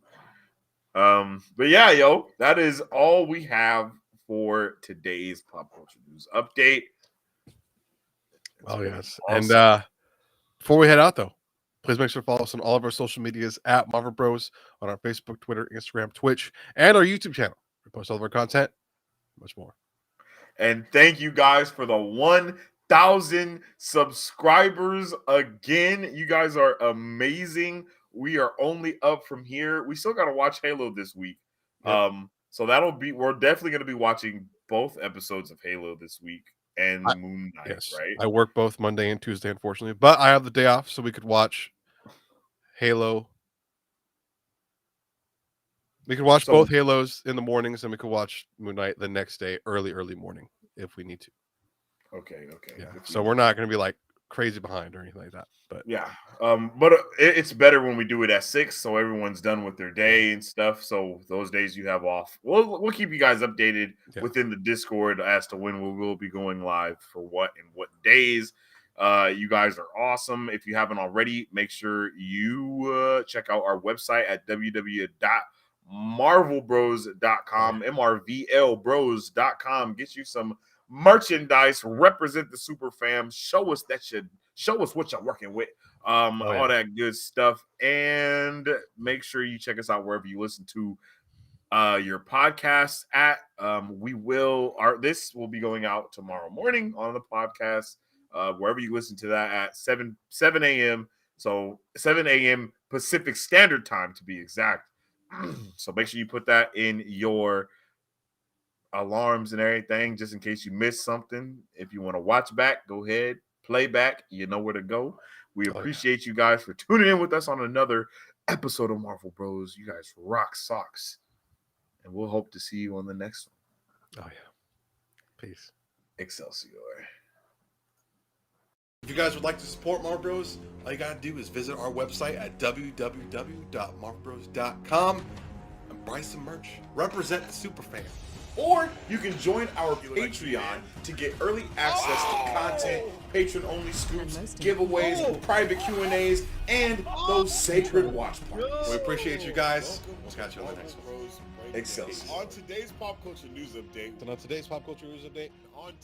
But yeah, yo, that is all we have for today's pop culture news update. Oh yes. Awesome. And before we head out though, please make sure to follow us on all of our social medias at Marvel Bros on our Facebook, Twitter, Instagram, Twitch, and our YouTube channel. We post all of our content, much more. And thank you guys for the 1,000 subscribers again. You guys are amazing. We are only up from here. We still got to watch Halo this week. Yep. So we're definitely going to be watching both episodes of Halo this week and Moon Knight, yes. right? I work both Monday and Tuesday, unfortunately, but I have the day off so we could watch Halo We could watch both Halos in the mornings, and we could watch Moon Knight the next day, early morning, if we need to. Okay. Yeah. So we're not going to be like crazy behind or anything like that. But yeah, but it's better when we do it at 6, so everyone's done with their day and stuff. So those days you have off, we'll keep you guys updated within the Discord as to when we will be going live for what and what days. You guys are awesome. If you haven't already, make sure you check out our website at www.marvelbros.com, MRVLbros.com. Get you some merchandise, represent the super fam, show us what you're working with, all that good stuff, and make sure you check us out wherever you listen to your podcasts at. This will be going out tomorrow morning on the podcast, wherever you listen to that at 7 a.m. So 7 a.m. Pacific Standard Time to be exact. So make sure you put that in your alarms and everything, just in case you missed something. If you want to watch back, go ahead, play back. You know where to go. We appreciate you guys for tuning in with us on another episode of Marvel Bros. You guys rock socks, and we'll hope to see you on the next one. Oh yeah, peace, Excelsior. If you guys would like to support Marvel Bros, all you gotta do is visit our website at www.marvelbros.com and buy some merch. Represent the super fan. Or you can join our Patreon to get early access to content, patron-only scoops, giveaways, private Q&As, and those sacred watch parties. We appreciate you guys. We'll catch you on the next one. Excelsior. On today's pop culture news update. On today's pop culture news update. On today.